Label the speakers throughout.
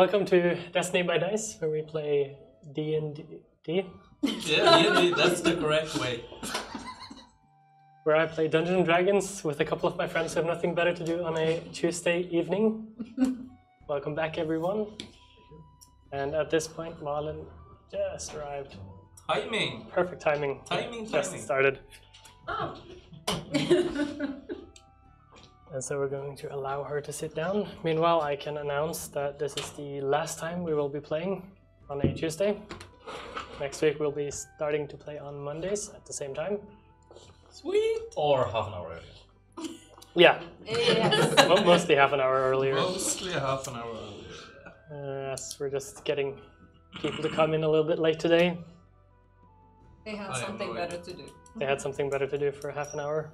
Speaker 1: Welcome to Destiny by Dice, where we play D&D.
Speaker 2: Yeah, D&D, that's the correct way.
Speaker 1: Where I play Dungeons and Dragons with a couple of my friends who have nothing better to do on a Tuesday evening. Welcome back, everyone. And at this point, Marlon just arrived.
Speaker 2: Timing.
Speaker 1: Perfect timing. Just started.
Speaker 3: Oh.
Speaker 1: And so we're going to allow her to sit down. Meanwhile, I can announce that this is the last time we will be playing on a Tuesday. Next week we'll be starting to play on Mondays at the same time.
Speaker 2: Sweet.
Speaker 4: Or half an hour earlier.
Speaker 1: Yeah.
Speaker 3: Yes.
Speaker 1: Mostly half an hour earlier.
Speaker 2: Mostly half an hour earlier.
Speaker 1: Yes, we're just getting people to come in a little bit late today.
Speaker 3: They have something better to do.
Speaker 1: They had something better to do for half an hour,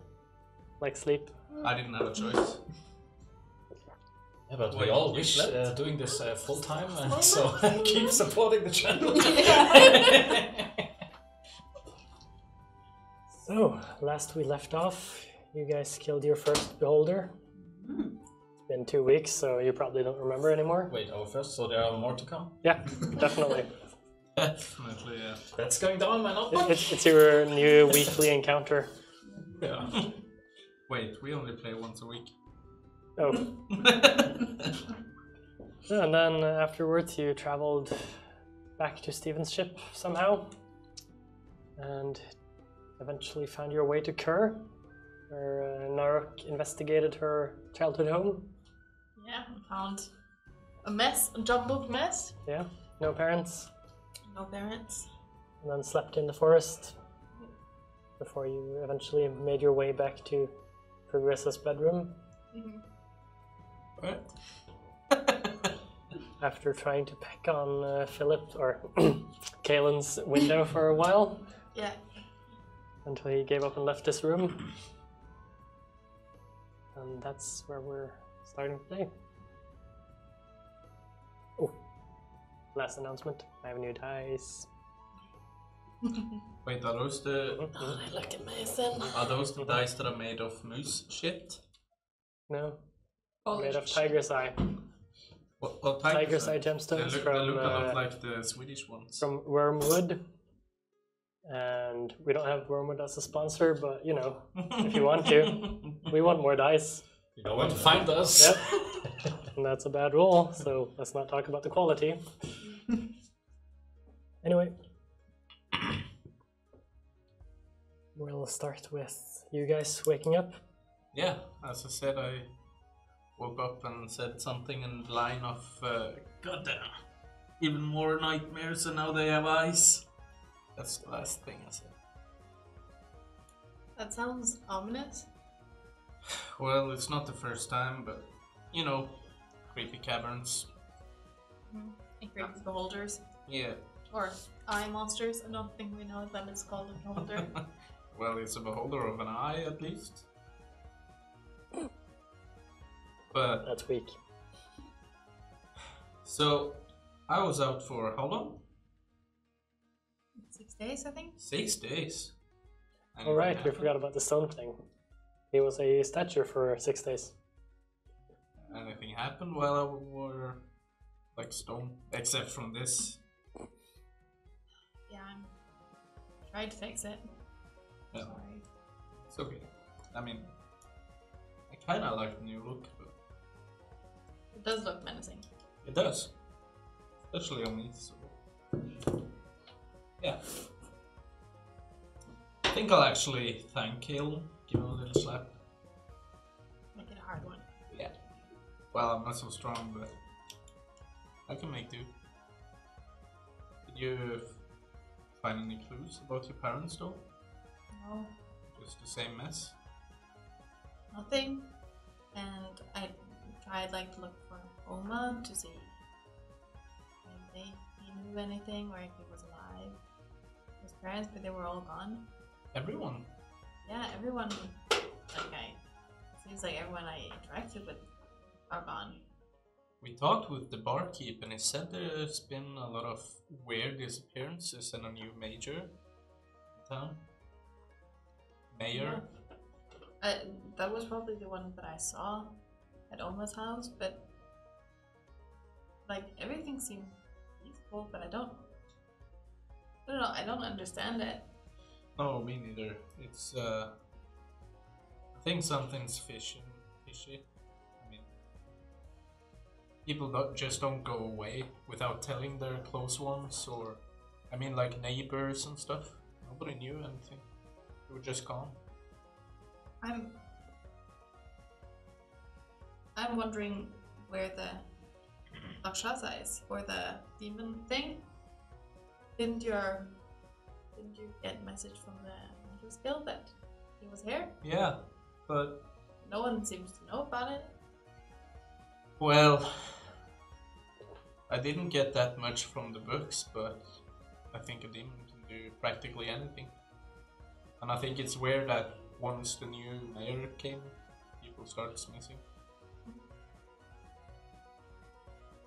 Speaker 1: like sleep.
Speaker 2: I didn't have a choice.
Speaker 4: Yeah, but
Speaker 2: Wait,
Speaker 4: we all
Speaker 2: you
Speaker 4: wish
Speaker 2: slept?
Speaker 4: doing this full time, and so keep supporting the channel.
Speaker 1: So, last we left off, you guys killed your first beholder. It's been 2 weeks, so you probably don't remember anymore.
Speaker 4: Wait, our first, so there are more to come?
Speaker 1: Yeah, definitely.
Speaker 2: Definitely, yeah.
Speaker 4: That's going down my notebook.
Speaker 1: It's your new weekly encounter.
Speaker 4: Yeah.
Speaker 2: Wait, we only play once a week.
Speaker 1: Oh. And then afterwards you traveled back to Stephen's ship somehow. And eventually found your way to Kerr, where Narok investigated her childhood home.
Speaker 3: Yeah, found a mess, a jumbled mess.
Speaker 1: Yeah, no parents.
Speaker 3: No parents.
Speaker 1: And then slept in the forest before you eventually made your way back to Progressa's bedroom.
Speaker 2: What?
Speaker 1: After trying to peck on Philip or Kaelin's window for a while.
Speaker 3: Yeah.
Speaker 1: Until he gave up and left this room. And that's where we're starting today. Oh, last announcement. I have new dice.
Speaker 2: Wait, are those the
Speaker 3: Look at Mason.
Speaker 2: dice that are made of moose shit?
Speaker 1: No,
Speaker 3: Polish.
Speaker 1: made of tiger's eye.
Speaker 2: What
Speaker 1: Tiger's eye
Speaker 2: They
Speaker 1: gemstones
Speaker 2: look a lot like the Swedish ones.
Speaker 1: from Wormwood. And we don't have Wormwood as a sponsor, but you know, if you want to, we want more dice.
Speaker 4: You know where to find us.
Speaker 1: Yep. And that's a bad rule, so let's not talk about the quality. Anyway. We'll start with you guys waking up.
Speaker 2: Yeah, as I said, I woke up and said something in the line of, goddamn, even more nightmares and now they have eyes. That's the last thing I said.
Speaker 3: That sounds ominous.
Speaker 2: Well, it's not the first time, but, you know, creepy caverns.
Speaker 3: And creepy beholders.
Speaker 2: Yeah.
Speaker 3: Or eye monsters. I don't think we know that it's called a beholder.
Speaker 2: Well, it's a beholder of an eye, at least. But,
Speaker 1: That's weak.
Speaker 2: so, I was out for how long?
Speaker 3: 6 days, I think.
Speaker 2: 6 days.
Speaker 1: All right, we forgot about the stone thing. He was a statue for 6 days.
Speaker 2: Anything happened while I were like stone, except from this?
Speaker 3: Yeah, I tried to fix it.
Speaker 2: Yeah,
Speaker 3: Sorry.
Speaker 2: it's okay. I mean, I kind of like the new look, but
Speaker 3: It does look menacing.
Speaker 2: it does, especially on me. So yeah, I think I'll actually thank Kaelin, give him a little slap.
Speaker 3: Make it a hard one.
Speaker 2: Yeah. Well, I'm not so strong, but I can make do. Did you find any clues about your parents, though?
Speaker 3: No,
Speaker 2: Just the same mess?
Speaker 3: nothing. And I tried like to look for Oma to see if he knew anything or if he was alive. His parents, but they were all gone.
Speaker 2: Everyone?
Speaker 3: Yeah, everyone. Seems like everyone I interacted with are gone.
Speaker 2: We talked with the barkeep and he said there's been a lot of weird disappearances and a new major in town. Mayor?
Speaker 3: That was probably the one that I saw at Oma's house, but like everything seemed peaceful, but I don't know. I don't understand it.
Speaker 2: No, me neither. It's I think something's fishy. I mean, people don't go away without telling their close ones, or I mean, like neighbors and stuff. Nobody knew anything. They were just gone.
Speaker 3: I'm wondering where the Rakshasa is, or the demon thing. Didn't you get a message from the Rollespill that he was here?
Speaker 2: Yeah, but
Speaker 3: No one seems to know about it.
Speaker 2: well, I didn't get that much from the books, but I think a demon can do practically anything. And I think it's weird that once the new mayor came, people started missing.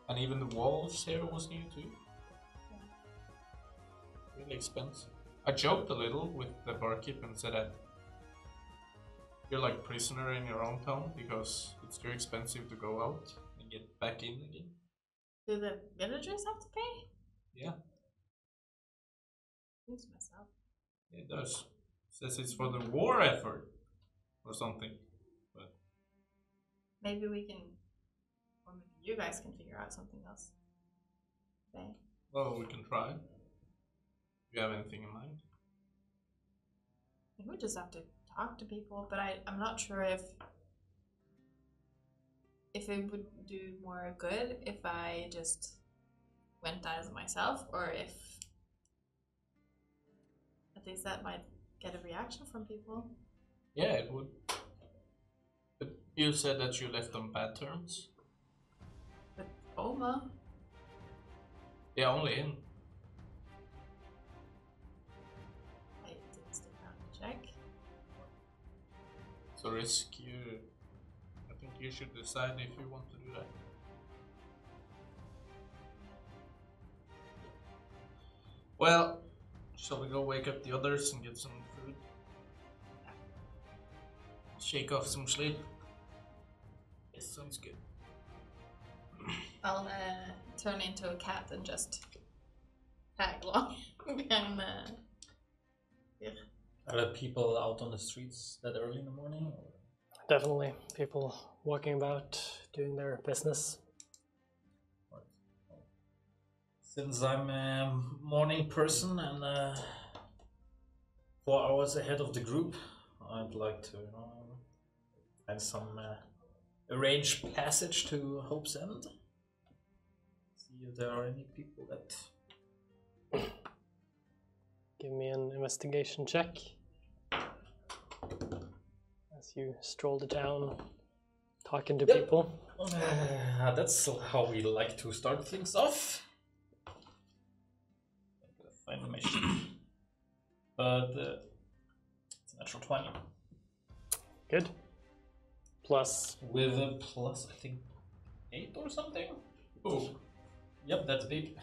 Speaker 2: And even the walls here was new too. Really expensive. I joked a little with the barkeep and said that you're like prisoner in your own town because it's too expensive to go out and get back in again.
Speaker 3: Do the villagers have to pay?
Speaker 2: Yeah,
Speaker 3: Seems messed up.
Speaker 2: it does. Says it's for the war effort or something. But
Speaker 3: Maybe we can, or maybe you guys can figure out something else. Okay.
Speaker 2: well, we can try. Do you have anything in mind?
Speaker 3: I think we just have to talk to people, but I'm not sure if it would do more good if I just went as myself, or if at least that might get a reaction from people.
Speaker 2: Yeah, it would. But you said that you left on bad terms?
Speaker 3: With Oma,
Speaker 2: Yeah, only in.
Speaker 3: I didn't stick around to check.
Speaker 2: So risk you. I think you should decide if you want to do that. Well, shall we go wake up the others and get some food? Shake off some sleep? Yes, sounds good.
Speaker 3: I'll turn into a cat and just tag along behind
Speaker 4: Are there people out on the streets that early in the morning? Or?
Speaker 1: Definitely people walking about doing their business.
Speaker 4: Since I'm a morning person and 4 hours ahead of the group, I'd like to find some arrange passage to Hope's End. See if there are any people that.
Speaker 1: Give me an investigation check as you stroll the town, talking to people.
Speaker 4: That's how we like to start things off. Find a mission. But it's a natural 20.
Speaker 1: Good. Plus,
Speaker 4: With a plus, I think, 8 or something. Oh, yep, that's big.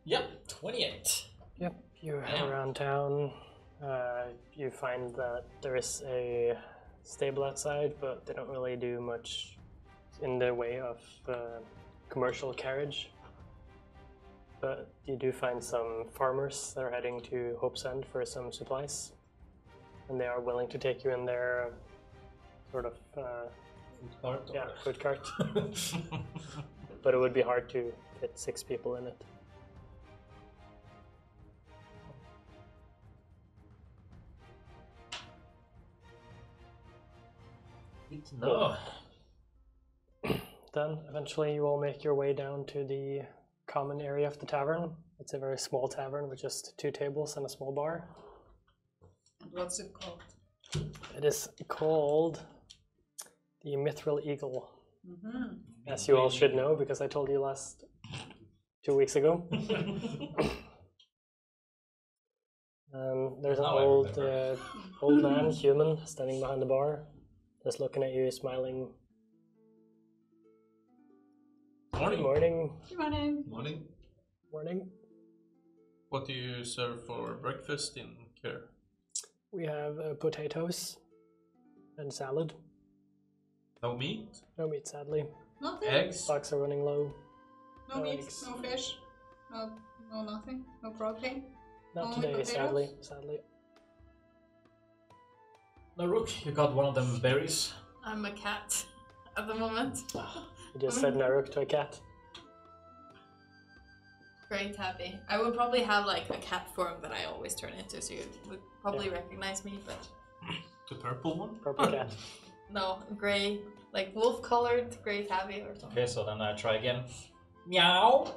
Speaker 4: Yep, 28.
Speaker 1: yep, you head around town. You find that there is a stable outside, but they don't really do much in the way of commercial carriage. But you do find some farmers that are heading to Hope's End for some supplies, and they are willing to take you in their sort of
Speaker 4: Food cart.
Speaker 1: yeah, food cart. But it would be hard to fit 6 people in it.
Speaker 4: Good to know.
Speaker 1: Then eventually you all make your way down to the common area of the tavern. It's a very small tavern with just 2 tables and a small bar.
Speaker 5: And what's it called?
Speaker 1: It is called the Mithril Eagle,
Speaker 5: Mm-hmm.
Speaker 1: as you all should know because I told you last 2 weeks ago. There's an
Speaker 4: Now I
Speaker 1: old
Speaker 4: remember.
Speaker 1: old man, human, standing behind the bar, just looking at you, smiling.
Speaker 2: Morning.
Speaker 1: Good morning.
Speaker 5: Good morning.
Speaker 2: Morning.
Speaker 1: Morning.
Speaker 2: What do you serve for breakfast in Care?
Speaker 1: We have potatoes and salad.
Speaker 2: No meat?
Speaker 1: No meat, sadly.
Speaker 5: Nothing.
Speaker 2: Eggs?
Speaker 1: Stocks are running low.
Speaker 5: No
Speaker 1: No
Speaker 5: meat.
Speaker 1: eggs.
Speaker 5: No fish. No nothing. No protein.
Speaker 1: Not
Speaker 5: Only
Speaker 1: today,
Speaker 5: potatoes?
Speaker 1: sadly.
Speaker 4: Naruk, you got one of them berries.
Speaker 3: I'm a cat at the moment.
Speaker 1: You just said Naruk to a cat.
Speaker 3: Great happy. I would probably have like a cat form that I always turn into, so you would probably recognize me, but
Speaker 2: The purple one?
Speaker 1: Purple cat.
Speaker 3: no, grey, like wolf colored grey tabby or something.
Speaker 4: Okay, so then I try again. Meow.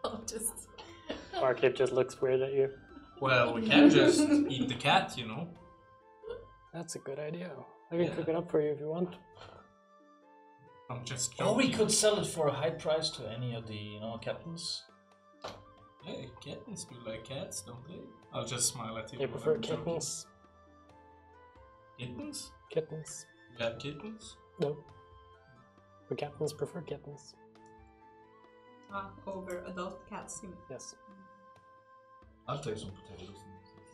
Speaker 3: I'll just
Speaker 1: Barkeep just looks weird at you.
Speaker 2: Well, we can just eat the cat, you know.
Speaker 1: That's a good idea. I can cook it up for you if you want.
Speaker 2: I'm just
Speaker 4: Or
Speaker 2: joking.
Speaker 4: we could sell it for a high price to any of the, captains.
Speaker 2: Hey, kittens do like cats, don't they? I'll just smile at you.
Speaker 1: You
Speaker 2: while
Speaker 1: prefer
Speaker 2: I'm joking.
Speaker 1: kittens?
Speaker 2: Kittens?
Speaker 1: Kittens.
Speaker 2: You have kittens?
Speaker 1: No. The captains prefer kittens.
Speaker 5: Over adult cats. You mean?
Speaker 1: Yes.
Speaker 4: I'll take some potatoes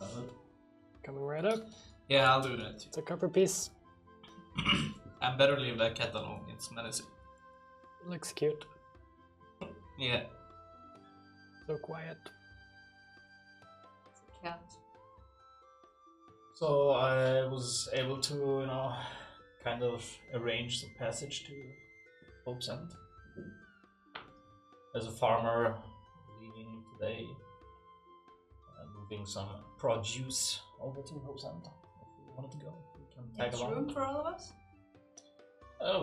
Speaker 4: and salad.
Speaker 1: Coming right up.
Speaker 2: Yeah, I'll do that.
Speaker 1: It's a copper piece.
Speaker 2: I better leave that cat alone. It's menacing.
Speaker 1: Looks cute.
Speaker 2: Yeah.
Speaker 1: So quiet.
Speaker 5: It's a cat.
Speaker 4: So I was able to, kind of arrange the passage to Hope's End. As a farmer leaving today, moving some produce over to Hope's End. If we wanted to go, we can tag
Speaker 5: There's
Speaker 4: along.
Speaker 5: room for all of us.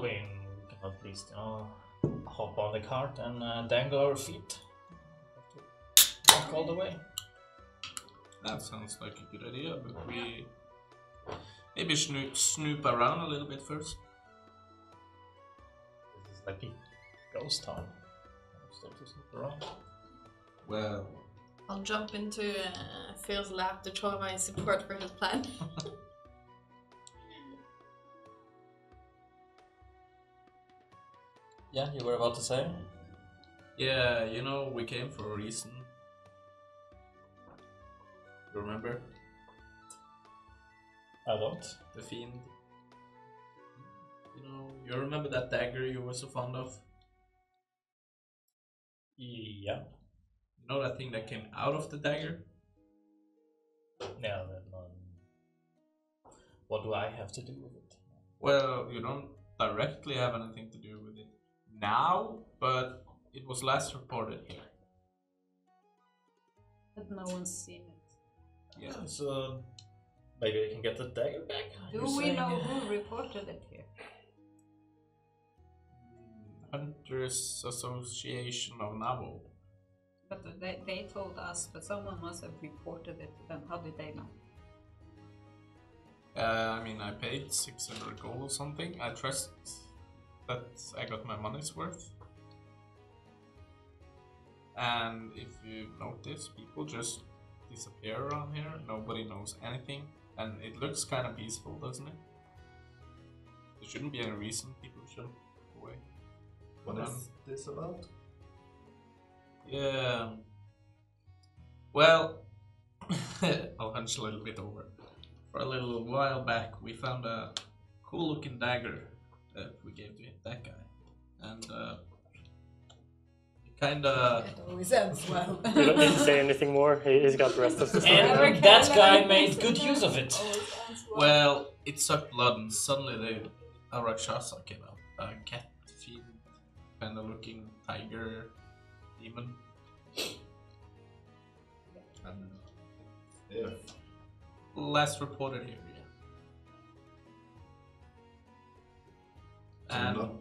Speaker 4: We can at least, hop on the cart and dangle our feet. Walk all the way.
Speaker 2: That sounds like a good idea, but we maybe snoop around a little bit first.
Speaker 4: This is like a ghost town. Stuff to snoop around.
Speaker 2: Well,
Speaker 3: I'll jump into Phil's lap to show my support for his plan.
Speaker 4: Yeah, you were about to say?
Speaker 2: yeah, we came for a reason. You remember?
Speaker 4: I don't.
Speaker 2: The fiend. You remember that dagger you were so fond of?
Speaker 4: Yeah.
Speaker 2: You know that thing that came out of the dagger?
Speaker 4: Yeah, then, what do I have to do with it?
Speaker 2: Well, you don't directly have anything to do with it now, but it was last reported here.
Speaker 5: But no one's seen it.
Speaker 2: Yeah.
Speaker 4: So maybe I can get the dagger back?
Speaker 5: Do
Speaker 4: You're
Speaker 5: we
Speaker 4: saying,
Speaker 5: know who reported it here?
Speaker 2: Hunters Association of Nabo.
Speaker 5: But they told us, but someone must have reported it to them. How did they know?
Speaker 2: I paid 600 gold or something. I trust that I got my money's worth. And if you notice, people just disappear around here. Nobody knows anything. And it looks kind of peaceful, doesn't it? There shouldn't be any reason people should go away.
Speaker 6: What is this about?
Speaker 2: Yeah. Well, I'll hunch a little bit over. For a little while back, we found a cool looking dagger that we gave to that guy. And it kinda.
Speaker 5: It always ends well.
Speaker 1: You don't need to say anything more. He's got the rest of the story.
Speaker 4: And that guy made good use of it.
Speaker 2: Well, it sucked blood, and suddenly a Rakshasa came out. A cat fiend, kinda looking tiger demon. And
Speaker 6: Yeah.
Speaker 2: last reported here,
Speaker 6: So I'm
Speaker 2: And
Speaker 6: not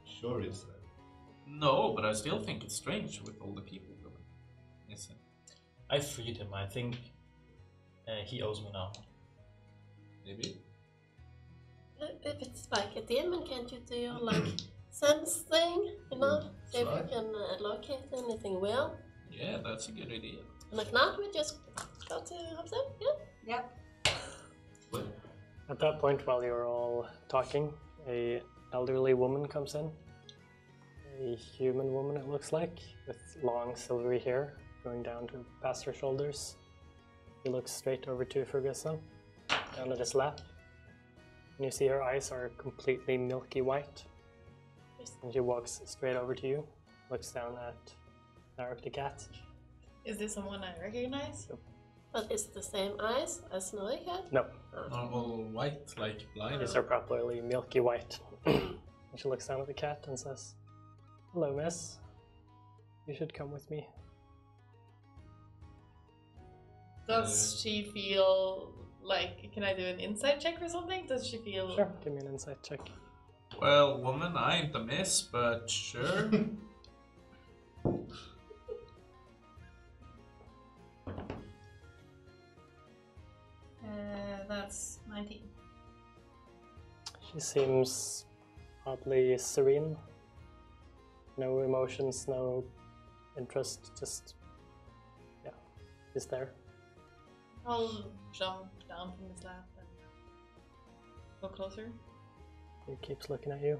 Speaker 6: sure it's that.
Speaker 2: no, but I still think it's strange with all the people going. Yes.
Speaker 4: I freed him. I think he owes me now.
Speaker 2: Maybe.
Speaker 7: If it's like a demon, can't you do your sense thing? See if
Speaker 6: Try.
Speaker 7: you can locate anything well.
Speaker 2: Yeah, that's a good idea.
Speaker 7: And if not, we just go to Hobson. Yeah.
Speaker 5: Yep.
Speaker 1: At that point, while you're all talking, a elderly woman comes in. A human woman, it looks like, with long silvery hair going down to past her shoulders. He looks straight over to Ferguson, down at his lap, And you see her eyes are completely milky white. And she walks straight over to you, looks down at Narek the cat.
Speaker 3: Is this someone I recognize?
Speaker 7: But it's the same eyes as Norway had?
Speaker 1: No,
Speaker 2: Normal white, like blind.
Speaker 1: these are properly milky white. And she looks down at the cat and says, "Hello, miss. You should come with me."
Speaker 3: Does she feel like, can I do an insight check or something? Does she feel...
Speaker 1: Sure, give me an insight check.
Speaker 2: Well, woman, I ain't a miss, but sure.
Speaker 3: That's 19.
Speaker 1: She seems oddly serene. No emotions, no interest, just, yeah, she's there.
Speaker 3: I'll jump down from his lap and go closer.
Speaker 1: He keeps looking at you,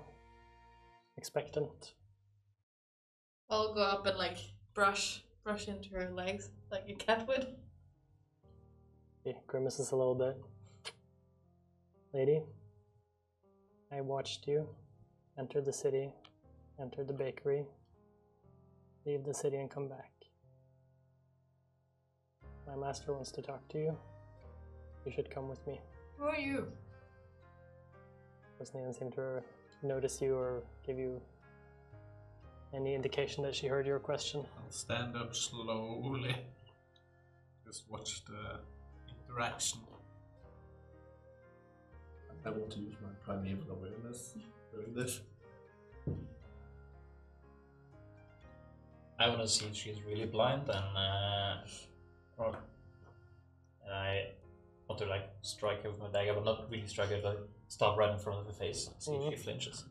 Speaker 1: expectant.
Speaker 3: I'll go up and like brush into her legs like a cat would.
Speaker 1: He grimaces a little bit. "Lady, I watched you enter the city, enter the bakery, leave the city and come back. My master wants to talk to you. You should come with me."
Speaker 5: Who are you?
Speaker 1: Doesn't even seem to notice you or give you any indication that she heard your question.
Speaker 2: I'll stand up slowly. Just watch the interaction.
Speaker 6: I want to use my primeval awareness during this.
Speaker 4: I want to see if she's really blind, and I want to like strike her with my dagger, but not really strike her, like stop right in front of her face and see if she flinches.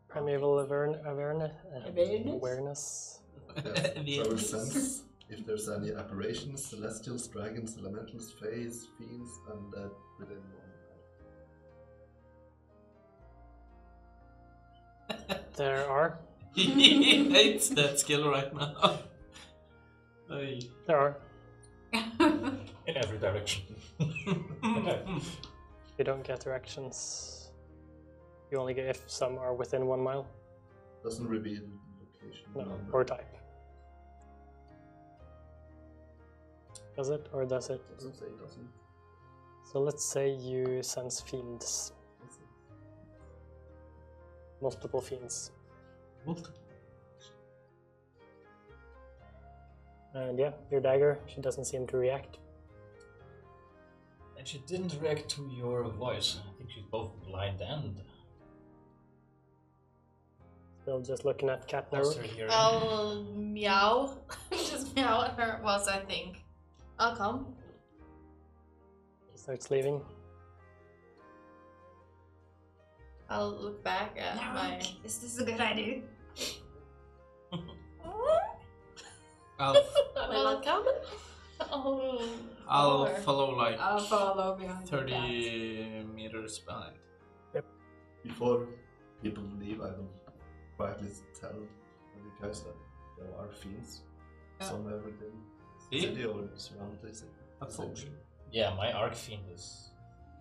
Speaker 1: Primeval awareness.
Speaker 6: Yeah, so sense if there's any apparitions, celestials, dragons, elementals, fays, fiends, undead within 1.
Speaker 1: There are.
Speaker 2: He hates that skill right now. Ay.
Speaker 1: There are.
Speaker 4: In every direction.
Speaker 1: You don't get directions. You only get if some are within 1 mile.
Speaker 6: Doesn't reveal location.
Speaker 1: No, or type. Does it or does it?
Speaker 6: Doesn't say it doesn't.
Speaker 1: So let's say you sense fiends. Multiple fiends. And yeah, your dagger, she doesn't seem to react.
Speaker 4: And she didn't react to your voice. I think she's both blind and
Speaker 1: Still just looking at Cat
Speaker 4: lost her
Speaker 1: Naruk.
Speaker 4: hearing.
Speaker 3: I'll meow. Just meow at her whilst I think. I'll come.
Speaker 1: Starts leaving.
Speaker 3: I'll look back at my...
Speaker 5: Is this a good idea?
Speaker 2: I'll
Speaker 7: Am I not coming?
Speaker 3: Oh,
Speaker 2: follow like
Speaker 5: I'll follow behind the cat.
Speaker 2: 30 meters behind.
Speaker 6: Before people leave, I will quietly tell you guys that there are fiends somewhere within the
Speaker 2: See?
Speaker 6: city or surrounding the city.
Speaker 2: I told you.
Speaker 4: Yeah, my arc fiend is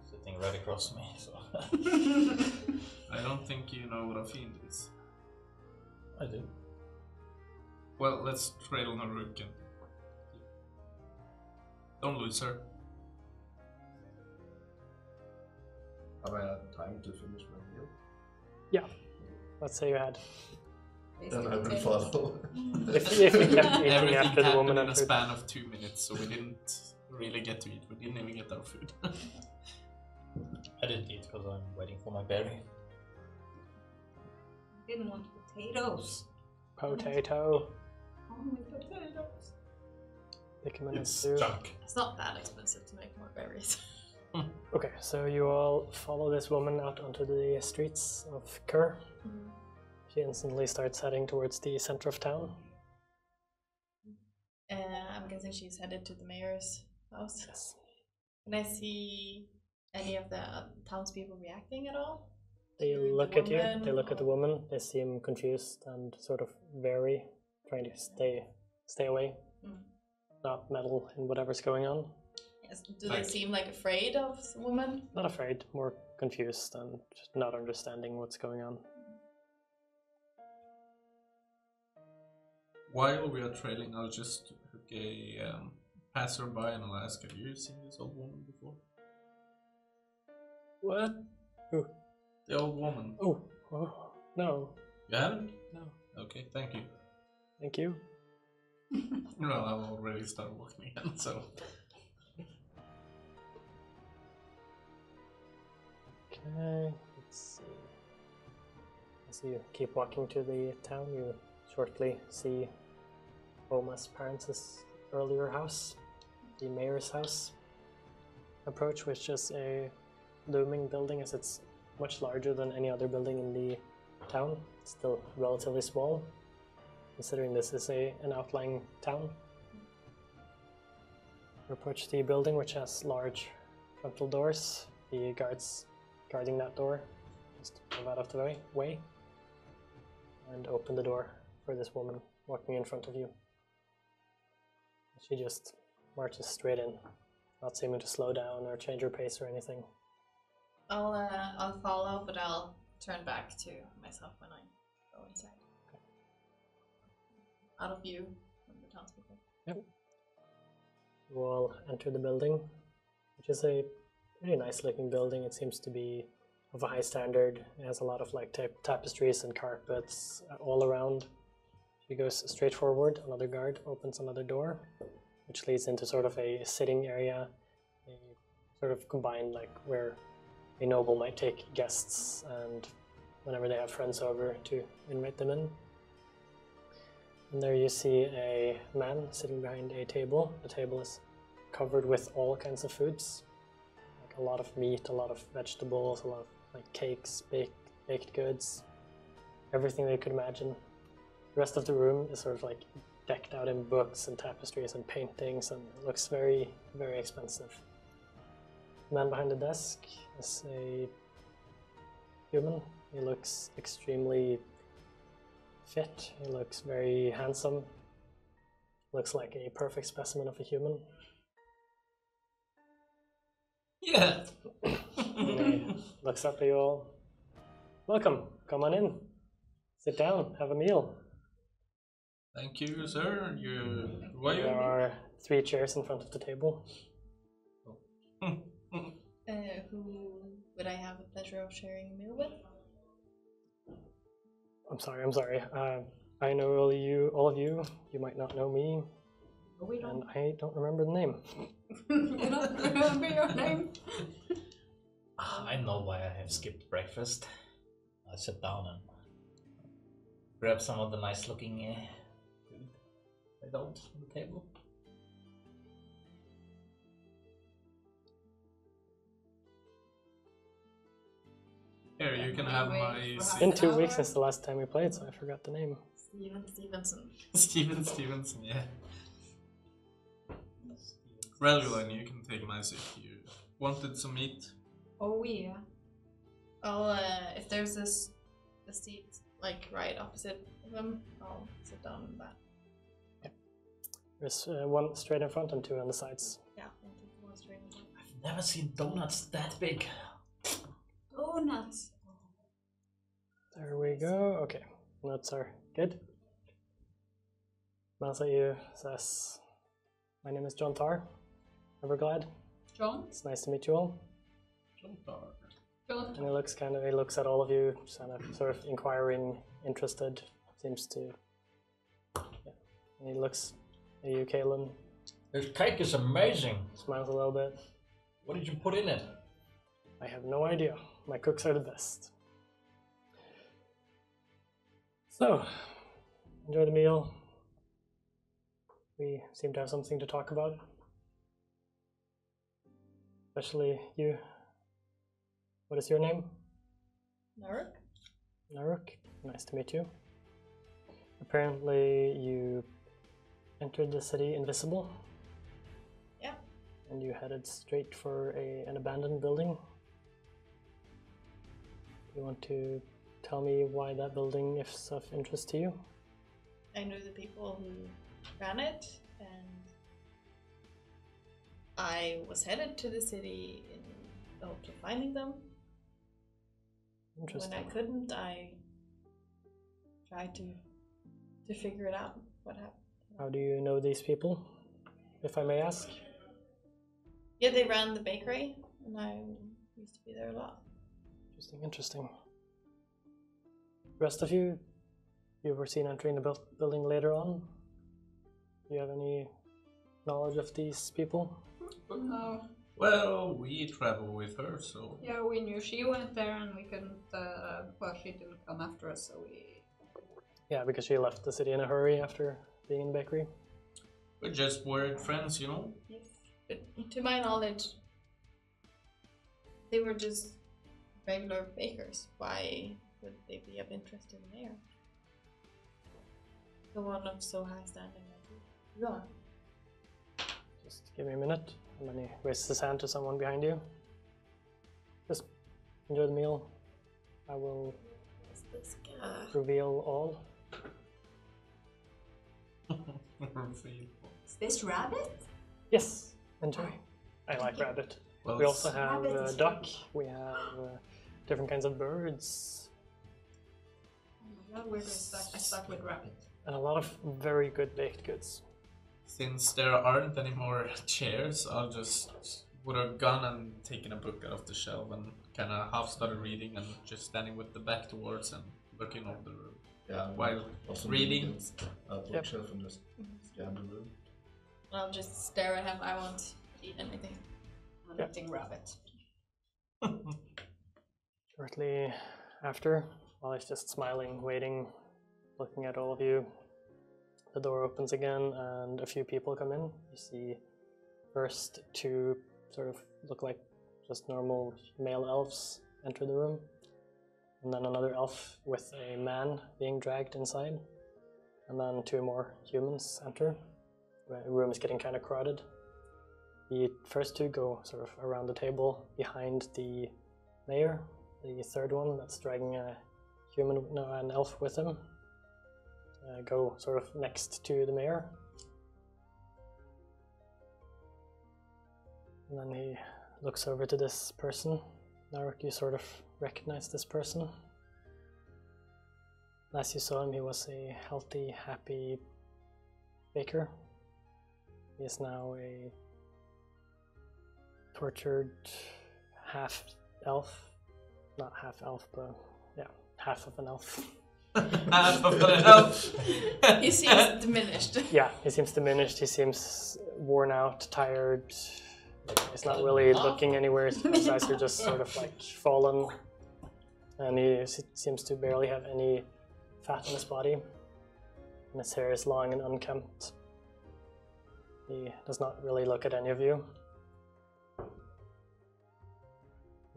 Speaker 4: sitting right across me, so
Speaker 2: I don't think you know what a fiend is.
Speaker 4: I do.
Speaker 2: Well, let's trail Naruk and don't lose her.
Speaker 6: Have I had time to finish my meal?
Speaker 1: Yeah, let's say you had.
Speaker 6: Then I will follow.
Speaker 1: If you kept eating
Speaker 2: Everything
Speaker 1: after the woman
Speaker 2: happened in a
Speaker 1: entered.
Speaker 2: span of 2 minutes, so we didn't really get to eat. We didn't even get our food.
Speaker 4: I didn't eat because I'm waiting for my berry.
Speaker 5: Didn't want potatoes.
Speaker 1: Potato.
Speaker 5: Only potatoes.
Speaker 1: Stick 'em in a
Speaker 2: It's
Speaker 1: stew.
Speaker 2: junk.
Speaker 3: It's not that expensive to make more berries.
Speaker 1: Okay, so you all follow this woman out onto the streets of Kerr. She instantly starts heading towards the center of town.
Speaker 3: I'm guessing she's headed to the mayor's house.
Speaker 1: Yes.
Speaker 3: Can I see any of the townspeople reacting at all?
Speaker 1: They
Speaker 3: To the
Speaker 1: look at you,
Speaker 3: woman
Speaker 1: they look at the
Speaker 3: or-
Speaker 1: woman, they seem confused and sort of wary, trying to stay away, not meddle in whatever's going on.
Speaker 3: Yes. Do they seem like afraid of the woman?
Speaker 1: Not afraid, more confused and not understanding what's going on.
Speaker 2: While we are trailing, I'll just hook a passerby and I'll ask, have you seen this old woman before?
Speaker 1: What? Who?
Speaker 2: The old woman.
Speaker 1: Oh, no.
Speaker 2: You haven't?
Speaker 1: No.
Speaker 2: Okay, thank you.
Speaker 1: Thank you.
Speaker 2: Well, I've already started walking again, so...
Speaker 1: Okay, let's see. As you keep walking to the town, you shortly see Oma's parents' earlier house, the mayor's house. Approach, which is a looming building, as it's much larger than any other building in the town. It's still relatively small, considering this is an outlying town. You approach the building, which has large frontal doors. The guards guarding that door just move out of the way and open the door for this woman walking in front of you. She just marches straight in, not seeming to slow down or change her pace or anything.
Speaker 3: I'll follow, but I'll turn back to myself when I go inside.
Speaker 1: Okay.
Speaker 3: Out of view from the townspeople.
Speaker 1: Yep. You all enter the building, which is a pretty nice looking building. It seems to be of a high standard. It has a lot of like tapestries and carpets all around. She goes straight forward. Another guard opens another door, which leads into sort of a sitting area, a sort of combined like where a noble might take guests and whenever they have friends over to invite them in. And there you see a man sitting behind a table. The table is covered with all kinds of foods, like a lot of meat, a lot of vegetables, a lot of like cakes, baked goods, everything they could imagine. The rest of the room is sort of like decked out in books and tapestries and paintings, and it looks very, very expensive. The man behind the desk is a human. He looks extremely fit. He looks very handsome. Looks like a perfect specimen of a human.
Speaker 2: Yeah.
Speaker 1: And he looks up at you all. Welcome, come on in. Sit down, have a meal.
Speaker 2: Thank you, sir. Why
Speaker 1: There are 3 chairs in front of the table.
Speaker 3: Who would I have the pleasure of sharing a meal with?
Speaker 1: I'm sorry. I know all of you. You might not know me,
Speaker 5: We
Speaker 1: and
Speaker 5: don't.
Speaker 1: I don't remember the name.
Speaker 5: You don't remember your name?
Speaker 4: I know why I have skipped breakfast. I sit down and grab some of the nice looking food laid out on the table.
Speaker 2: Here, you can have my
Speaker 1: It's been 2 weeks since the last time we played, so I forgot the name.
Speaker 3: Stevenson.
Speaker 2: Stevenson, yeah. Relguin, you can take my seat. You wanted some meat?
Speaker 5: Oh yeah.
Speaker 3: If there's a seat like right opposite of him, I'll sit down in that.
Speaker 1: There's one straight in front and 2 on the sides.
Speaker 3: Yeah, I'll take the one straight in front.
Speaker 4: I've never seen donuts that big.
Speaker 5: Donuts.
Speaker 1: There we go. Okay, notes are good. Smiles at you, says, "My name is John Tarr. Everglad.
Speaker 5: John?
Speaker 1: It's nice to meet you all."
Speaker 5: John?
Speaker 1: And he looks at all of you, sort of inquiring, interested. Seems to, yeah. And he looks at you, Kalen.
Speaker 4: This cake is amazing.
Speaker 1: Smiles a little bit.
Speaker 4: What did you put in it?
Speaker 1: I have no idea. My cooks are the best. So, enjoy the meal. We seem to have something to talk about. Especially you. What is your name?
Speaker 3: Naruk?
Speaker 1: Naruk. Nice to meet you. Apparently you entered the city invisible.
Speaker 3: Yeah.
Speaker 1: And you headed straight for an abandoned building. Do you want to tell me why that building is of interest to you?
Speaker 3: I knew the people who ran it, and I was headed to the city in the hopes of finding them. When
Speaker 1: Interesting.
Speaker 3: I couldn't, I tried to figure it out. What happened?
Speaker 1: How do you know these people, if I may ask?
Speaker 3: Yeah, they ran the bakery, and I used to be there a lot.
Speaker 1: Interesting, interesting. The rest of you, you were seen entering the building later on. Do you have any knowledge of these people?
Speaker 5: No.
Speaker 2: Well, we travel with her, so
Speaker 5: Yeah, we knew she went there and we couldn't, well, she didn't come after us, so we...
Speaker 1: Yeah, because she left the city in a hurry after being in the bakery.
Speaker 2: we're just worried friends, you know?
Speaker 3: Yes. But to my knowledge, they were just regular bakers. Why would they be of interest to the mayor? The one of so high standing as you are.
Speaker 1: Just give me a minute. And then he raises his hand to someone behind you. Just enjoy the meal. I will
Speaker 7: What's this guy?
Speaker 1: reveal all.
Speaker 5: Is this rabbit?
Speaker 1: Yes, enjoy. I like rabbit.
Speaker 2: Well,
Speaker 1: We also have
Speaker 5: Rabbit is
Speaker 1: duck. We have different kinds of birds.
Speaker 5: Oh my god, where do I start with rabbit?
Speaker 1: And a lot of very good baked goods.
Speaker 2: since there aren't any more chairs, I'll just would have gone and taken a book out of the shelf and kind of half started reading and just standing with the back towards and looking over the room.
Speaker 6: Yeah,
Speaker 2: While
Speaker 6: also
Speaker 2: reading.
Speaker 6: Out
Speaker 1: Yep.
Speaker 6: bookshelf and just scan the room.
Speaker 3: I'll just stare at him. I won't eat anything.
Speaker 5: I'm
Speaker 1: Yeah.
Speaker 5: eating rabbit.
Speaker 1: Shortly after, while he's just smiling, waiting, looking at all of you, the door opens again and a few people come in. You see first two sort of look like just normal male elves enter the room, and then another elf with a man being dragged inside, and then two more humans enter. The room is getting kind of crowded. The first two go sort of around the table behind the mayor. The third one that's dragging a human, no, an elf with him, go sort of next to the mayor. And then he looks over to this person. Narok, you sort of recognize this person. Last you saw him, he was a healthy, happy baker. He is now a tortured half-elf. Not half-elf, but yeah, half of an elf.
Speaker 2: Half of an elf.
Speaker 3: He seems diminished.
Speaker 1: Yeah, he seems diminished, he seems worn out, tired. He's not really looking anywhere, his eyes are just sort of like fallen. And he seems to barely have any fat on his body. And his hair is long and unkempt. He does not really look at any of you.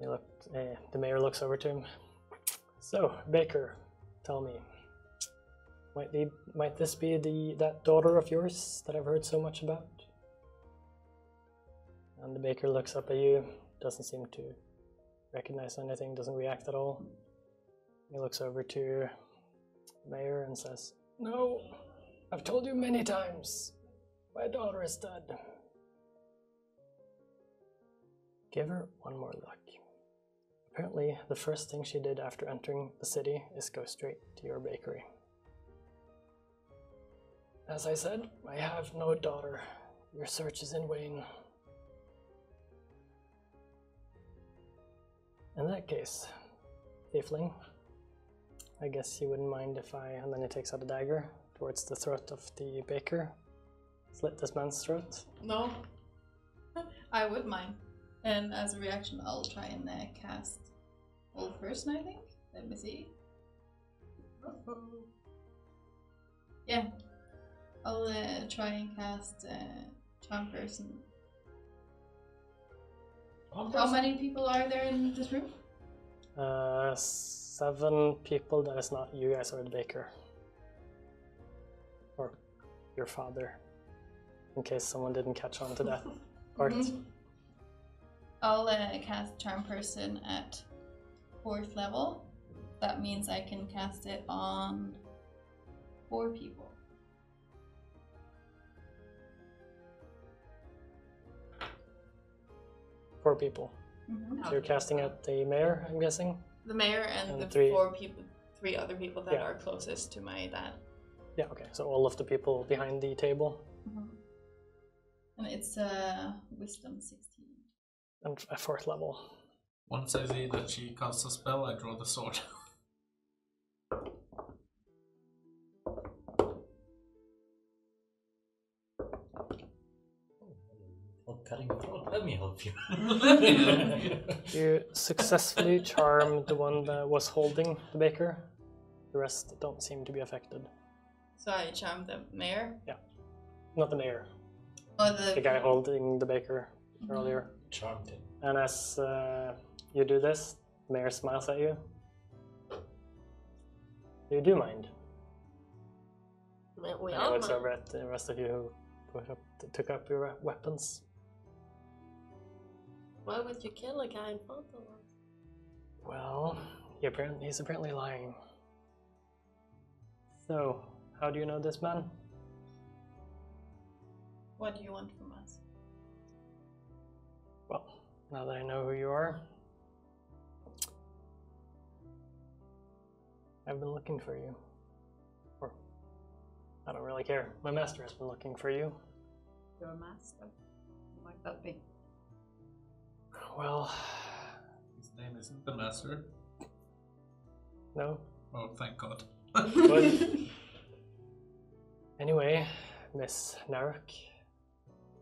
Speaker 1: The mayor looks over to him. So, Baker, tell me, might this be that daughter of yours that I've heard so much about? And the baker looks up at you, doesn't seem to recognize anything, doesn't react at all. He looks over to the mayor and says, "No, I've told you many times, my daughter is dead. Give her one more look." Apparently, the first thing she did after entering the city is go straight to your bakery. As I said, I have no daughter. Your search is in vain. In that case, Tiefling, I guess you wouldn't mind if I... And then he takes out a dagger towards the throat of the baker. Slit this man's throat.
Speaker 3: No. I would mind. And as a reaction, I'll try and cast Old Person, I think. Let me see. Yeah. I'll try and cast Charm Person. How many people are there in this room?
Speaker 1: 7 people. That is not you guys or the baker. Or your father. In case someone didn't catch on to that part.
Speaker 3: Mhm. I'll cast Charm Person at 4th level. That means I can cast it on 4 people.
Speaker 1: Four people.
Speaker 3: Mm-hmm.
Speaker 1: So you're casting at the mayor, I'm guessing?
Speaker 3: The mayor and
Speaker 1: And
Speaker 3: the three other people that are closest to my dad.
Speaker 1: Yeah, okay, so all of the people behind the table.
Speaker 3: And it's wisdom 16.
Speaker 1: And a 4th level.
Speaker 2: Once I see that she casts a spell, I draw the sword.
Speaker 4: Cutting your throat. Let me help you.
Speaker 1: You successfully charmed the one that was holding the baker. The rest don't seem to be affected.
Speaker 3: So I charmed the mayor?
Speaker 1: Yeah. Not the mayor.
Speaker 3: Oh,
Speaker 1: the guy holding the baker earlier.
Speaker 4: Charmed him.
Speaker 1: And as you do this, the mayor smiles at you. You do mind.
Speaker 7: We
Speaker 1: I
Speaker 7: all
Speaker 1: looks
Speaker 7: mind.
Speaker 1: over at the rest of you who took up your weapons.
Speaker 7: Why would you kill a guy in front of us?
Speaker 1: Well, he's apparently lying. So, how do you know this man?
Speaker 3: What do you want from us?
Speaker 1: Well, now that I know who you are, I've been looking for you. Or, I don't really care. My master has been looking for you.
Speaker 5: Your master? Who might that be?
Speaker 1: Well,
Speaker 2: His name isn't the master.
Speaker 1: no.
Speaker 2: Oh, thank God.
Speaker 1: But anyway, Miss Naruk,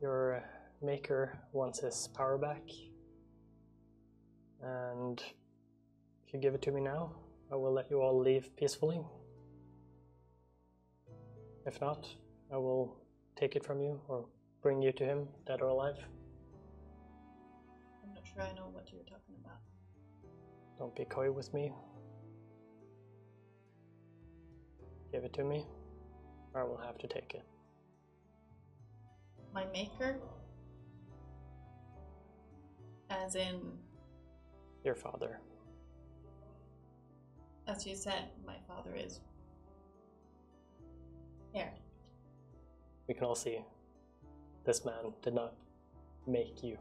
Speaker 1: your maker wants his power back. And if you give it to me now, I will let you all leave peacefully. If not, I will take it from you or bring you to him, dead or alive.
Speaker 3: I'm not sure I know what you're talking about.
Speaker 1: Don't be coy with me. Give it to me, or I will have to take it.
Speaker 3: My maker? As in,
Speaker 1: Your father.
Speaker 3: as you said, my father is here.
Speaker 1: We can all see this man did not make you.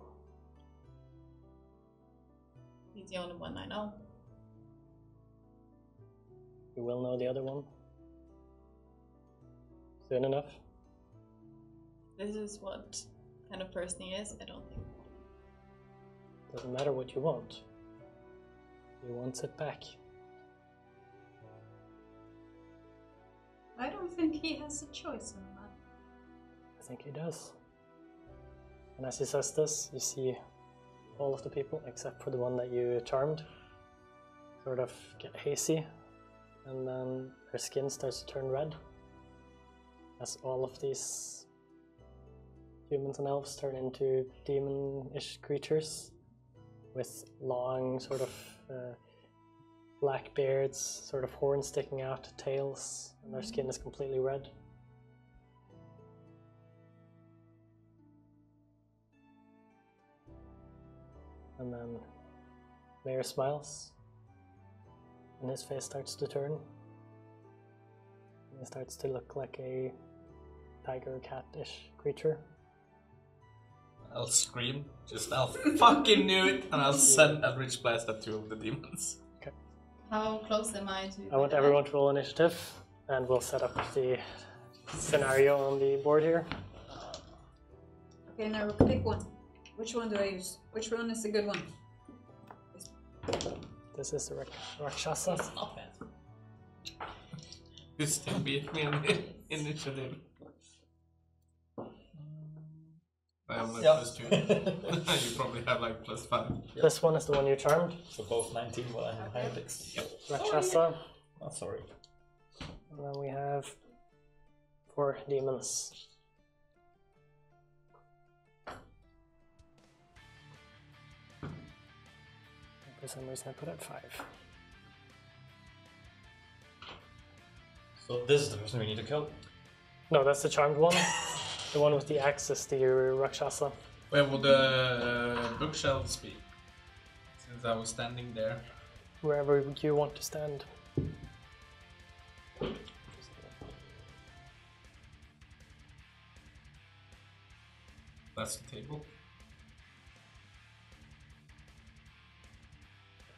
Speaker 3: He's the only one I know.
Speaker 1: You will know the other one soon enough.
Speaker 3: This is what kind of person he is. I don't think.
Speaker 1: Doesn't matter what you want. He wants it back.
Speaker 5: I don't think he has a choice in that.
Speaker 1: I think he does. And as he says this, you see all of the people, except for the one that you charmed, sort of get hazy, and then their skin starts to turn red, as all of these humans and elves turn into demon-ish creatures with long, sort of black beards, sort of horns sticking out, tails, and their skin is completely red. And then Mayor smiles, and his face starts to turn. And he starts to look like a tiger cat-ish creature.
Speaker 2: I'll scream, I'll fucking knew it, and I'll send Eldritch Blast at 2 of the demons.
Speaker 3: How close am I to?
Speaker 1: I want everyone to roll initiative, and we'll set up the scenario on the board here.
Speaker 5: Okay, now pick one. Which one do I use? Which one is the good one?
Speaker 1: This is the Rakshasa.
Speaker 3: Not bad.
Speaker 2: You still beat me in the initiative. I have like +2. You probably have like +5.
Speaker 1: This one is the one you charmed.
Speaker 4: So both 19 while I'm behind it.
Speaker 1: Rakshasa.
Speaker 4: Oh, sorry.
Speaker 1: And then we have 4 demons. For some reason I put it at 5.
Speaker 4: So this is the person we need to kill.
Speaker 1: No, that's the charmed one. The one with the axe is the Rakshasa.
Speaker 2: Where would the bookshelves be? Since I was standing there.
Speaker 1: Wherever you want to stand.
Speaker 2: That's the table.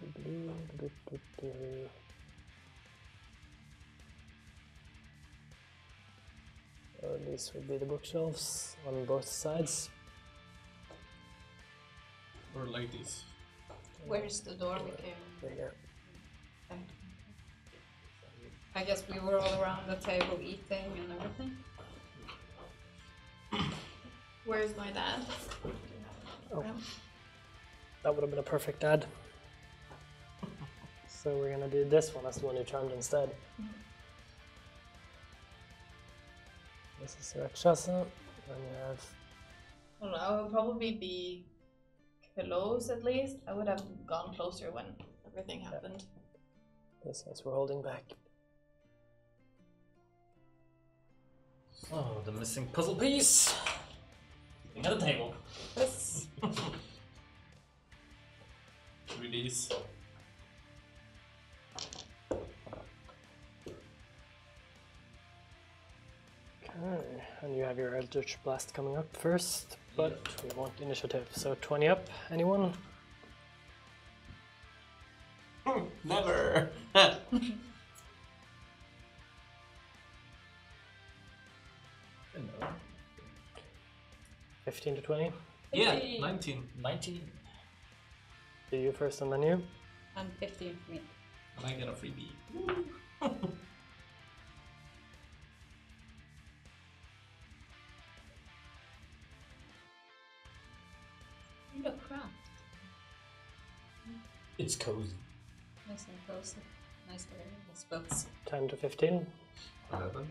Speaker 1: Would be So these would be the bookshelves on both sides.
Speaker 2: Or like this.
Speaker 5: Where's the door we came?
Speaker 1: Right here.
Speaker 5: Okay. I guess we were all around the table eating and everything.
Speaker 3: Where's my dad?
Speaker 1: Oh. That would have been a perfect ad. So we're gonna do this one as the one you charmed instead. This is Rakshasa, and you have
Speaker 3: I don't know, I would probably be close at least. I would have gone closer when everything happened.
Speaker 1: this as we're holding back.
Speaker 4: Oh, the missing puzzle piece. Sitting at the table.
Speaker 3: This
Speaker 2: Release.
Speaker 1: Okay, and you have your Eldritch Blast coming up first, but we want initiative. So 20 up, anyone?
Speaker 2: Never!
Speaker 1: 15 to 20.
Speaker 2: Yeah, 19.
Speaker 4: 19.
Speaker 1: Do you first and then you?
Speaker 5: And 15 for me.
Speaker 2: And I get a freebie.
Speaker 5: You look cramped.
Speaker 4: It's cozy.
Speaker 5: Nice and cozy. Nice to hear. Spots.
Speaker 1: 10 to 15.
Speaker 6: 11.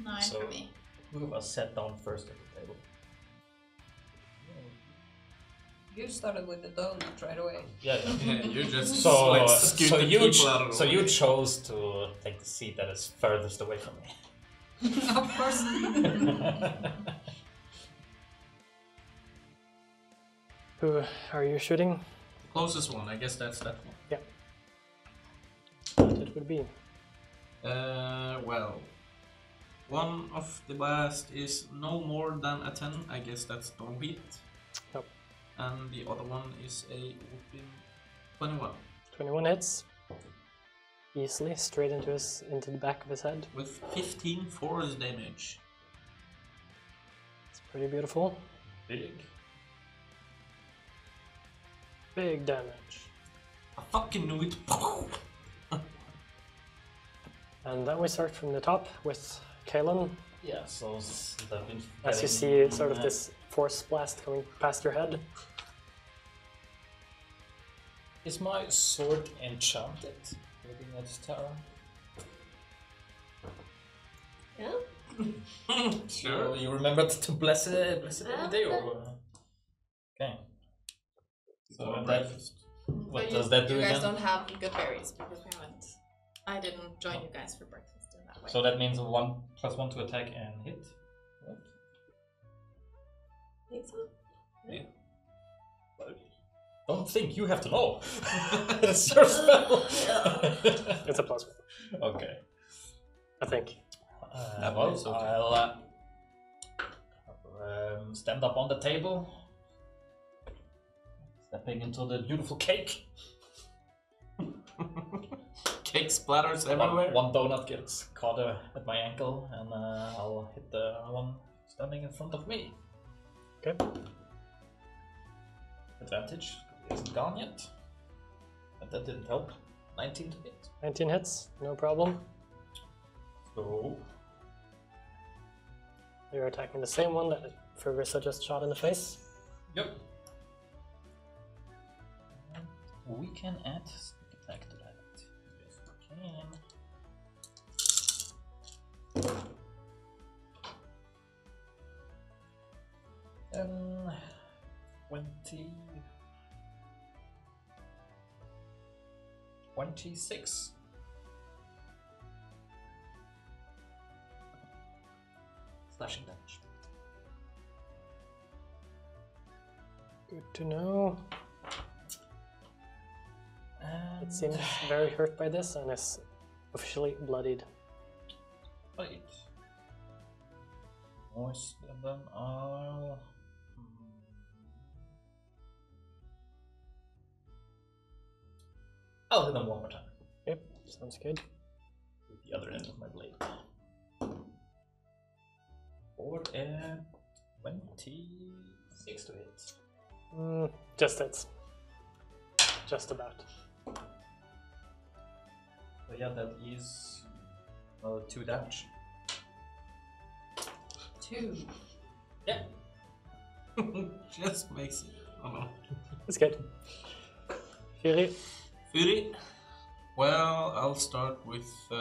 Speaker 3: nine
Speaker 4: So-
Speaker 3: for me.
Speaker 4: Who of us sat down first at the table?
Speaker 5: You started with the donut right away.
Speaker 4: Yeah, yeah.
Speaker 2: Yeah, you just
Speaker 4: So,
Speaker 2: like scoot
Speaker 4: so
Speaker 2: the
Speaker 4: you
Speaker 2: people out of the
Speaker 4: so
Speaker 2: way.
Speaker 4: you chose to take the seat that is furthest away from me.
Speaker 5: Of course.
Speaker 1: Who are you shooting?
Speaker 2: Closest one, I guess that's that one.
Speaker 1: What it would be.
Speaker 2: Well, one of the blast is no more than a 10, I guess that's no hit.
Speaker 1: Nope.
Speaker 2: And the other one is a whooping 21
Speaker 1: 21 hits. Easily, straight into the back of his head.
Speaker 2: with 15 force damage.
Speaker 1: It's pretty beautiful.
Speaker 4: Big.
Speaker 1: Big damage.
Speaker 2: I fucking knew it.
Speaker 1: And then we start from the top with Kalen.
Speaker 4: Yeah, so they've been
Speaker 1: As you
Speaker 4: getting-
Speaker 1: see sort of this force blast coming past your head.
Speaker 4: Is my sword enchanted? Looking at Tara.
Speaker 7: Yeah.
Speaker 2: Sure.
Speaker 4: You remembered to bless it every day, or? Okay. So
Speaker 2: For
Speaker 4: that,
Speaker 2: breakfast.
Speaker 4: what
Speaker 3: But
Speaker 4: does that do
Speaker 3: you guys
Speaker 4: again?
Speaker 3: don't have good berries because we haven't. I didn't join you guys for breakfast in that way.
Speaker 4: So that means 1+1 to attack and hit. What?
Speaker 3: Think so?
Speaker 4: Don't think, you have to know. It's your spell.
Speaker 1: It's a +1,
Speaker 4: Okay.
Speaker 1: I think.
Speaker 2: That
Speaker 4: Well,
Speaker 2: is okay.
Speaker 4: I'll stand up on the table, stepping into the beautiful cake.
Speaker 2: Cake splatters everywhere.
Speaker 4: One donut gets caught at my ankle, and I'll hit the one standing in front of me.
Speaker 1: Okay.
Speaker 4: Advantage, he isn't gone yet. But that didn't help. 19 to hit.
Speaker 1: 19 hits, no problem.
Speaker 4: So,
Speaker 1: You're attacking the same one that Fergusa just shot in the face.
Speaker 4: yep. We can add sneak attack to that. Yes, we can. 20. 26. Slashing damage.
Speaker 1: Good to know.
Speaker 4: And
Speaker 1: It seems very hurt by this and is officially bloodied.
Speaker 4: Right. Moist, and then I'll. I'll hit him one more time
Speaker 1: Yep, sounds good.
Speaker 4: with the other end of my blade. For 26 to hit.
Speaker 1: Just hits. Just about.
Speaker 4: So yeah, that is 2 damage.
Speaker 5: 2.
Speaker 4: Yeah.
Speaker 2: Just makes it. Oh no.
Speaker 1: It's good. Fury.
Speaker 2: Fury. Well, I'll start with. You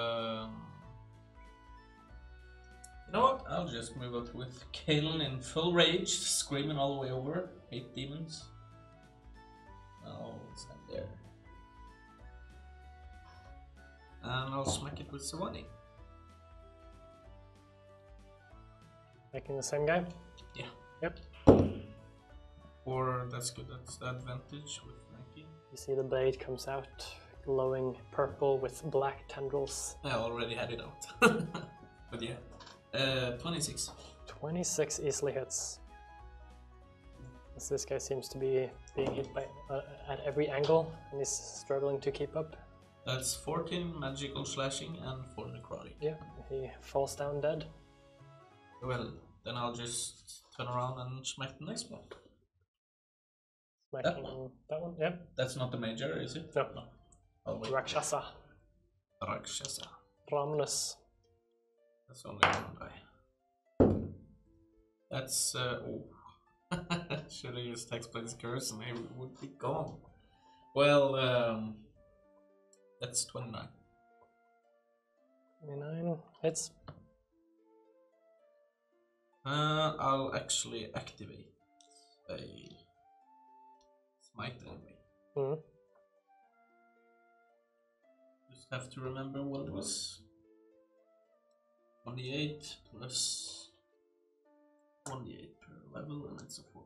Speaker 2: know what? I'll just move up with Kalen in full rage, screaming all the way over. 8 demons. I'll stand there. And I'll smack it with Savani.
Speaker 1: Making the same guy?
Speaker 2: Yeah.
Speaker 1: Yep.
Speaker 2: Or that's good, that's the advantage with flanking.
Speaker 1: You see the blade comes out, glowing purple with black tendrils.
Speaker 2: I already had it out. But yeah. 26.
Speaker 1: 26 easily hits. As this guy seems to be being hit by at every angle and is struggling to keep up.
Speaker 2: That's 14 magical slashing and 4 necrotic.
Speaker 1: Yeah, he falls down dead.
Speaker 2: Well, then I'll just turn around and smack the next one.
Speaker 1: Smacking that one? Yeah.
Speaker 2: That's not the major, is it?
Speaker 1: No.
Speaker 2: Oh, wait.
Speaker 1: Rakshasa.
Speaker 2: Rakshasa.
Speaker 1: Ramnus.
Speaker 2: That's only one guy. That's, oh. Should have used Hexblade's Curse and he would be gone. Well, that's 29.
Speaker 1: 29 hits.
Speaker 2: I'll actually activate a smite anyway.
Speaker 1: Mm-hmm.
Speaker 2: Just have to remember what it was. 1d8 plus 1d8 per level, and it's a 4th level.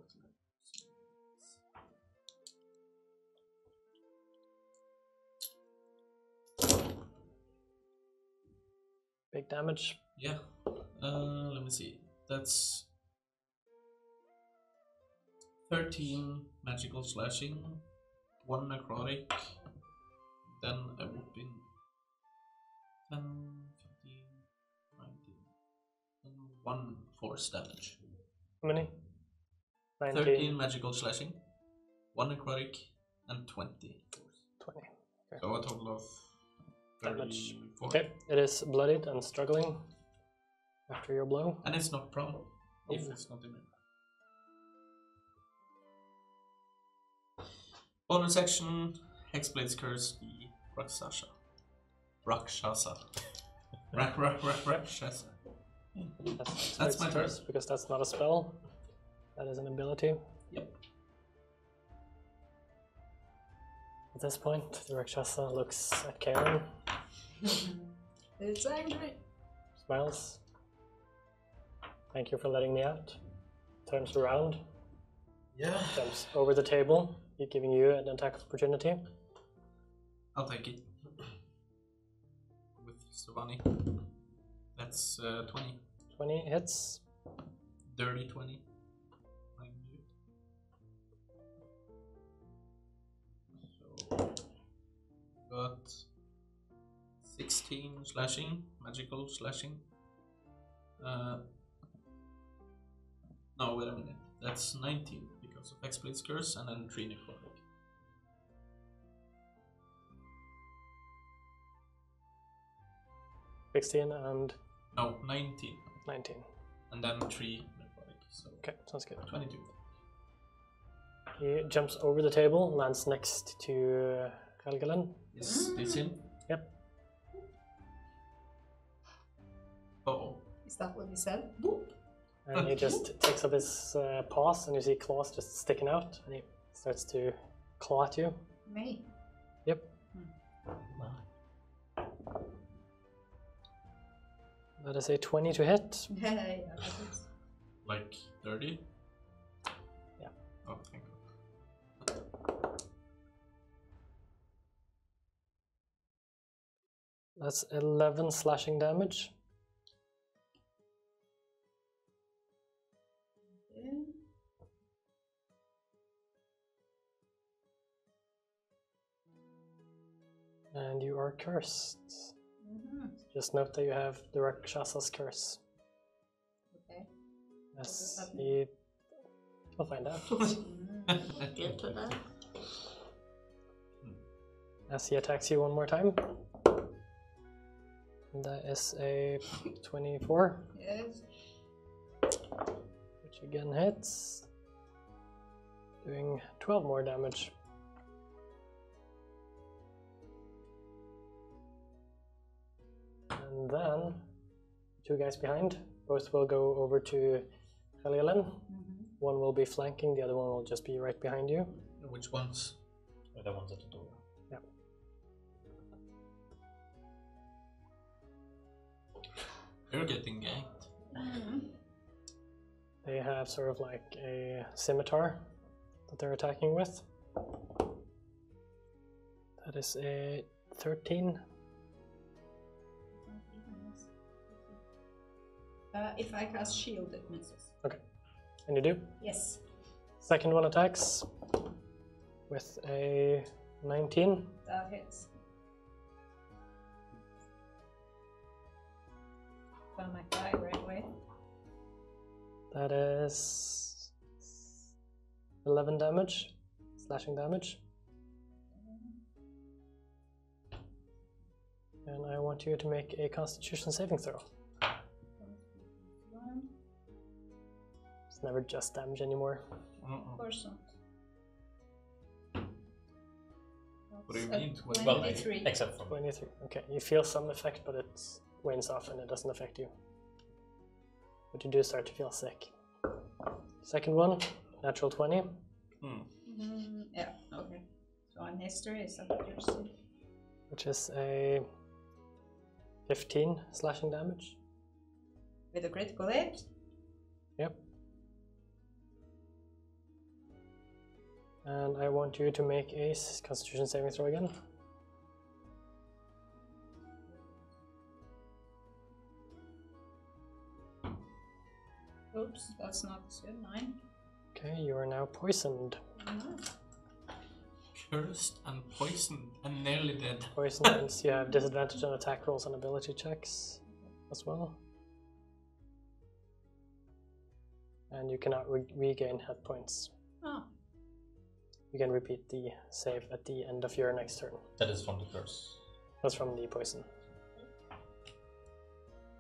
Speaker 1: Big damage.
Speaker 2: Yeah. Let me see. That's 13 magical slashing, 1 necrotic, then a whooping 10, 15, 19, and 1 force damage.
Speaker 1: How many? 19.
Speaker 2: 13 magical slashing, 1 necrotic, and 20 force.
Speaker 1: 20. Okay.
Speaker 2: So a total of
Speaker 1: Damage.
Speaker 2: 34.
Speaker 1: Okay, it is bloodied and struggling after your blow.
Speaker 2: And it's not prone, if it's not immune. Bonus action, Hexblade's Curse, the Rakshasa. Rakshasa. Rakshasa. That's my turn.
Speaker 1: Curse, because that's not a spell. That is an ability.
Speaker 2: Yep.
Speaker 1: At this point, the Rakshasa looks at Karen,
Speaker 5: It's angry.
Speaker 1: smiles. Thank you for letting me out. Turns around,
Speaker 4: Yeah.
Speaker 1: jumps over the table, giving you an attack opportunity.
Speaker 2: I'll take it. With Savani. That's 20.
Speaker 1: 20 hits.
Speaker 2: Dirty 20. Mind you. So, got 16 slashing, magical slashing. No, wait a minute. That's 19 because of Hexblade's Curse and then 3 necrotic.
Speaker 1: And
Speaker 2: No, 19.
Speaker 1: 19.
Speaker 2: And then 3 necrotic. So
Speaker 1: Okay, sounds good.
Speaker 2: 22.
Speaker 1: He jumps over the table, lands next to Helgelen.
Speaker 2: Is this him?
Speaker 1: Yep.
Speaker 2: Uh-oh.
Speaker 5: Is that what he said? Boop.
Speaker 1: And he just takes up his paws, and you see claws just sticking out, and he starts to claw at you.
Speaker 5: Me.
Speaker 1: Yep. That is a 20 to hit.
Speaker 5: Yeah, that is.
Speaker 2: Like 30?
Speaker 1: Yeah.
Speaker 2: Oh, thank God.
Speaker 1: That's 11 slashing damage. And you are cursed.
Speaker 5: Mhm.
Speaker 1: Just note that you have the Rakshasa's curse.
Speaker 5: Okay.
Speaker 1: As
Speaker 5: that mean?
Speaker 1: we'll find out.
Speaker 7: Get to that.
Speaker 1: As he attacks you one more time. And that is a 24,
Speaker 5: Yes.
Speaker 1: which again hits. Doing 12 more damage. And then, two guys behind, both will go over to Khalilin. One will be flanking, the other one will just be right behind you.
Speaker 2: Which ones?
Speaker 4: The ones at the door.
Speaker 1: Yeah.
Speaker 2: You're getting ganked.
Speaker 1: They have sort of like a scimitar that they're attacking with. That is a 13.
Speaker 5: If I cast shield, it misses.
Speaker 1: And you do.
Speaker 5: Yes.
Speaker 1: Second one attacks with a 19.
Speaker 5: That hits. Found my guy right away.
Speaker 1: That is 11 damage, slashing damage. And I want you to make a Constitution saving throw. It's never just damage anymore.
Speaker 5: Of course not.
Speaker 2: What do you mean?
Speaker 5: 23.
Speaker 4: Except for
Speaker 1: 23. Okay, you feel some effect, but it wanes off and it doesn't affect you. But you do start to feel sick. Second one, natural 20.
Speaker 5: Yeah, okay. So on history, is that what you're saying?
Speaker 1: Which is a 15 slashing damage.
Speaker 5: With a critical hit?
Speaker 1: Yep. And I want you to make a Constitution saving throw again.
Speaker 5: Oops, that's not good. 9.
Speaker 1: Okay, you are now poisoned.
Speaker 2: Cursed and poisoned and nearly dead.
Speaker 1: Poison means you have disadvantage on attack rolls and ability checks as well. And you cannot regain hit points.
Speaker 5: Oh.
Speaker 1: You can repeat the save at the end of your next turn.
Speaker 4: that is from the curse.
Speaker 1: That's from the poison.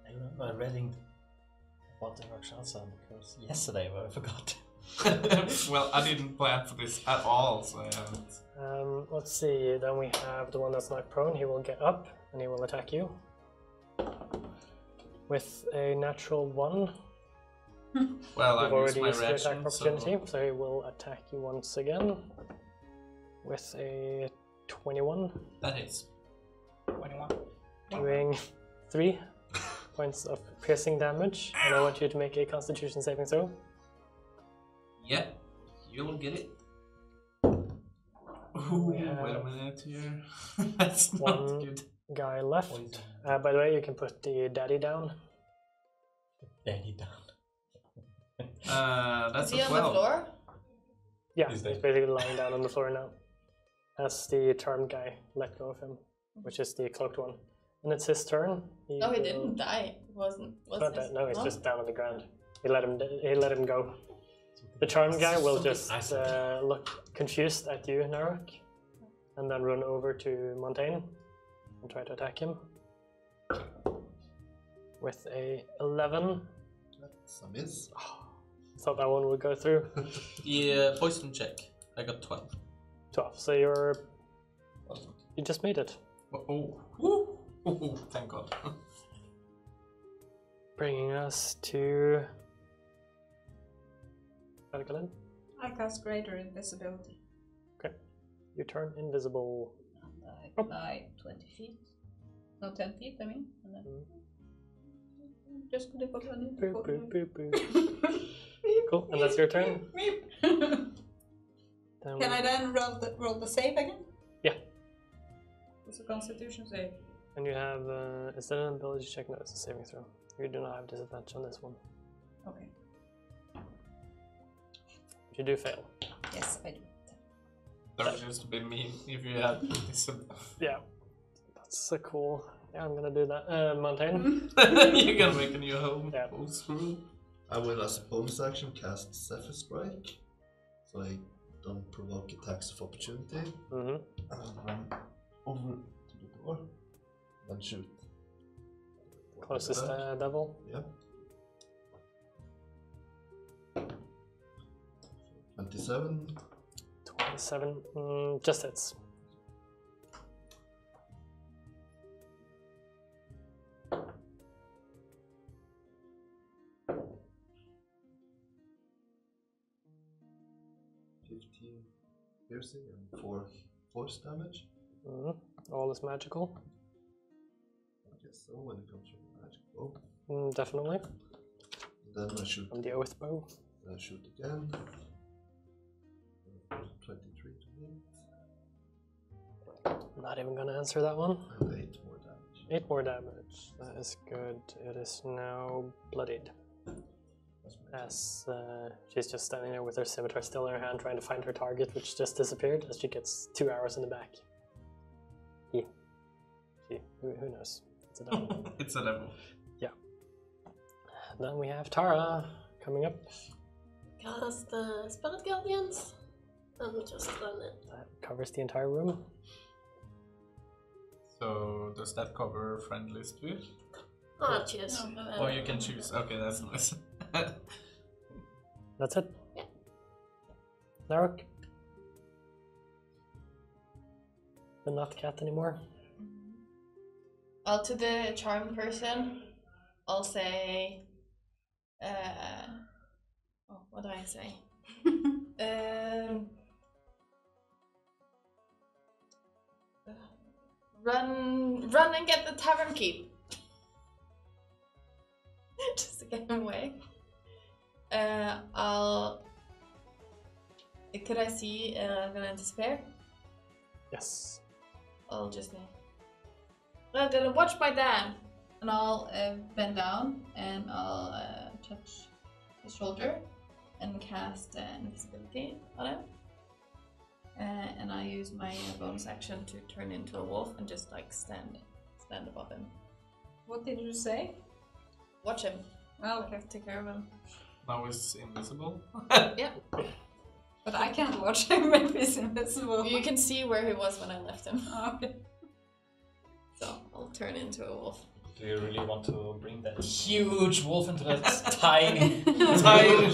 Speaker 4: I remember reading about the Rakshasa and the curse yesterday, but I forgot.
Speaker 2: Well, I didn't plan for this at all, so I haven't.
Speaker 1: Let's see, then we have the one that's not prone. He will get up and he will attack you. With a natural 1.
Speaker 2: Well,
Speaker 1: You've
Speaker 2: I've used
Speaker 1: already
Speaker 2: my
Speaker 1: used your attack
Speaker 2: reaction,
Speaker 1: opportunity, so he will attack you once again. With a 21.
Speaker 2: That hits.
Speaker 5: 21.
Speaker 1: Doing 3 points of piercing damage. And I want you to make a Constitution saving throw.
Speaker 2: Yeah, you'll get it. Ooh,
Speaker 1: We
Speaker 2: wait a
Speaker 1: have
Speaker 2: minute here. That's not
Speaker 1: one
Speaker 2: good.
Speaker 1: guy left. By the way, you can put the daddy down.
Speaker 4: Daddy down.
Speaker 2: That's
Speaker 7: Is he
Speaker 2: a
Speaker 7: on the
Speaker 2: 12.
Speaker 7: floor?
Speaker 1: Yeah,
Speaker 4: He's
Speaker 1: he's
Speaker 4: dead.
Speaker 1: basically lying down on the floor now. As the charmed guy let go of him, which is the cloaked one. And it's his turn.
Speaker 7: No, he
Speaker 1: will-
Speaker 7: didn't die. Was
Speaker 1: Not
Speaker 7: this?
Speaker 1: that, no, he's just down on the ground. He let him go. The charmed guy will just look confused at you, Narok, and then run over to Montaigne and try to attack him. With a 11.
Speaker 6: That's a miss.
Speaker 1: Thought that one would go through.
Speaker 2: Yeah, poison check. I got 12.
Speaker 1: 12. So you just made it.
Speaker 2: Oh, woo. Ooh, thank God.
Speaker 1: Bringing us to Galadhmir.
Speaker 5: I cast greater invisibility.
Speaker 1: You turn invisible.
Speaker 5: And I fly 20 feet. No, 10 feet, I mean. And then just gonna put on it.
Speaker 1: Boop, boop, boop, boop. Cool, and that's your turn. Then
Speaker 5: Can I then roll the save again?
Speaker 1: Yeah.
Speaker 5: It's a Constitution save.
Speaker 1: And you have, is that an ability check? No, it's a saving throw. You do not have disadvantage on this one.
Speaker 5: Okay.
Speaker 1: But you do fail.
Speaker 5: Yes, I do.
Speaker 2: That was just a bit mean if you had this.
Speaker 1: Yeah. That's so cool. Yeah, I'm gonna do that. Montaigne.
Speaker 2: You're gonna make a new home.
Speaker 1: Yeah.
Speaker 2: Oh, screw.
Speaker 6: I will, as a bonus action, cast Zephyr Strike, so I don't provoke attacks of opportunity.
Speaker 1: Mm-hmm.
Speaker 6: And run over to the door, then shoot.
Speaker 1: Closest devil.
Speaker 6: Yeah. 27.
Speaker 1: 27. Just hits.
Speaker 6: Piercing and 4 force damage.
Speaker 1: All is magical.
Speaker 6: I guess so when it comes from magic bow.
Speaker 1: Definitely.
Speaker 6: Then I shoot.
Speaker 1: From the oath bow.
Speaker 6: Then I shoot again. 23 to hit.
Speaker 1: Not even gonna answer that one.
Speaker 6: And 8 more damage.
Speaker 1: 8 more damage. That is good. It is now bloodied. As she's just standing there with her scimitar still in her hand, trying to find her target, which just disappeared as she gets 2 arrows in the back. Who knows? It's a devil.
Speaker 2: It's a devil.
Speaker 1: Yeah. Then we have Tara coming up.
Speaker 7: Cast Spirit Guardians. And just run it.
Speaker 1: That covers the entire room.
Speaker 2: So does that cover friendlies too?
Speaker 7: Ah, cheers.
Speaker 2: Or you can choose. Okay, that's nice.
Speaker 1: That's it.
Speaker 7: Yeah.
Speaker 1: Narok. The not cat anymore.
Speaker 3: Well, to the charm person, I'll say, what do I say? Run and get the tavern key. Just to get him away. Could I see Galen despair?
Speaker 1: Yes.
Speaker 3: I'll just say, I'm gonna watch my dad, and I'll bend down and I'll touch his shoulder and cast invisibility on him. And I use my bonus action to turn into a wolf and just like stand above him.
Speaker 5: What did you say?
Speaker 3: Watch him.
Speaker 5: Oh, okay.
Speaker 3: Take care of him.
Speaker 2: Now he's invisible.
Speaker 3: Yeah.
Speaker 5: But I can't watch him if he's invisible.
Speaker 3: You can see where he was when I left him.
Speaker 5: Oh, okay.
Speaker 3: So I'll turn into a wolf.
Speaker 4: Do you really want to bring that huge wolf into that tiny,
Speaker 2: Tiny.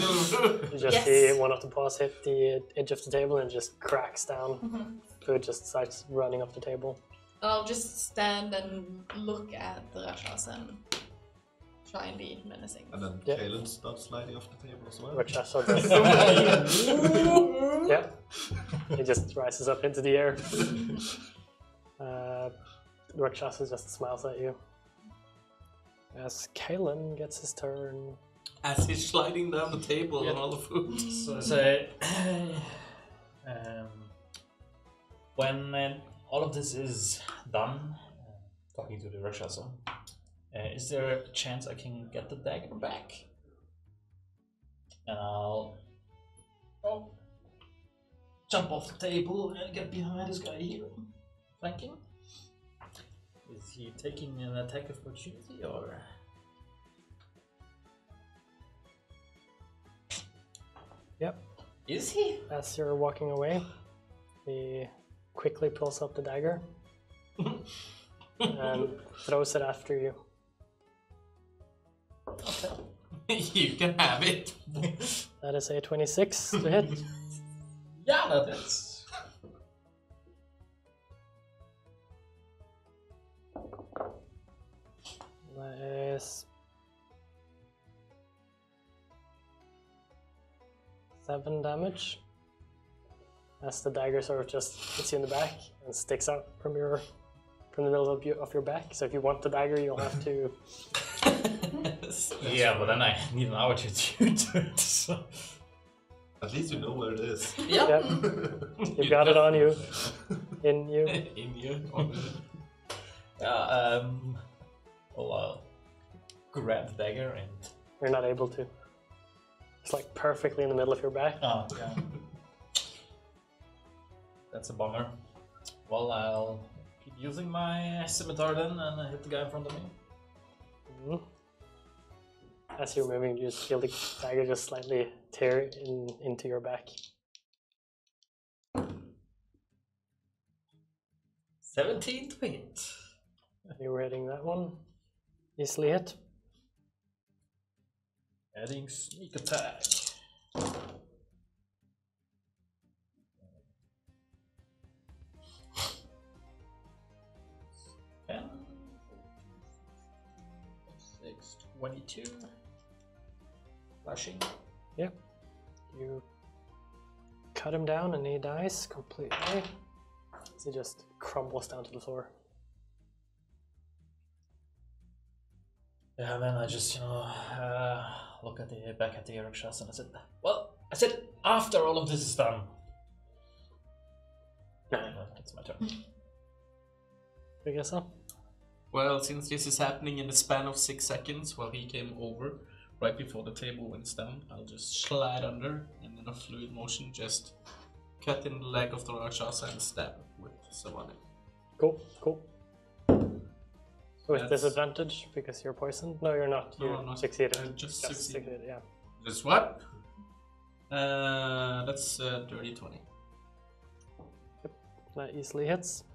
Speaker 1: You just see one of the paws hit the edge of the table and just cracks down. Food just starts running off the table.
Speaker 3: I'll just stand and look at the Rashas and try and be menacing.
Speaker 6: And then
Speaker 1: Yeah.
Speaker 6: Kalen starts sliding off the table as well.
Speaker 1: Which I saw just... yeah. He just rises up into the air. Rakshasa just smiles at you. As Kalen gets his turn.
Speaker 2: As he's sliding down the table and all the food.
Speaker 4: So I say, when all of this is done, talking to the Rakshasa, is there a chance I can get the dagger back? And I'll jump off the table and get behind this guy here, flanking. Is he taking an attack of opportunity or?
Speaker 1: Yep.
Speaker 4: Is he?
Speaker 1: As you're walking away, he quickly pulls up the dagger and throws it after you.
Speaker 2: You can have it.
Speaker 1: That is a 26 to hit.
Speaker 4: Yeah, that is.
Speaker 1: That is 7 damage. As the dagger sort of just hits you in the back and sticks out from the middle of your back. So if you want the dagger, you'll have to.
Speaker 4: Yeah, but then I need an hour to do it. So.
Speaker 6: At least you know where it is.
Speaker 1: Yep. You've got it on you. In you.
Speaker 2: In you.
Speaker 4: Yeah, I'll grab the dagger and...
Speaker 1: You're not able to. It's like perfectly in the middle of your back.
Speaker 4: Oh, yeah. That's a bummer. Well, I'll keep using my scimitar then and hit the guy in front of me.
Speaker 1: As you're moving, you just feel the dagger just slightly tear into your back.
Speaker 4: 17 to hit.
Speaker 1: You were hitting that one. Easily hit.
Speaker 4: Adding sneak attack. Ten, 6, 22. Flashing.
Speaker 1: Yep. You cut him down and he dies completely. He just crumbles down to the floor.
Speaker 4: Yeah, then I just, look at back at the Rakshas and I said, well, I said after all of this is done. That's my turn.
Speaker 1: I guess so.
Speaker 2: Well, since this is happening in the span of 6 seconds while he came over, right before the table went down, I'll just slide under and in a fluid motion just cut in the leg of the Rakshasa and stab with Savani.
Speaker 1: Cool. With disadvantage because you're poisoned? No, you're not. You succeeded.
Speaker 2: I just succeeded.
Speaker 1: Yeah.
Speaker 2: Just what? That's dirty 20.
Speaker 1: Yep. That easily hits.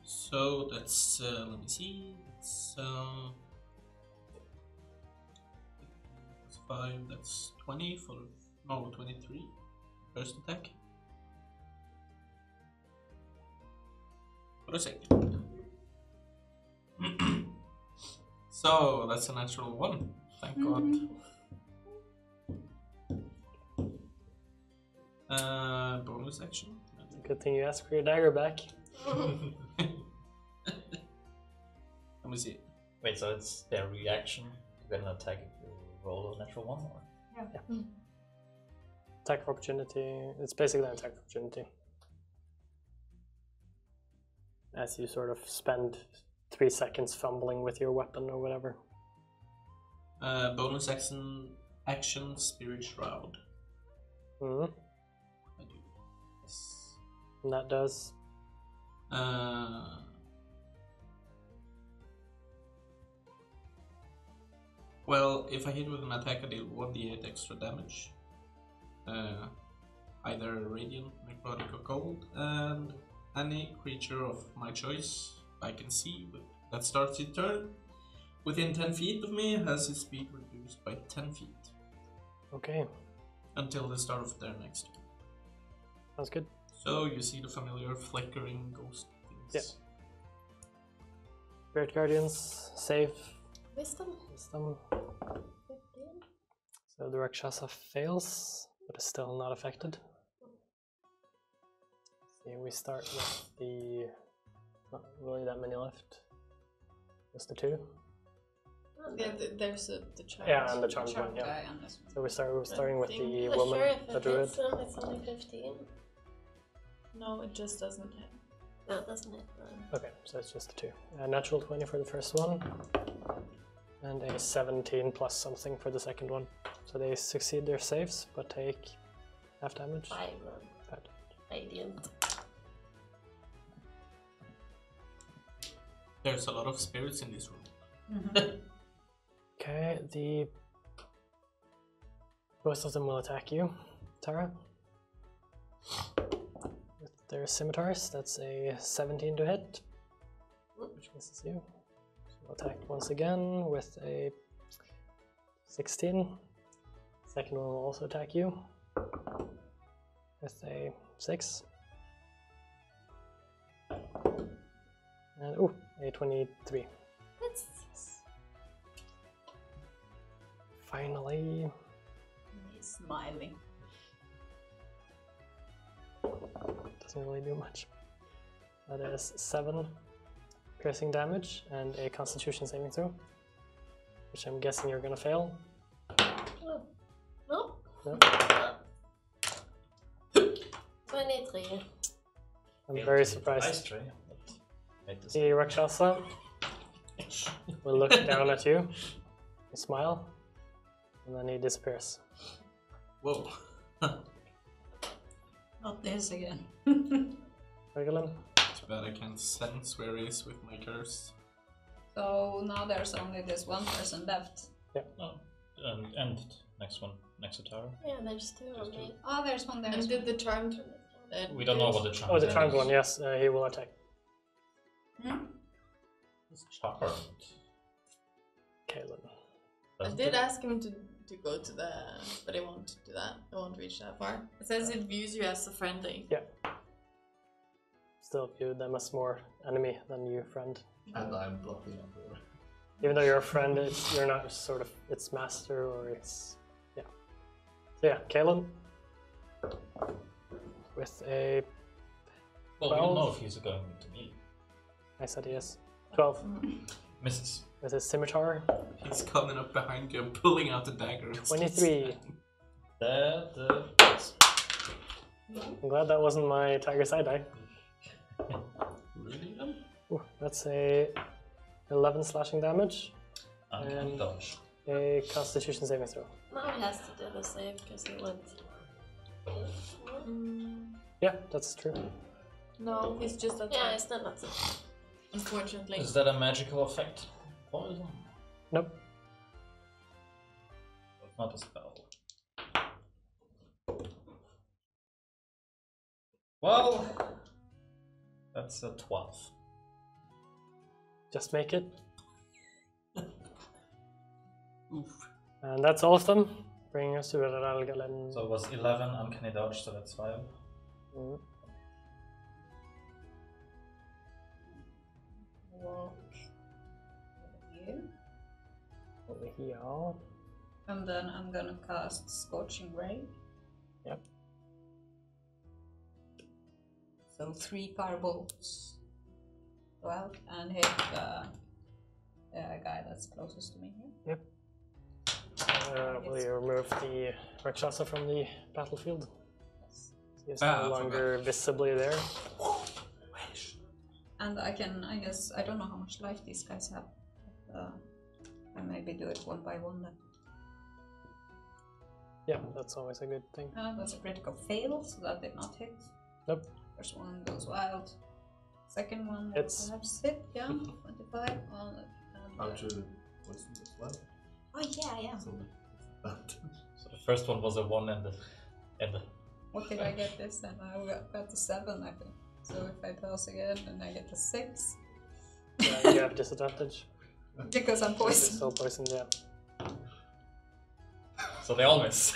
Speaker 2: So that's, let me see, it's 5, that's 20 for, no, 23, first attack. For a second. So that's a natural 1, thank God. Bonus action.
Speaker 1: Good thing you asked for your dagger back.
Speaker 2: Let me see.
Speaker 4: Wait, so it's their reaction to get an attack if you roll a natural 1 or?
Speaker 1: Yeah. Attack of opportunity. It's basically an attack of opportunity. As you sort of spend 3 seconds fumbling with your weapon or whatever.
Speaker 2: Bonus action Spirit Shroud.
Speaker 1: Mm-hmm.
Speaker 2: I do. Yes.
Speaker 1: And that does.
Speaker 2: Well, if I hit with an attack, I deal 1d8 extra damage. Either radiant, necrotic, or cold, and any creature of my choice I can see that starts its turn within 10 feet of me has its speed reduced by 10 feet.
Speaker 1: Okay.
Speaker 2: Until the start of their next turn.
Speaker 1: Sounds good.
Speaker 2: So you see the familiar flickering ghost things.
Speaker 1: Yeah. Spirit Guardians, save.
Speaker 7: Wisdom.
Speaker 1: 15.
Speaker 7: 15.
Speaker 1: So the Rakshasa fails, but is still not affected. See, we start with the... Not really that many left. Just the 2.
Speaker 5: Yeah, there's the charm.
Speaker 1: Yeah, and the charmed one, yeah.
Speaker 5: guy on this one.
Speaker 1: So we're starting with the
Speaker 7: The
Speaker 1: woman,
Speaker 7: sheriff,
Speaker 1: the
Speaker 7: if
Speaker 1: druid.
Speaker 7: it's only 15.
Speaker 5: No, it just doesn't hit.
Speaker 7: No, doesn't it?
Speaker 1: Okay, so it's just the 2. A natural 20 for the first one. And a 17 plus something for the second one. So they succeed their saves, but take half damage.
Speaker 7: 5.
Speaker 1: Bad.
Speaker 7: Radiant.
Speaker 2: There's a lot of spirits in this room.
Speaker 1: Okay, both of them will attack you, Tara. With their scimitars, that's a 17 to hit, which misses you. So we'll attack once again with a 16. Second one will also attack you with a 6. And a 23.
Speaker 7: That's
Speaker 1: Finally,
Speaker 5: He's smiling.
Speaker 1: doesn't really do much. That is 7 piercing damage and a Constitution saving throw, which I'm guessing you're gonna fail.
Speaker 7: no.
Speaker 1: No?
Speaker 7: 23.
Speaker 1: I'm very surprised.
Speaker 4: Nice try.
Speaker 1: The Rakshasa will look down at you, smile, and then he disappears.
Speaker 2: Whoa.
Speaker 5: Not this again.
Speaker 1: Regulin.
Speaker 2: Too bad I can't sense where he is with my curse.
Speaker 5: So now there's only this one person left.
Speaker 4: Oh, and next one, next to tower.
Speaker 7: Yeah, there's two of me.
Speaker 5: Oh, there's one there.
Speaker 3: And
Speaker 5: as
Speaker 3: did
Speaker 5: well.
Speaker 3: the charmed...
Speaker 4: We don't know what the charm
Speaker 1: Oh, the
Speaker 4: is.
Speaker 1: charmed one, yes. He will attack.
Speaker 4: It's charmed.
Speaker 1: Kalen.
Speaker 3: I did ask him to go to the... But he won't do that. He won't reach that far. It says it views you as a friendly.
Speaker 1: Yeah. Still view them as more enemy than you friend.
Speaker 6: And I'm blocking up there.
Speaker 1: Even though you're a friend, you're not sort of its master or its... Yeah. So yeah, Kalen. With a...
Speaker 4: Well, we don't know if he's going to me.
Speaker 1: I said he is. 12.
Speaker 4: Misses.
Speaker 1: With his scimitar.
Speaker 2: He's coming up behind you and pulling out the dagger.
Speaker 1: 23.
Speaker 4: That
Speaker 1: I'm glad that wasn't my tiger side die.
Speaker 2: Really?
Speaker 1: Ooh, that's a 11 slashing damage.
Speaker 4: uncanny dodge.
Speaker 1: A Constitution saving throw.
Speaker 7: Now he has to do the save because he went.
Speaker 1: Yeah, that's true.
Speaker 3: No, he's just a
Speaker 7: Yeah, it's still not.
Speaker 3: unfortunately.
Speaker 4: Is that a magical effect? Poison?
Speaker 1: Nope.
Speaker 4: It's not a spell. Well, that's a 12.
Speaker 1: Just make it.
Speaker 2: Oof.
Speaker 1: And that's all of them. Bringing us to Galadhmir.
Speaker 4: So it was 11 uncanny dodge, so that's 5.
Speaker 1: Mm.
Speaker 5: Walk over here.
Speaker 1: Over here.
Speaker 5: And then I'm gonna cast Scorching Ray.
Speaker 1: Yep.
Speaker 5: So 3 firebolts go out and hit the guy that's closest to me here.
Speaker 1: Yep. Will you remove the Rakshasa from the battlefield?
Speaker 5: Yes.
Speaker 1: He's no longer visibly there.
Speaker 5: And I guess, I don't know how much life these guys have. But, I maybe do it one by one then.
Speaker 1: Yeah, that's always a good thing.
Speaker 5: That's a critical fail, so that did not hit.
Speaker 1: Nope.
Speaker 5: First one goes wild. Second one
Speaker 1: Hits.
Speaker 5: perhaps hit, yeah. 25 on it.
Speaker 6: Aren't you poisoned as well?
Speaker 5: Oh yeah.
Speaker 6: So that.
Speaker 4: So the first one was a 1 and the
Speaker 5: What did I get this time? I got the 7, I think. So if I toss again, then I get the 6.
Speaker 1: Yeah, you have disadvantage.
Speaker 5: Because I'm
Speaker 1: You're
Speaker 5: poisoned.
Speaker 1: still poisoned, yeah.
Speaker 4: So they all miss.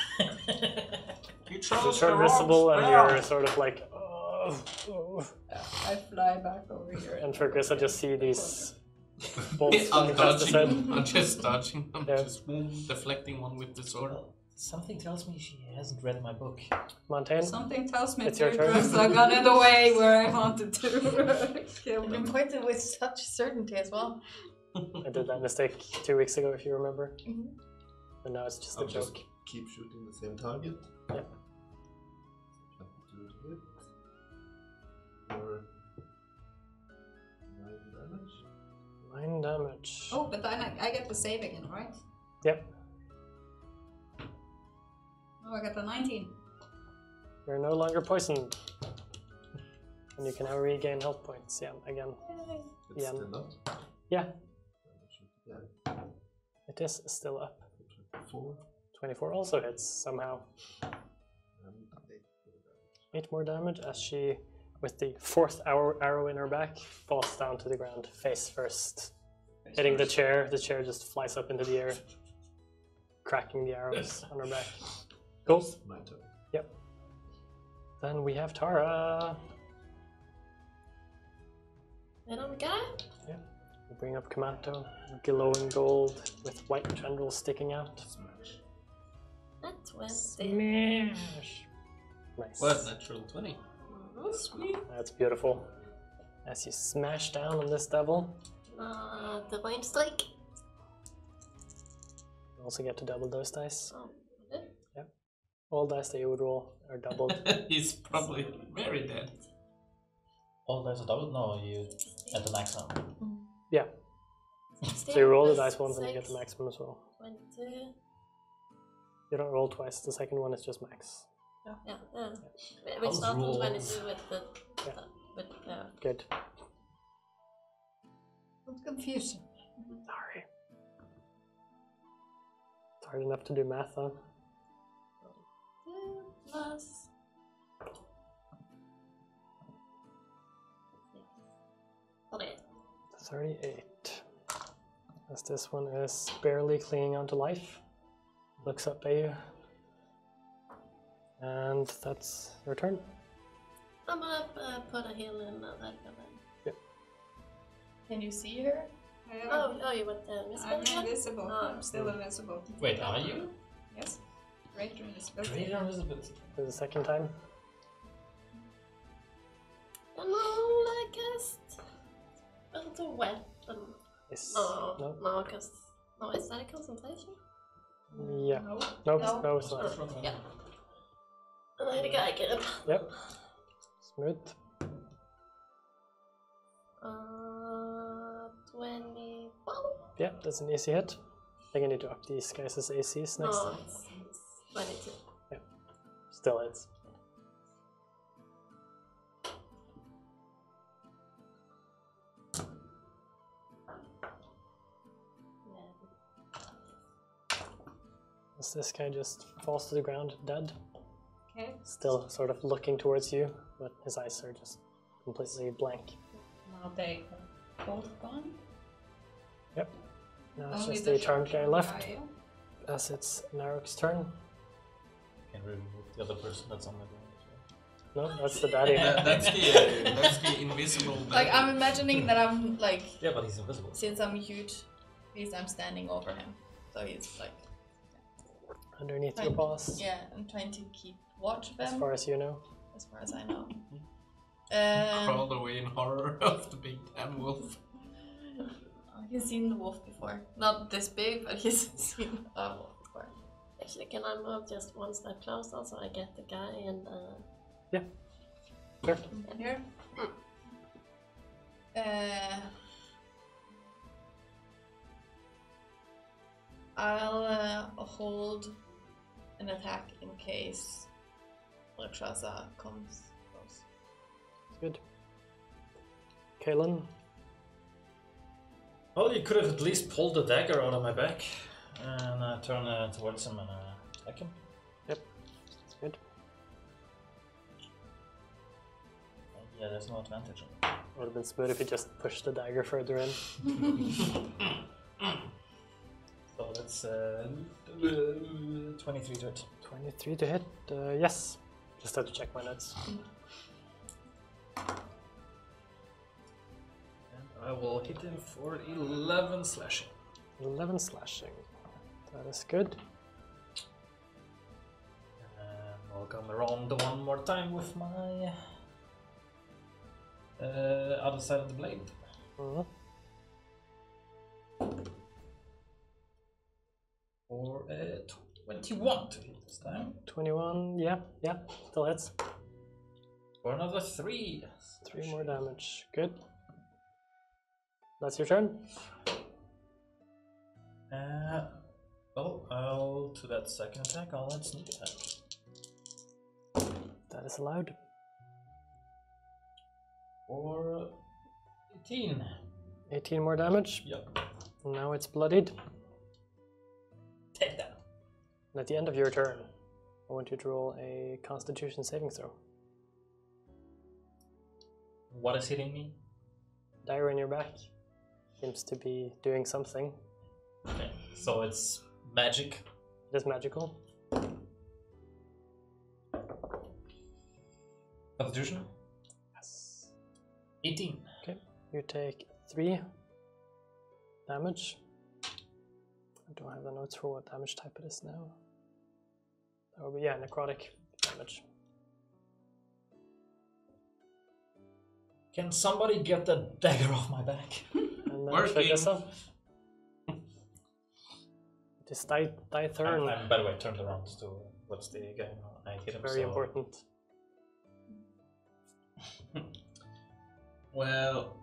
Speaker 2: You
Speaker 1: So
Speaker 2: chose
Speaker 1: you're
Speaker 2: the wrong
Speaker 1: invisible and
Speaker 2: spell.
Speaker 1: you're sort of like, oh.
Speaker 5: Yeah, I fly back over here.
Speaker 1: And for Chris, I just see these bolts
Speaker 2: I'm
Speaker 1: coming past his head.
Speaker 2: dodging. I'm just dodging. I'm
Speaker 1: Yeah.
Speaker 2: just deflecting one with the sword.
Speaker 4: Something tells me she hasn't read my book.
Speaker 1: Montaigne,
Speaker 5: Something tells me
Speaker 1: It's your
Speaker 5: to
Speaker 1: turn.
Speaker 5: because I got in the way where I wanted to kill
Speaker 3: You
Speaker 5: them.
Speaker 3: pointed with such certainty as well.
Speaker 1: I did that mistake 2 weeks ago, if you remember.
Speaker 3: Mhm.
Speaker 1: And now it's just
Speaker 6: I'll
Speaker 1: a
Speaker 6: just
Speaker 1: joke.
Speaker 6: keep shooting the same target.
Speaker 1: Yep.
Speaker 6: 22 to hit. For 9 damage.
Speaker 1: 9 damage.
Speaker 5: Oh, but then I get the save again, right?
Speaker 1: Yep.
Speaker 5: Oh, I got the 19.
Speaker 1: You're no longer poisoned. And you can now regain health points. Yeah, again.
Speaker 6: It's
Speaker 1: Yeah.
Speaker 6: still up.
Speaker 1: Yeah,
Speaker 6: Yeah.
Speaker 1: it is still up.
Speaker 6: 24.
Speaker 1: 24 also hits somehow.
Speaker 6: And
Speaker 1: 8 more damage as she, with the 4th arrow in her back, falls down to the ground, face first. Hitting the chair just flies up into the air, cracking the arrows on her back. Cool.
Speaker 6: My turn.
Speaker 1: Then we have Tara.
Speaker 7: Little guy?
Speaker 1: We bring up Commando, glowing gold with white tendrils sticking out.
Speaker 6: Smash.
Speaker 7: That's Wednesday.
Speaker 1: Smash! Nice.
Speaker 2: What? Natural 20. Sweet.
Speaker 1: That's beautiful. As you smash down on this devil,
Speaker 7: Divine Strike.
Speaker 1: you also get to double those dice.
Speaker 7: Oh, okay.
Speaker 1: All dice that you would roll are doubled.
Speaker 2: He's probably very dead.
Speaker 4: All dice are double? No, you at the max now.
Speaker 1: Yeah. So you roll the dice once and you get the maximum as well.
Speaker 7: 22.
Speaker 1: You don't roll twice, the second one is just max.
Speaker 7: Yeah. We
Speaker 4: House
Speaker 7: start on
Speaker 4: rules.
Speaker 7: 22 with the.
Speaker 1: Yeah.
Speaker 7: With,
Speaker 1: Good.
Speaker 5: Don't confuse him.
Speaker 1: Sorry. It's hard enough to do math, huh?
Speaker 7: 2 plus. 6.
Speaker 1: 38. As this one is barely clinging on to life. Looks up at you. And that's your turn.
Speaker 7: I'm gonna put a heal in that then.
Speaker 3: Can you see her?
Speaker 7: Oh, you went invisible
Speaker 5: I'm
Speaker 7: again?
Speaker 5: invisible.
Speaker 7: Oh.
Speaker 5: I'm still invisible.
Speaker 4: Wait, are you?
Speaker 5: Yes. Greater invisibility.
Speaker 4: Greater invisibility.
Speaker 1: For the second time.
Speaker 7: And I cast build a weapon.
Speaker 1: Yes.
Speaker 7: No, cause no, is that a concentration?
Speaker 1: Yeah.
Speaker 5: No.
Speaker 1: No, it's not.
Speaker 7: Yeah. And I hit a guy again.
Speaker 1: Yep. Smooth.
Speaker 7: 21.
Speaker 1: Yeah, that's an easy hit. I think I need to up these guys' ACs next
Speaker 7: No,
Speaker 1: time.
Speaker 7: it's 22.
Speaker 1: Still hits. As this guy just falls to the ground dead.
Speaker 5: Okay.
Speaker 1: Still sort of looking towards you, but his eyes are just completely blank.
Speaker 5: Now they are both gone.
Speaker 1: Yep. Now it's
Speaker 5: Only
Speaker 1: just
Speaker 5: the
Speaker 1: the charmed guy
Speaker 5: short-term
Speaker 1: left,
Speaker 5: guy,
Speaker 1: as it's Narok's turn.
Speaker 4: Can remove the other person that's on the ground as well.
Speaker 1: No, that's the daddy.
Speaker 2: That's the invisible.
Speaker 3: Like,
Speaker 2: daddy.
Speaker 3: I'm imagining that I'm like,
Speaker 4: Yeah, but he's invisible.
Speaker 3: since I'm huge, because I'm standing over him. So he's like,
Speaker 1: Underneath your boss,
Speaker 3: yeah, I'm trying to keep watch of
Speaker 1: as
Speaker 3: him,
Speaker 1: far as you know.
Speaker 3: as far as I know.
Speaker 2: Crawled away in horror of the big damn wolf.
Speaker 3: He's seen the wolf before. Not this big, but he's seen a wolf before.
Speaker 7: Actually, can I move just one step closer so I get the guy and
Speaker 1: Sure.
Speaker 3: And here. I'll hold an attack in case Rakshasa comes close.
Speaker 1: Good. Kaelin,
Speaker 4: Well, you could have at least pulled the dagger out of my back and turn towards him and attack him.
Speaker 1: that's good.
Speaker 4: Yeah, there's no advantage on it.
Speaker 1: Would have been smooth if you just pushed the dagger further in.
Speaker 4: So that's 23 to hit.
Speaker 1: 23 to hit. Yes. Just have to check my notes.
Speaker 4: And I will hit him for 11 slashing.
Speaker 1: 11 slashing. That is good.
Speaker 4: And I'll come around one more time with my other side of the blade.
Speaker 1: Mhm.
Speaker 4: For 21 to hit this time.
Speaker 1: 21, yeah, still hits.
Speaker 4: For another 3.
Speaker 1: 3 more damage. Good. That's your turn.
Speaker 4: I'll to that second attack, I'll add sneak attack.
Speaker 1: That is allowed.
Speaker 4: For 18.
Speaker 1: 18 more damage.
Speaker 4: Yep.
Speaker 1: Now it's bloodied.
Speaker 4: Take that.
Speaker 1: And at the end of your turn, I want you to roll a Constitution saving throw.
Speaker 4: What is hitting me?
Speaker 1: Dagger in your back seems to be doing something.
Speaker 4: Okay, so it's magic.
Speaker 1: It is magical.
Speaker 4: Constitution?
Speaker 1: Yes.
Speaker 4: 18.
Speaker 1: Okay, you take 3 damage. I don't have the notes for what damage type it is now. That would be, yeah, necrotic damage.
Speaker 4: Can somebody get the dagger off my back?
Speaker 1: And then
Speaker 2: Working.
Speaker 1: Shagessa. It is thy turn.
Speaker 4: I'm, by the way, turned around to what's the guy? I hit him.
Speaker 1: Very
Speaker 4: so
Speaker 1: important.
Speaker 2: Well,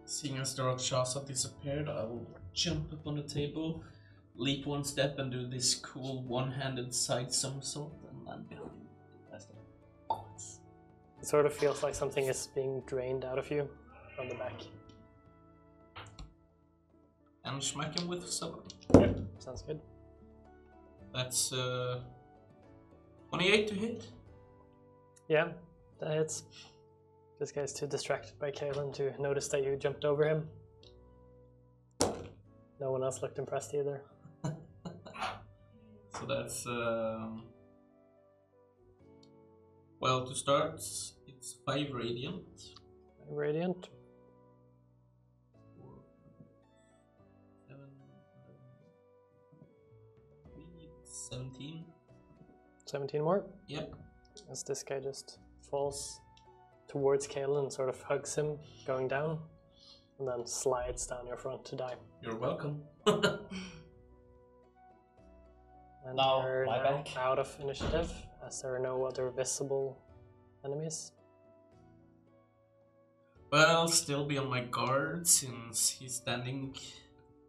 Speaker 2: seeing as the Rakshasa disappeared, I will jump up on the table, leap one step, and do this cool one-handed side somersault and I'm behind the rest of them.
Speaker 1: It sort of feels like something is being drained out of you from the back.
Speaker 2: And smack him with someone.
Speaker 1: Yep, sounds good.
Speaker 2: That's 28 to hit.
Speaker 1: Yeah, that hits. This guy's too distracted by Kaelin to notice that you jumped over him. No one else looked impressed either.
Speaker 2: So that's well, to start, it's 5 radiant.
Speaker 1: Radiant.
Speaker 2: 4, 7, 17.
Speaker 1: 17 more.
Speaker 2: Yep.
Speaker 1: As this guy just falls towards Kaelin and sort of hugs him, going down, and then slides down your front to die.
Speaker 2: You're welcome.
Speaker 1: And
Speaker 4: Now,
Speaker 1: you're
Speaker 4: my
Speaker 1: now
Speaker 4: back.
Speaker 1: out of initiative, as there are no other visible enemies.
Speaker 2: Well, still be on my guard since he's standing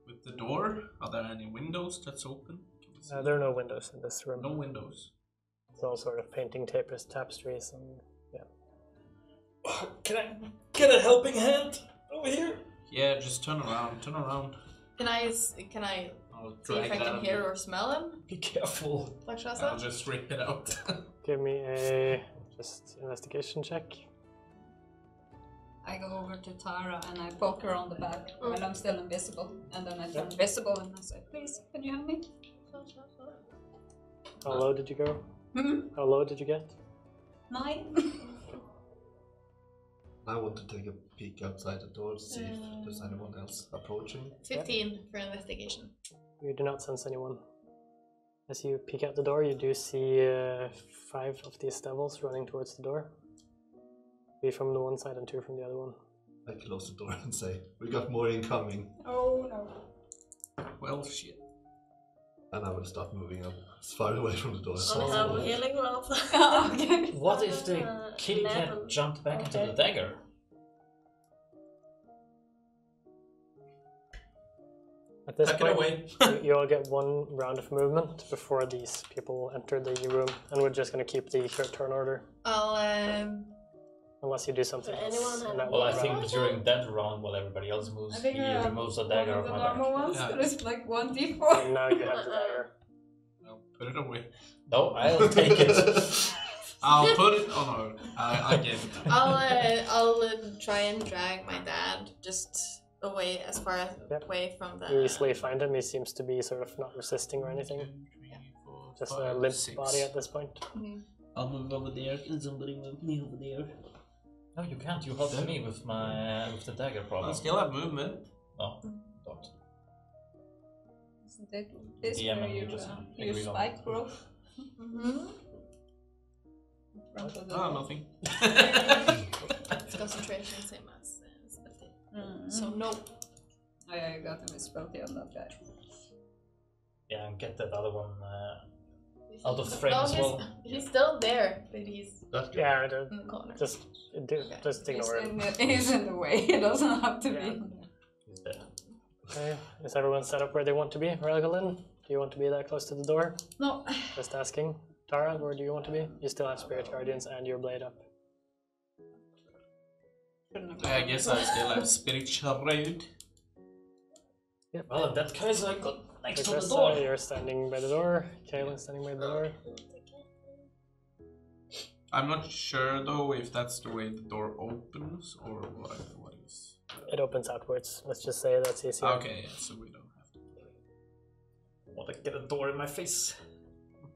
Speaker 2: with the door. Are there any windows that's open? Can we see?
Speaker 1: There are no windows in this room.
Speaker 2: No windows.
Speaker 1: It's all sort of painting tapestries and yeah.
Speaker 4: Can I get a helping hand over here?
Speaker 2: Yeah, just turn around. Turn around.
Speaker 3: Can I
Speaker 2: I'll
Speaker 3: see if
Speaker 2: drag
Speaker 3: I
Speaker 2: it out
Speaker 3: can
Speaker 2: of
Speaker 3: hear
Speaker 2: you.
Speaker 3: or smell him?
Speaker 4: Be careful.
Speaker 3: Like
Speaker 2: I'll
Speaker 3: Shasta?
Speaker 2: just rip it out.
Speaker 1: Give me a just investigation check.
Speaker 5: I go over to Tara and I poke her on the back while I'm still invisible. And then I turn visible and I say, please, can you help me?
Speaker 1: How low did you go? How low did you get?
Speaker 5: 9.
Speaker 6: I want to take a peek outside the door to see if there's anyone else approaching.
Speaker 3: 15 for investigation.
Speaker 1: You do not sense anyone. As you peek out the door, you do see 5 of these devils running towards the door. 3 from the one side and 2 from the other one.
Speaker 6: I close the door and say, "We got more incoming,"
Speaker 5: Oh no.
Speaker 2: Well, shit.
Speaker 6: and I will start moving up as far away from the door as
Speaker 7: Only have
Speaker 6: possible.
Speaker 7: healing rolls.
Speaker 5: Okay.
Speaker 4: What if the kitty cat
Speaker 7: 11.
Speaker 4: jumped back into
Speaker 7: Okay.
Speaker 4: the dagger?
Speaker 1: At this
Speaker 4: Tuck it
Speaker 1: point,
Speaker 4: away.
Speaker 1: you all get 1 round of movement before these people enter the room, and we're just going to keep the turn order,
Speaker 3: I'll
Speaker 1: unless you do something
Speaker 7: Does
Speaker 1: else.
Speaker 7: anyone
Speaker 1: in
Speaker 7: have-
Speaker 1: that
Speaker 4: Well, I
Speaker 1: round.
Speaker 4: think during that round, while everybody else moves, he removes a dagger
Speaker 5: one
Speaker 4: of
Speaker 5: of the
Speaker 4: my
Speaker 5: normal
Speaker 4: back.
Speaker 5: ones,
Speaker 2: Yeah.
Speaker 5: but it's like 1d4.
Speaker 1: And now you have the dagger.
Speaker 2: I'll put it away.
Speaker 4: No, I'll take it.
Speaker 2: I'll put it. Oh no, I gave it.
Speaker 3: I'll try and drag my dad just away as far
Speaker 1: Yep.
Speaker 3: away from the.
Speaker 1: You easily find him. He seems to be sort of not resisting or anything.
Speaker 2: 2, 3, 4,
Speaker 1: Just
Speaker 2: 5,
Speaker 1: a limp
Speaker 2: 6.
Speaker 1: body at this point.
Speaker 2: I'll move over there. Can somebody move me over there?
Speaker 4: No, you can't. You helped me with the dagger
Speaker 2: I
Speaker 4: problem.
Speaker 2: still have movement.
Speaker 4: No, don't.
Speaker 5: Isn't it this
Speaker 4: Yeah,
Speaker 5: where
Speaker 4: man,
Speaker 5: you
Speaker 4: you just
Speaker 5: use
Speaker 4: agreed on
Speaker 5: spike growth?
Speaker 3: Mm-hmm.
Speaker 5: In front of the
Speaker 2: Oh,
Speaker 5: wall?
Speaker 2: nothing.
Speaker 3: It's concentration, same as spell.
Speaker 5: Mm.
Speaker 3: So no.
Speaker 5: Oh yeah, you got him with spelty on that guy.
Speaker 4: Yeah, and get that other one out of frame
Speaker 3: No,
Speaker 4: as well.
Speaker 3: he's still there, but he's
Speaker 6: That's good.
Speaker 1: Yeah,
Speaker 3: in the corner.
Speaker 1: just ignore it.
Speaker 5: He's in the way. He doesn't have to
Speaker 1: Yeah.
Speaker 5: be.
Speaker 4: He's dead.
Speaker 1: Okay. Is everyone set up where they want to be? Relgalin, do you want to be that close to the door?
Speaker 3: No.
Speaker 1: Just asking. Tara, where do you want to be? You still have Spirit Guardians and your blade up.
Speaker 2: I guess I still have spiritual road.
Speaker 1: Yep.
Speaker 4: Well, in that case, I got next to the
Speaker 1: Agressa,
Speaker 4: door.
Speaker 1: you're standing by the door. Kaelin's standing by the door.
Speaker 2: I'm not sure though if that's the way the door opens or what is.
Speaker 1: It opens outwards. Let's just say that's easier.
Speaker 2: Okay, yeah, so we don't have to.
Speaker 4: Want to get a door in my face?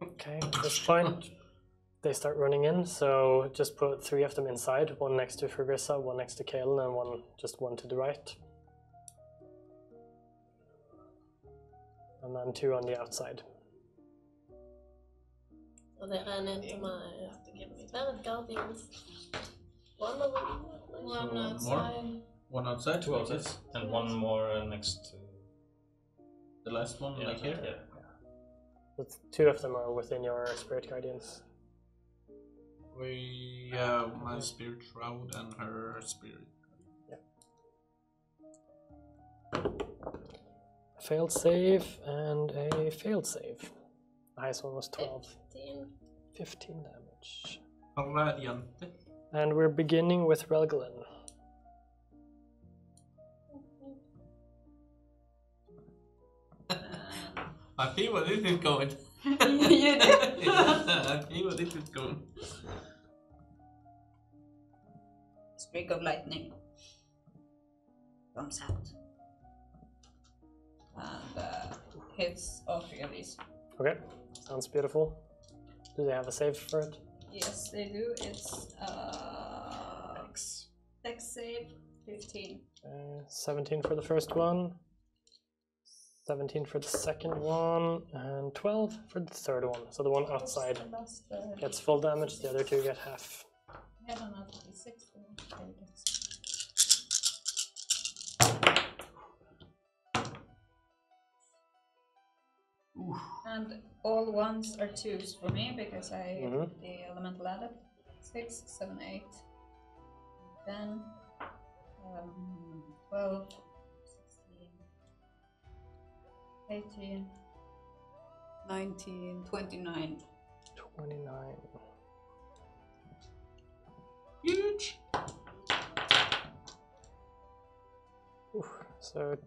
Speaker 1: Okay, at this point, they start running in, so just put 3 of them inside, 1 next to Agressa, 1 next to Kaelin, and one to the right. And then 2 on the outside.
Speaker 7: So they ran into my Spirit Guardians. One of them.
Speaker 3: One
Speaker 2: So,
Speaker 3: outside.
Speaker 2: One outside,
Speaker 4: 2 outside, and 1 more next to.
Speaker 2: The last one, like here.
Speaker 4: Yeah.
Speaker 1: But 2 of them are within your Spirit Guardians.
Speaker 2: We have my spirit shroud and her spirit.
Speaker 1: A failed save and a failed save. The highest one was 12.
Speaker 7: 15.
Speaker 1: 15 damage.
Speaker 2: Radiante.
Speaker 1: And we're beginning with Relglin.
Speaker 2: I see where this is going.
Speaker 5: You did?
Speaker 2: I see where this is going.
Speaker 5: Streak of lightning comes out and hits all three of these.
Speaker 1: Okay, sounds beautiful. Do they have a save for it?
Speaker 5: Yes, they do. It's dex save 15.
Speaker 1: 17 for the first one, 17 for the second one, and 12 for the third one. So the one outside gets full damage, the other two get half.
Speaker 5: I don't know, 6. And all ones are 2s for me because I hit the elemental adept. 6, 7, 8, 10, 12, 16, 18, 19, 29.
Speaker 1: 29.
Speaker 2: Huge.
Speaker 1: Oof. So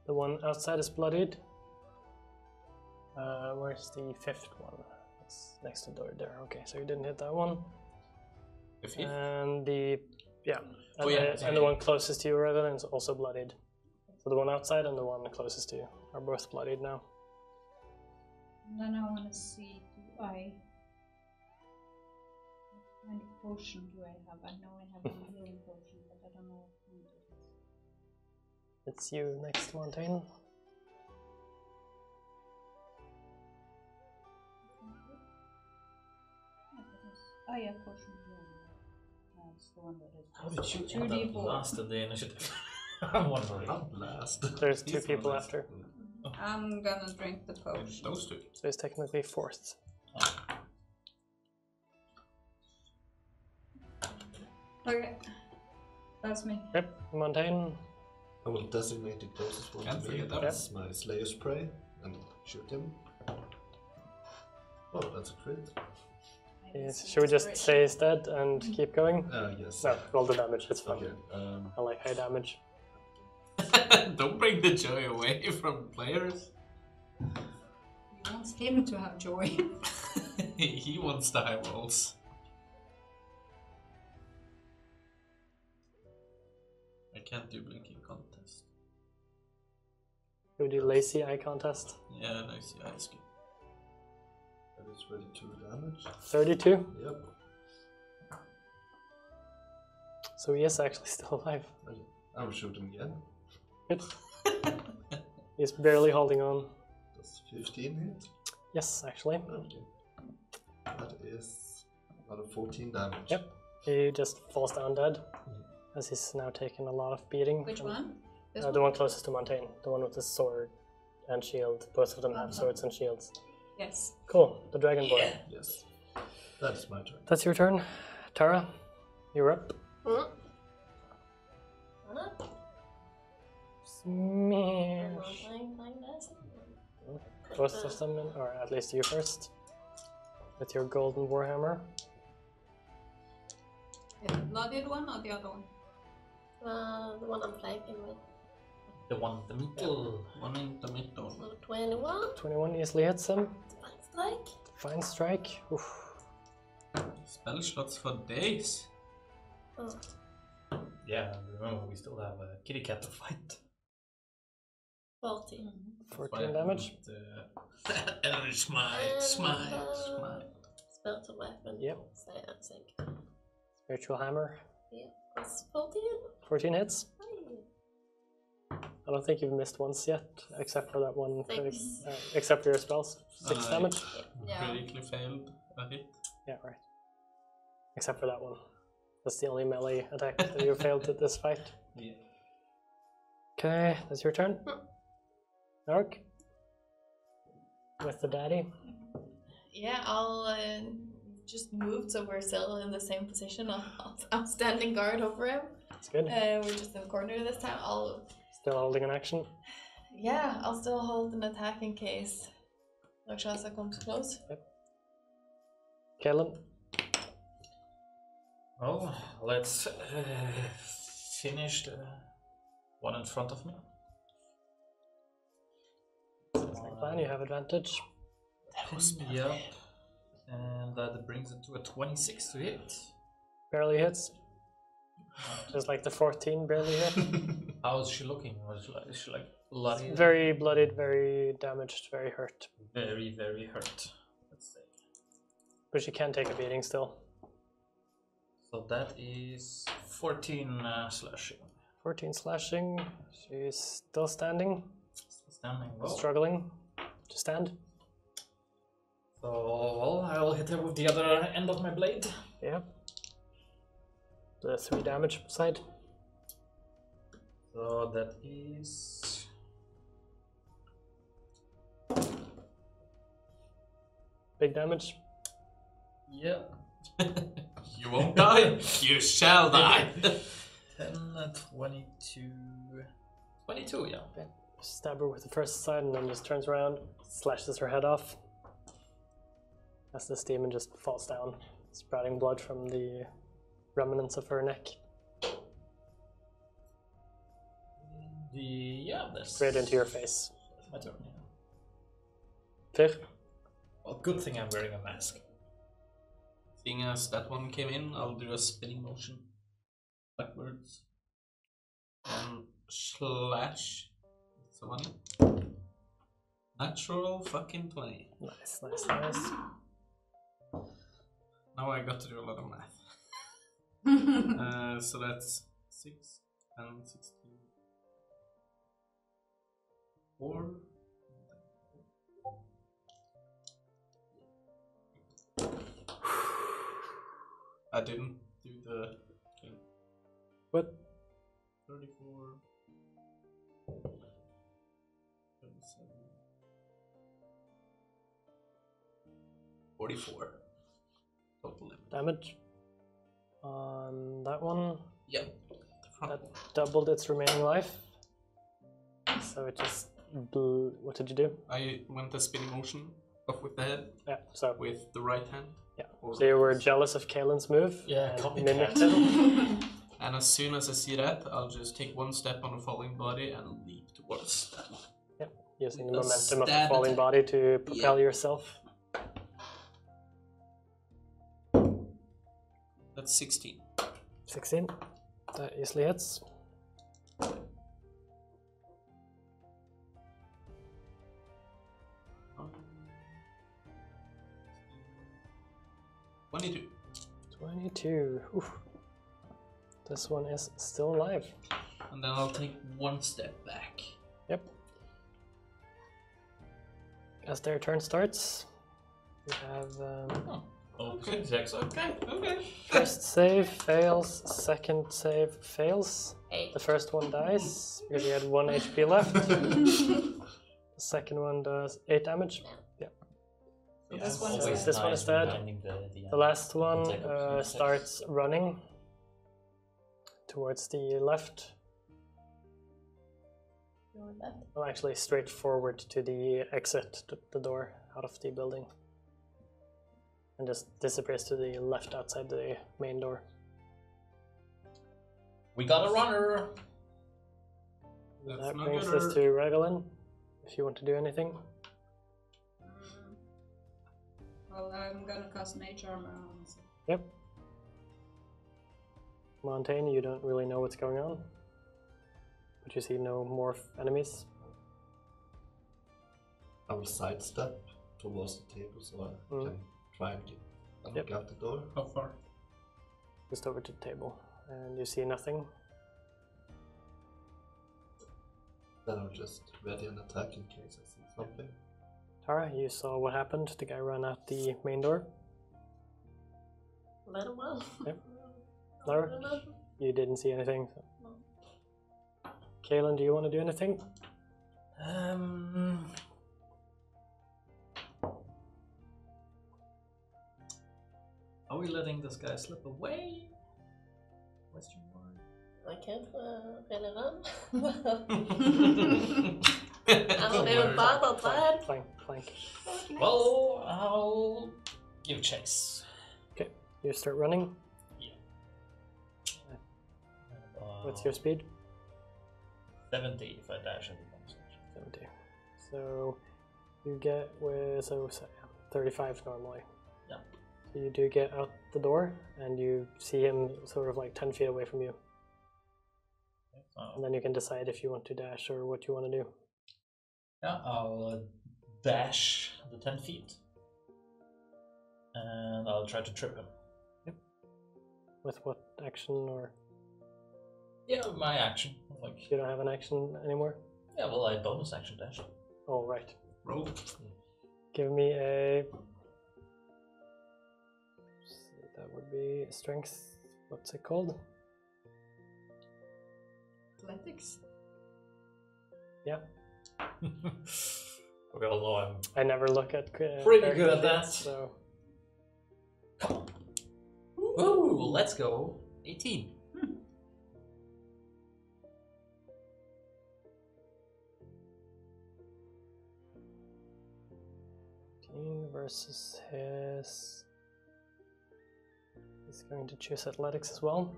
Speaker 1: the one outside is bloodied. Where's the fifth one? It's next to the door there. Okay, so you didn't hit that one.
Speaker 2: The fifth?
Speaker 1: And the
Speaker 2: and
Speaker 1: the one closest to you, Revan, is also bloodied. So the one outside and the one closest to you are both bloodied now.
Speaker 5: And then I want to see, what kind of potion do I have? I know I have a healing potion, but I don't know what kind it is.
Speaker 1: It's you next, Montaigne.
Speaker 5: Oh yeah, potion healing. That's the one that is.
Speaker 4: How did you end up last in the initiative? I'm wondering.
Speaker 2: Not last.
Speaker 1: There's two
Speaker 2: He's
Speaker 1: people
Speaker 2: not last.
Speaker 1: after.
Speaker 5: I'm gonna drink the potion.
Speaker 2: Those two.
Speaker 1: So he's technically fourth.
Speaker 5: Okay, that's me.
Speaker 1: Yep, Montaigne.
Speaker 6: I will designate the closest one
Speaker 2: Can't
Speaker 6: to me
Speaker 2: forget that.
Speaker 6: as my Slayer's Prey and shoot him. Oh, that's a crit.
Speaker 1: Yes. Should we just say he's dead and keep going?
Speaker 6: Yes.
Speaker 1: No, roll the damage, it's fine.
Speaker 6: Okay.
Speaker 1: I like high damage.
Speaker 2: Don't bring the joy away from players.
Speaker 5: He wants him to have joy.
Speaker 2: He wants the high rolls. I can't do blinking contest.
Speaker 1: Should we do lazy eye contest?
Speaker 2: Yeah, no, see, I skip.
Speaker 6: That is 32 damage.
Speaker 1: 32?
Speaker 6: Yep.
Speaker 1: So he is actually still alive.
Speaker 6: Okay. I will shoot him again.
Speaker 1: Good. He's barely holding on.
Speaker 6: Does 15 hit?
Speaker 1: Yes, actually.
Speaker 6: Okay. That is another 14 damage.
Speaker 1: Yep. He just falls down dead, as he's now taken a lot of beating.
Speaker 5: Which one? This
Speaker 1: The one closest to Montaigne. The one with the sword and shield. Both of them have swords and shields.
Speaker 5: Yes.
Speaker 1: Cool. The Dragon Boy.
Speaker 6: Yes. That is my turn.
Speaker 1: That's your turn. Tara, you're up. Smash. Both of them, or at least you first. With your golden warhammer.
Speaker 5: Is it the blooded one or the other one?
Speaker 7: The one I'm flanking with.
Speaker 4: The one in the middle.
Speaker 2: One in the middle.
Speaker 7: So 21.
Speaker 1: 21 easily hits him.
Speaker 7: Strike.
Speaker 1: Fine strike. Oof.
Speaker 2: Spell slots for days.
Speaker 7: Oh.
Speaker 4: Yeah, remember we still have a kitty cat to fight.
Speaker 7: 40.
Speaker 1: 14 damage.
Speaker 2: Eldritch smite, smite.
Speaker 7: Spell to weapon.
Speaker 1: Yep.
Speaker 7: Stay at sync.
Speaker 1: Spiritual hammer.
Speaker 7: Yeah. That's 14.
Speaker 1: 14 hits.
Speaker 7: Hey.
Speaker 1: I don't think you've missed once yet, except for that one.
Speaker 7: Six.
Speaker 1: Except for your spells. 6 damage.
Speaker 5: Yeah.
Speaker 2: Critically failed a hit.
Speaker 1: Yeah, right. Except for that one. That's the only melee attack that you failed at this fight.
Speaker 2: Yeah.
Speaker 1: Okay, that's your turn. Nark. With the daddy.
Speaker 3: Yeah, I'll just move so we're still in the same position. I'm standing guard over him.
Speaker 1: That's good.
Speaker 3: We're just in the corner this time.
Speaker 1: Still holding an action.
Speaker 3: Yeah, I'll still hold an attack in case Rakshasa comes close.
Speaker 1: Kalen.
Speaker 4: Well, let's finish the one in front of me.
Speaker 1: Sounds like a plan, you have advantage.
Speaker 4: Yep. And that brings it to a 26 to hit.
Speaker 1: Barely hits. Just like the 14 barely hit.
Speaker 4: How is she looking? Is she like bloody?
Speaker 1: Very bloodied, very damaged, very hurt.
Speaker 4: Very, very hurt. Let's see.
Speaker 1: But she can take a beating still.
Speaker 4: So that is 14 slashing.
Speaker 1: 14 slashing. She's still standing.
Speaker 4: Standing well.
Speaker 1: Struggling to stand.
Speaker 4: So well, I'll hit her with the other end of my blade.
Speaker 1: Yeah. The 3 damage side.
Speaker 4: So that is
Speaker 1: Big damage.
Speaker 4: yeah.
Speaker 2: You won't die. You shall die.
Speaker 4: 10, 22. 22, yeah.
Speaker 1: Stab her with the first side and then just turns around, slashes her head off. As this demon just falls down, sprouting blood from the remnants of her neck.
Speaker 4: Yeah, that's
Speaker 1: Straight into your face.
Speaker 4: my turn.
Speaker 1: Fir?
Speaker 4: Well, good thing I'm wearing a mask.
Speaker 2: Seeing as that one came in, I'll do a spinning motion backwards and slash someone. Natural fucking 20.
Speaker 1: Nice, nice, nice.
Speaker 2: Now I got to do a lot of math. So that's 6 and 16. 4. I didn't do the thing.
Speaker 1: What?
Speaker 2: 34. 37. 44. Total limit.
Speaker 1: Damage on that one.
Speaker 2: Yeah.
Speaker 1: That doubled its remaining life. So it just what did you do?
Speaker 2: I went a spinning motion up with the head
Speaker 1: Yeah, so
Speaker 2: with the right hand.
Speaker 1: yeah.
Speaker 2: Or
Speaker 1: So you were jealous of Kalen's move.
Speaker 4: Yeah,
Speaker 1: and
Speaker 4: copycat.
Speaker 1: mimicked it.
Speaker 2: And as soon as I see that, I'll just take one step on the falling body and leap towards that.
Speaker 1: Using the
Speaker 2: A
Speaker 1: momentum of the
Speaker 2: stab
Speaker 1: falling
Speaker 2: attack.
Speaker 1: body to propel yourself.
Speaker 2: That's 16.
Speaker 1: 16. That easily hits.
Speaker 2: 22.
Speaker 1: 22. Oof. This one is still alive.
Speaker 2: And then I'll take one step back.
Speaker 1: Yep. As their turn starts, we have
Speaker 2: Okay, Jackson. Okay.
Speaker 1: first save fails, second save fails.
Speaker 3: 8.
Speaker 1: The first one dies because he had 1 HP left. The second one does 8 damage. Yeah.
Speaker 3: So this one
Speaker 1: always
Speaker 3: is
Speaker 1: this one is dead.
Speaker 4: reminding
Speaker 1: The last one
Speaker 4: Take up some
Speaker 1: starts running towards the left.
Speaker 3: your left.
Speaker 1: Well, actually, straight forward to the exit, the door out of the building. And just disappears to the left outside the main door.
Speaker 4: We got a runner!
Speaker 2: That's
Speaker 1: That
Speaker 2: not
Speaker 1: brings
Speaker 2: good.
Speaker 1: us to Regalin, if you want to do anything.
Speaker 5: Well, I'm gonna cast Mage Armor on myself.
Speaker 1: Yep. Montaigne, you don't really know what's going on. But you see no more enemies.
Speaker 6: I will sidestep towards the table so I
Speaker 1: Mm.
Speaker 6: can try and look
Speaker 1: Yep.
Speaker 6: out the door.
Speaker 2: How far?
Speaker 1: Just over to the table. And you see nothing.
Speaker 6: Then I'll just ready an attack in case I see something.
Speaker 1: Tara, you saw what happened. The guy ran out the main door.
Speaker 7: Let him out.
Speaker 1: Yep. Lara, you didn't see anything. So.
Speaker 7: No.
Speaker 1: Kaelin, do you want to do anything?
Speaker 4: Are we letting this guy slip away? Question mark.
Speaker 7: I can't really run. I'm little bad at that.
Speaker 1: Clank, clank.
Speaker 4: Well, I'll give chase.
Speaker 1: You start running.
Speaker 4: Yeah.
Speaker 1: What's your speed?
Speaker 4: 70 if I dash into bonus action.
Speaker 1: 70. So you get with 35 normally.
Speaker 4: Yeah.
Speaker 1: So you do get out the door, and you see him sort of like 10 feet away from you. And then you can decide if you want to dash or what you want to do.
Speaker 4: Yeah, I'll dash the 10 feet. And I'll try to trip him.
Speaker 1: Yep. With what action or?
Speaker 4: Yeah, my action. Like,
Speaker 1: You don't have an action anymore?
Speaker 4: yeah, well, I bonus action dash.
Speaker 1: Oh, right.
Speaker 2: Roll.
Speaker 1: Give me a... That would be strength. What's it called?
Speaker 5: Athletics.
Speaker 1: Yeah.
Speaker 4: We all know I'm
Speaker 1: I never look at...
Speaker 4: pretty good at that.
Speaker 1: So...
Speaker 4: Ooh, let's go. 18.
Speaker 1: Versus his... He's going to choose athletics as well.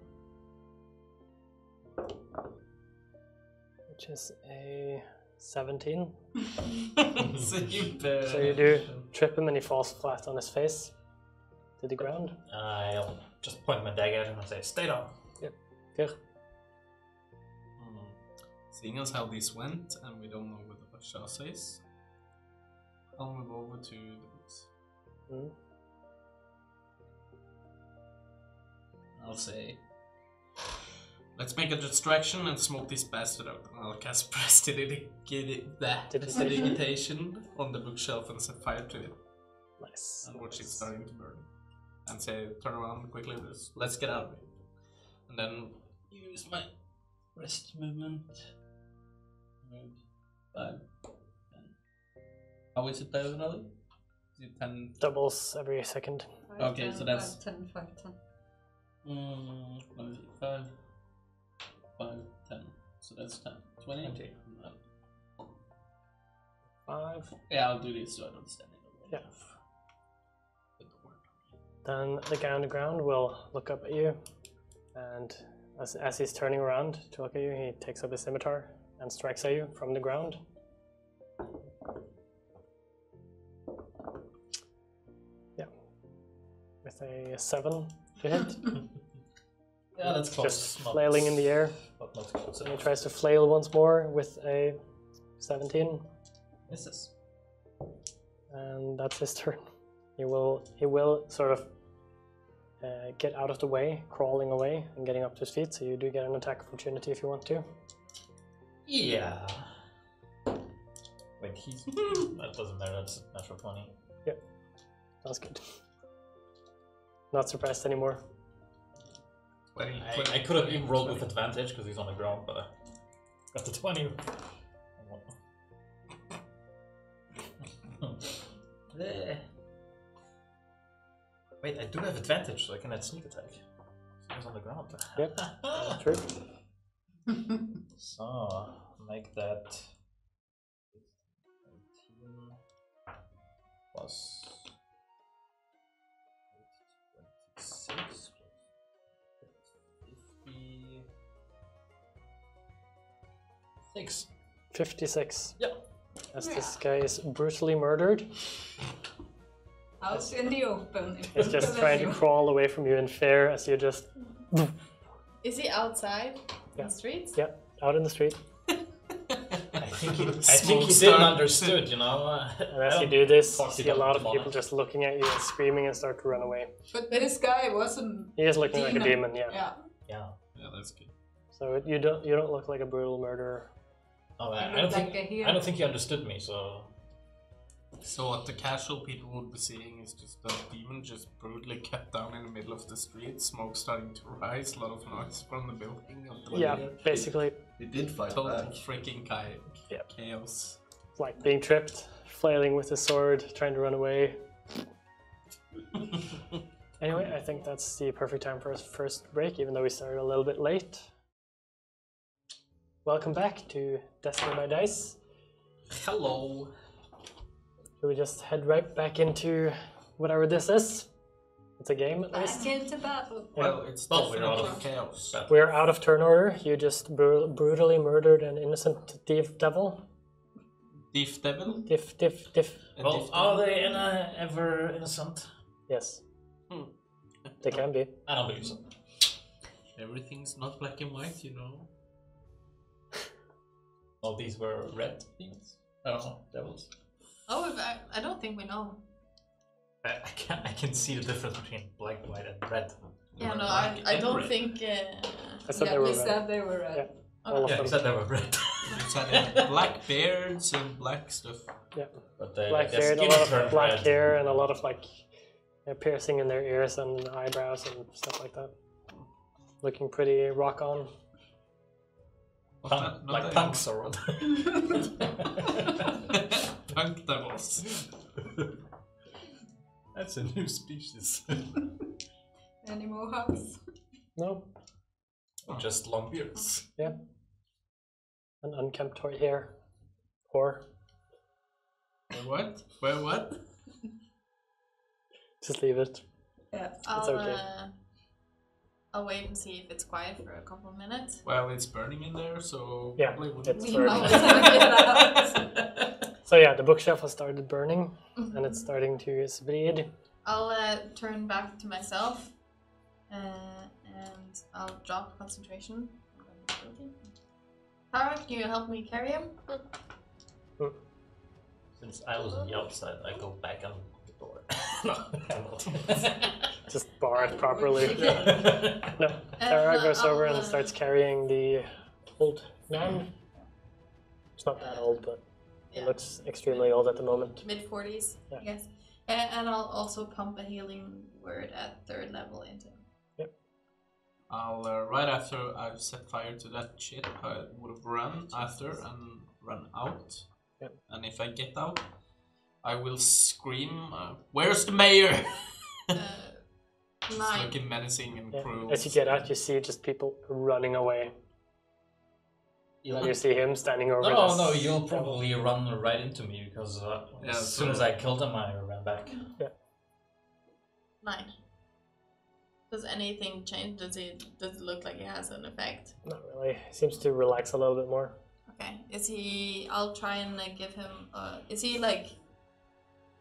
Speaker 1: Which is a 17.
Speaker 2: So you
Speaker 1: So you do trip him and he falls flat on his face to the ground.
Speaker 4: I'll just point my dagger at him and say, stay down.
Speaker 1: Good.
Speaker 2: Seeing as how this went, and we don't know what the Basha says, I'll move over to the books.
Speaker 1: Mm.
Speaker 2: I'll say, let's make a distraction and smoke this bastard out. And I'll cast Prestidigitation on the bookshelf and set fire to it.
Speaker 1: Nice.
Speaker 2: And watch it starting to burn. And say, turn around quickly, let's get out of it. And then use my rest movement. Move 5, 10. How is it diagonally? Is it 10?
Speaker 1: Doubles every second.
Speaker 5: 5,
Speaker 2: Okay,
Speaker 5: 10,
Speaker 2: so that's-
Speaker 5: 5, 10, 5, 10.
Speaker 2: What is it? 5, 5, 10. So that's 10. 20?
Speaker 4: 20.
Speaker 1: 5.
Speaker 2: Yeah, I'll do this so I don't stand in the way.
Speaker 1: Yeah.
Speaker 2: With the word.
Speaker 1: Then the guy on the ground will look up at you, and as he's turning around to look at you, he takes up his scimitar and strikes at you from the ground. Yeah. With a 7 to hit.
Speaker 4: Yeah, that's close.
Speaker 1: Just
Speaker 4: Not-
Speaker 1: flailing in the air.
Speaker 4: But not close
Speaker 1: And he
Speaker 4: enough.
Speaker 1: tries to flail once more with a 17.
Speaker 4: Misses.
Speaker 1: And that's his turn. He will sort of get out of the way, crawling away and getting up to his feet. So you do get an attack opportunity if you want to.
Speaker 4: Yeah. Wait, he's... that doesn't matter, that's natural 20.
Speaker 1: That's good. Not surprised anymore.
Speaker 2: 20.
Speaker 4: I could have even rolled with advantage because he's on the ground, but I got the 20. Wait, I do have advantage, so I can add sneak attack. He's on the ground.
Speaker 1: Yep, true.
Speaker 4: So, make that 18 plus 26 56.
Speaker 1: 56.
Speaker 4: Yeah.
Speaker 1: As this guy is brutally murdered.
Speaker 5: Out in the open.
Speaker 1: He's just trying to crawl away from you in fear as you just...
Speaker 3: Is he outside
Speaker 1: Yeah.
Speaker 3: in the streets?
Speaker 1: Yeah, out in the street.
Speaker 4: I think he didn't understood, you know.
Speaker 1: And as you do this, you
Speaker 4: Talk to
Speaker 1: see a
Speaker 4: them
Speaker 1: lot of
Speaker 4: about
Speaker 1: people
Speaker 4: it.
Speaker 1: just looking at you and screaming and start to run away.
Speaker 5: But this guy wasn't.
Speaker 1: He is looking like a
Speaker 5: Demon.
Speaker 1: demon, yeah.
Speaker 5: Yeah.
Speaker 4: Yeah.
Speaker 2: Yeah, that's good.
Speaker 1: So you don't look like a brutal murderer.
Speaker 4: Oh,
Speaker 5: I
Speaker 4: I
Speaker 5: look
Speaker 4: don't
Speaker 5: like
Speaker 4: think
Speaker 5: a hero.
Speaker 4: I don't think he understood me. So
Speaker 2: So what the casual people would be seeing is just a demon just brutally cut down in the middle of the street, smoke starting to rise, a lot of noise from the building. Of the
Speaker 1: Yeah, basically,
Speaker 6: He did fight
Speaker 2: total
Speaker 6: back.
Speaker 2: freaking
Speaker 1: Yeah.
Speaker 2: chaos.
Speaker 1: like being tripped, flailing with his sword, trying to run away. Anyway, I think that's the perfect time for our first break, even though we started a little bit late. Welcome back to Destiny by Dice.
Speaker 2: Hello.
Speaker 1: Should we just head right back into whatever this is? It's a game at least.
Speaker 5: Back into battle.
Speaker 2: Well, it's
Speaker 4: Well, we're out
Speaker 2: definitely
Speaker 4: of
Speaker 2: chaos.
Speaker 1: We're out of turn order. You just brutally murdered an innocent thief devil.
Speaker 2: Thief devil?
Speaker 1: Diff.
Speaker 2: A
Speaker 4: Well,
Speaker 2: thief
Speaker 4: are
Speaker 2: devil?
Speaker 4: they ever innocent?
Speaker 1: Yes,
Speaker 2: Hmm.
Speaker 1: they can be.
Speaker 4: I don't believe so.
Speaker 2: Everything's not black and white, you know.
Speaker 4: Well, these were red demons. I don't know, devils.
Speaker 3: Oh, I don't think we know.
Speaker 4: I can see the difference between black, white, and red.
Speaker 3: Yeah,
Speaker 2: Or
Speaker 3: no,
Speaker 2: black
Speaker 3: I
Speaker 2: and
Speaker 3: don't
Speaker 2: red.
Speaker 3: think.
Speaker 1: I said
Speaker 5: Yeah,
Speaker 1: they were
Speaker 5: we
Speaker 1: red.
Speaker 5: said they were red.
Speaker 1: Yeah. All of
Speaker 4: Yeah,
Speaker 1: them.
Speaker 4: you said they were red.
Speaker 2: It's had black beards and black stuff.
Speaker 1: Yeah.
Speaker 4: But
Speaker 1: Black
Speaker 4: their
Speaker 1: beard, a
Speaker 4: skin
Speaker 1: lot of
Speaker 4: turned
Speaker 1: black
Speaker 4: red.
Speaker 1: hair, and a lot of like piercing in their ears and eyebrows and stuff like that. Looking pretty rock on.
Speaker 2: Not
Speaker 4: Like
Speaker 2: that
Speaker 4: punks or what?
Speaker 2: Punk devils.
Speaker 4: That's a new species.
Speaker 5: Any mohawks?
Speaker 1: No,
Speaker 4: Just long beards.
Speaker 1: an unkempt hair. Whore.
Speaker 2: Where what?
Speaker 1: Just leave it.
Speaker 5: Yeah.
Speaker 1: okay.
Speaker 3: I'll wait and see if it's quiet for a couple of minutes.
Speaker 2: Well, it's burning in there, so
Speaker 1: Yeah,
Speaker 2: probably wouldn't.
Speaker 1: it's
Speaker 5: We
Speaker 1: burning.
Speaker 5: always get out.
Speaker 1: So yeah, the bookshelf has started burning,
Speaker 3: Mhm.
Speaker 1: and it's starting to spread.
Speaker 3: I'll turn back to myself, and I'll drop concentration. Tara, can you help me carry him?
Speaker 4: Since I was on the outside, I go back on the door. No, I'm not.
Speaker 1: Just bar it properly. No, Tara goes over and starts carrying the old man. It's not that old, but it
Speaker 3: Yeah.
Speaker 1: looks extremely old at the moment.
Speaker 3: Mid-40s,
Speaker 1: Yeah.
Speaker 3: I guess. And I'll also pump a healing word at 3rd level into him.
Speaker 2: I'll right after I've set fire to that shit, I would have run after and run out.
Speaker 1: Yep.
Speaker 2: And if I get out, I will scream, "Where's the mayor?" It's
Speaker 3: 9.
Speaker 2: looking menacing and
Speaker 1: Yeah.
Speaker 2: cruel.
Speaker 1: As you get out, you see just people running away. And you see him standing over
Speaker 4: No,
Speaker 1: this.
Speaker 4: no, you'll probably run right into me because
Speaker 2: Yeah,
Speaker 4: as soon as I killed him, I ran back.
Speaker 3: 9. Does anything change? Does it look like it has an effect?
Speaker 1: Not really. Seems to relax a little bit more.
Speaker 3: Okay. Is he? I'll try and give him. Is he like?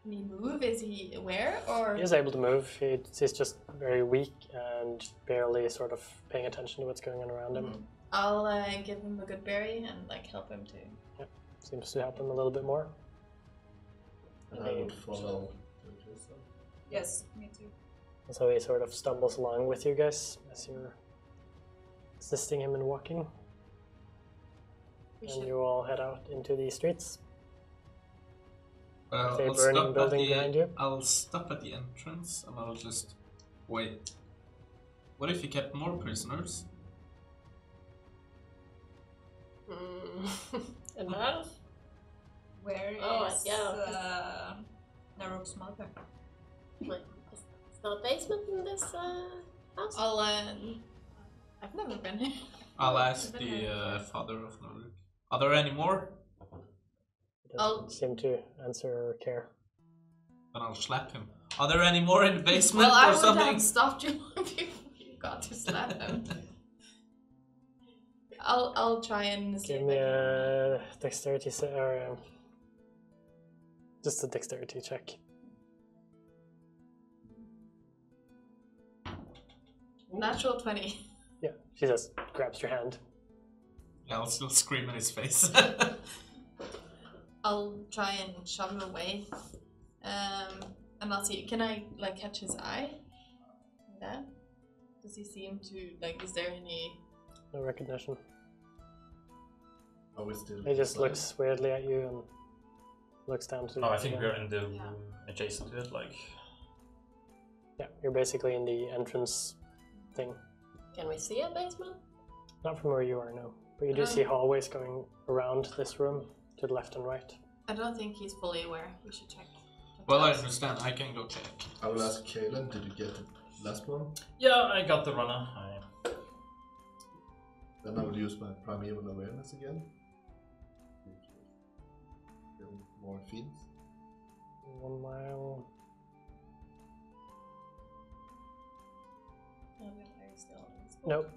Speaker 3: Can he move? Is he aware or?
Speaker 1: He is able to move. He's just very weak and barely sort of paying attention to what's going on around him.
Speaker 3: Mhm. I'll give him a good berry and like help him to.
Speaker 1: Seems to help him a little bit more.
Speaker 6: And I would follow.
Speaker 5: Yes, me too.
Speaker 1: And so he sort of stumbles along with you guys as you're assisting him in walking.
Speaker 3: We
Speaker 1: And
Speaker 3: should.
Speaker 1: you all head out into the streets.
Speaker 2: Well,
Speaker 1: Say
Speaker 2: I'll
Speaker 1: burning
Speaker 2: stop at
Speaker 1: building behind you.
Speaker 2: I'll stop at the entrance and I'll just wait. What if you kept more prisoners?
Speaker 7: Enough?
Speaker 5: Where is
Speaker 7: Oh, yeah,
Speaker 5: Narok's mother?
Speaker 7: Wait, it's not a basement in this house?
Speaker 3: I'll. I've never been here.
Speaker 2: I'll ask the father of Norway. Are there any more?
Speaker 1: He doesn't seem to answer or care.
Speaker 2: Then I'll slap him. Are there any more in the basement
Speaker 3: Well, I
Speaker 2: or
Speaker 3: would
Speaker 2: something?
Speaker 3: have stopped you before you got to slap him. I'll try and see
Speaker 1: Give
Speaker 3: if
Speaker 1: me
Speaker 3: I can.
Speaker 1: a dexterity or just a dexterity check.
Speaker 3: Natural 20.
Speaker 1: Yeah, she just grabs your hand.
Speaker 2: Yeah, I'll still scream in his face.
Speaker 3: I'll try and shove him away. And I'll see. Can I like catch his eye? Like that? Does he seem to like? Is there any?
Speaker 1: No recognition.
Speaker 6: Are we still?
Speaker 1: He just
Speaker 6: inside?
Speaker 1: looks weirdly at you and looks down to.
Speaker 4: No, I think
Speaker 1: yeah.
Speaker 4: we're in the
Speaker 3: Yeah.
Speaker 4: room adjacent to it, like.
Speaker 1: Yeah, you're basically in the entrance thing.
Speaker 7: Can we see a basement?
Speaker 1: Not from where you are, no. But you do see hallways going around this room to the left and right.
Speaker 3: I don't think he's fully aware. We should check.
Speaker 2: Well, I understand. I can go check.
Speaker 6: I will ask Kaelin, did you get the last one?
Speaker 4: Yeah, I got the runner.
Speaker 6: Then I will use my primeval awareness again. Feel more feeds.
Speaker 1: 1 mile.
Speaker 3: still invisible?
Speaker 1: Nope.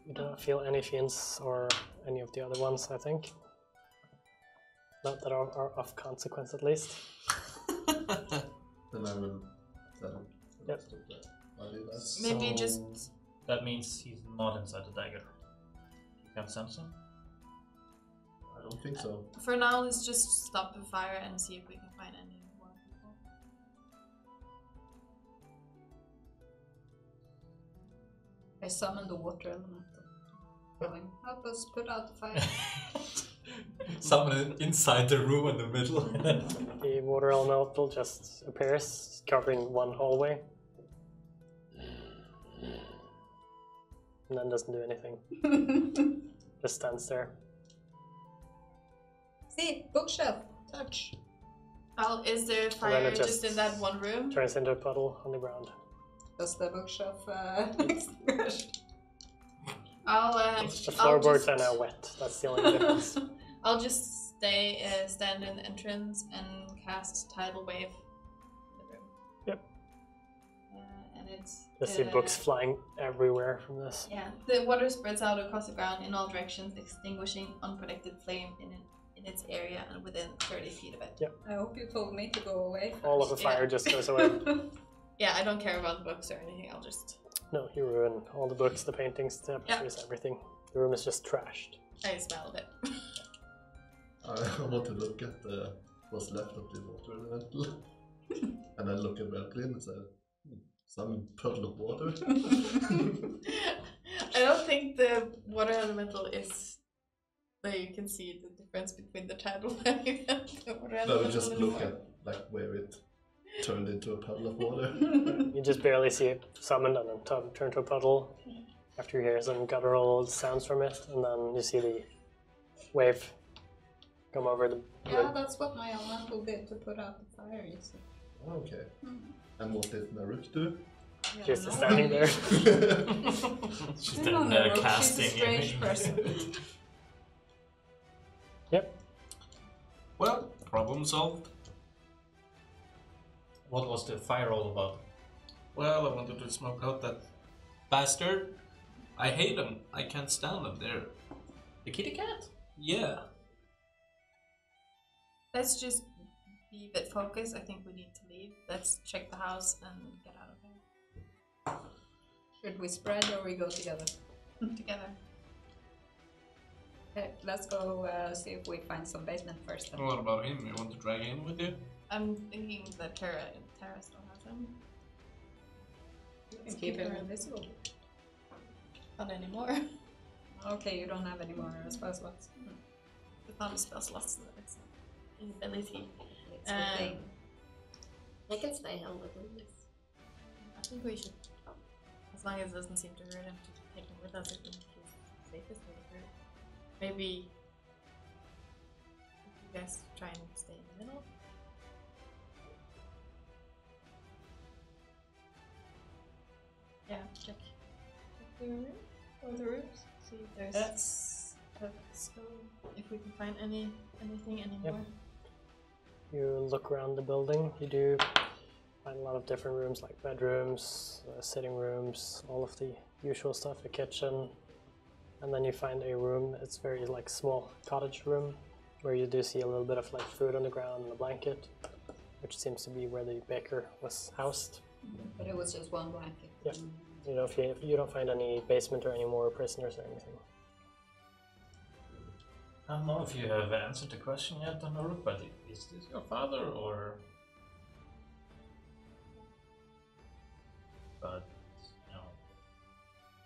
Speaker 1: You do not feel any fiends or any of the other ones, I think. Not that are of consequence, at least.
Speaker 6: Then I will tell the
Speaker 1: Yep.
Speaker 6: rest of the party that.
Speaker 3: Maybe
Speaker 4: So
Speaker 3: just-
Speaker 4: that means he's not inside the dagger. You can't sense him?
Speaker 6: I don't think so.
Speaker 3: For now, let's just stop the fire and see if we can find any more people.
Speaker 5: I summon the water elemental. Going, help us put out the fire.
Speaker 4: Someone inside the room in the middle.
Speaker 1: The water elemental just appears, covering one hallway. And then doesn't do anything. Just stands there.
Speaker 5: See, bookshelf, touch.
Speaker 3: Is there
Speaker 1: then
Speaker 3: fire
Speaker 1: it
Speaker 3: just
Speaker 1: just
Speaker 3: in that one room?
Speaker 1: Turns into a puddle on the ground.
Speaker 5: Does the bookshelf extinguish?
Speaker 1: The floorboards are now wet. That's the only difference.
Speaker 3: I'll just stand in the entrance and cast tidal wave in the room.
Speaker 1: Yep.
Speaker 3: And it's
Speaker 1: Just see books flying everywhere from this.
Speaker 3: Yeah, the water spreads out across the ground in all directions, extinguishing unprotected flame in its area and within 30 feet of it.
Speaker 1: Yep.
Speaker 5: I hope you told me to go away.
Speaker 1: All of the fire just goes away.
Speaker 3: Yeah, I don't care about the books or anything. I'll just.
Speaker 1: No, you ruin all the books, the paintings, the tapestries, everything. The room is just trashed.
Speaker 3: I smelled it.
Speaker 6: I want to look at what's left of the water elemental. And then look at Belklin and say, some puddle of water.
Speaker 3: I don't think the water elemental is. That you can see the difference between the tidal wave and the water
Speaker 6: I
Speaker 3: elemental.
Speaker 6: would just look
Speaker 3: anymore.
Speaker 6: at like where it turned into a puddle of water.
Speaker 1: You just barely see it summoned and then turn to a puddle after you hear some guttural sounds from it, and then you see the wave come over the
Speaker 5: Yeah,
Speaker 1: room.
Speaker 5: that's what my elemental did to put out the fire, you see.
Speaker 6: Okay. And what did Naruk do?
Speaker 1: Just standing there.
Speaker 4: She's
Speaker 5: I
Speaker 4: down
Speaker 5: don't
Speaker 4: there
Speaker 5: know,
Speaker 4: casting.
Speaker 5: she's a strange person.
Speaker 1: Yep.
Speaker 2: Well, problem solved.
Speaker 4: What was the fire all about?
Speaker 2: Well, I wanted to smoke out that bastard. I hate him. I can't stand him there.
Speaker 4: The kitty cat?
Speaker 2: Yeah.
Speaker 3: Let's just be a bit focused. I think we need to leave. Let's check the house and get out of here.
Speaker 5: Should we spread or we go together?
Speaker 3: Together.
Speaker 5: Okay, let's go see if we find some basement first. Then.
Speaker 2: What about him? You want to drag him with you?
Speaker 3: I'm thinking that Terra still has him.
Speaker 5: Let's keep him invisible.
Speaker 3: Not anymore.
Speaker 5: Okay, you don't have any more spell slots.
Speaker 3: It's not a spell slots, it's an ability.
Speaker 5: It's a thing.
Speaker 7: I can stay home with him.
Speaker 3: I think we should, as long as it doesn't seem to hurt him, to take him with us. I think he's the safest way to hurt. Maybe you guys try and stay in the middle. Yeah, check the room or the rooms. See if there's. Let's go. If we can find anything anymore.
Speaker 1: You look around the building. You do find a lot of different rooms, like bedrooms, sitting rooms, all of the usual stuff, a kitchen. And then you find a room, it's very like small cottage room, where you do see a little bit of like food on the ground and a blanket, which seems to be where the baker was housed.
Speaker 5: But it was just one blanket.
Speaker 1: Yeah. You know, if you don't find any basement or any more prisoners or anything.
Speaker 4: I don't know if you have answered the question yet, Naruk, but is this your father or? But you know,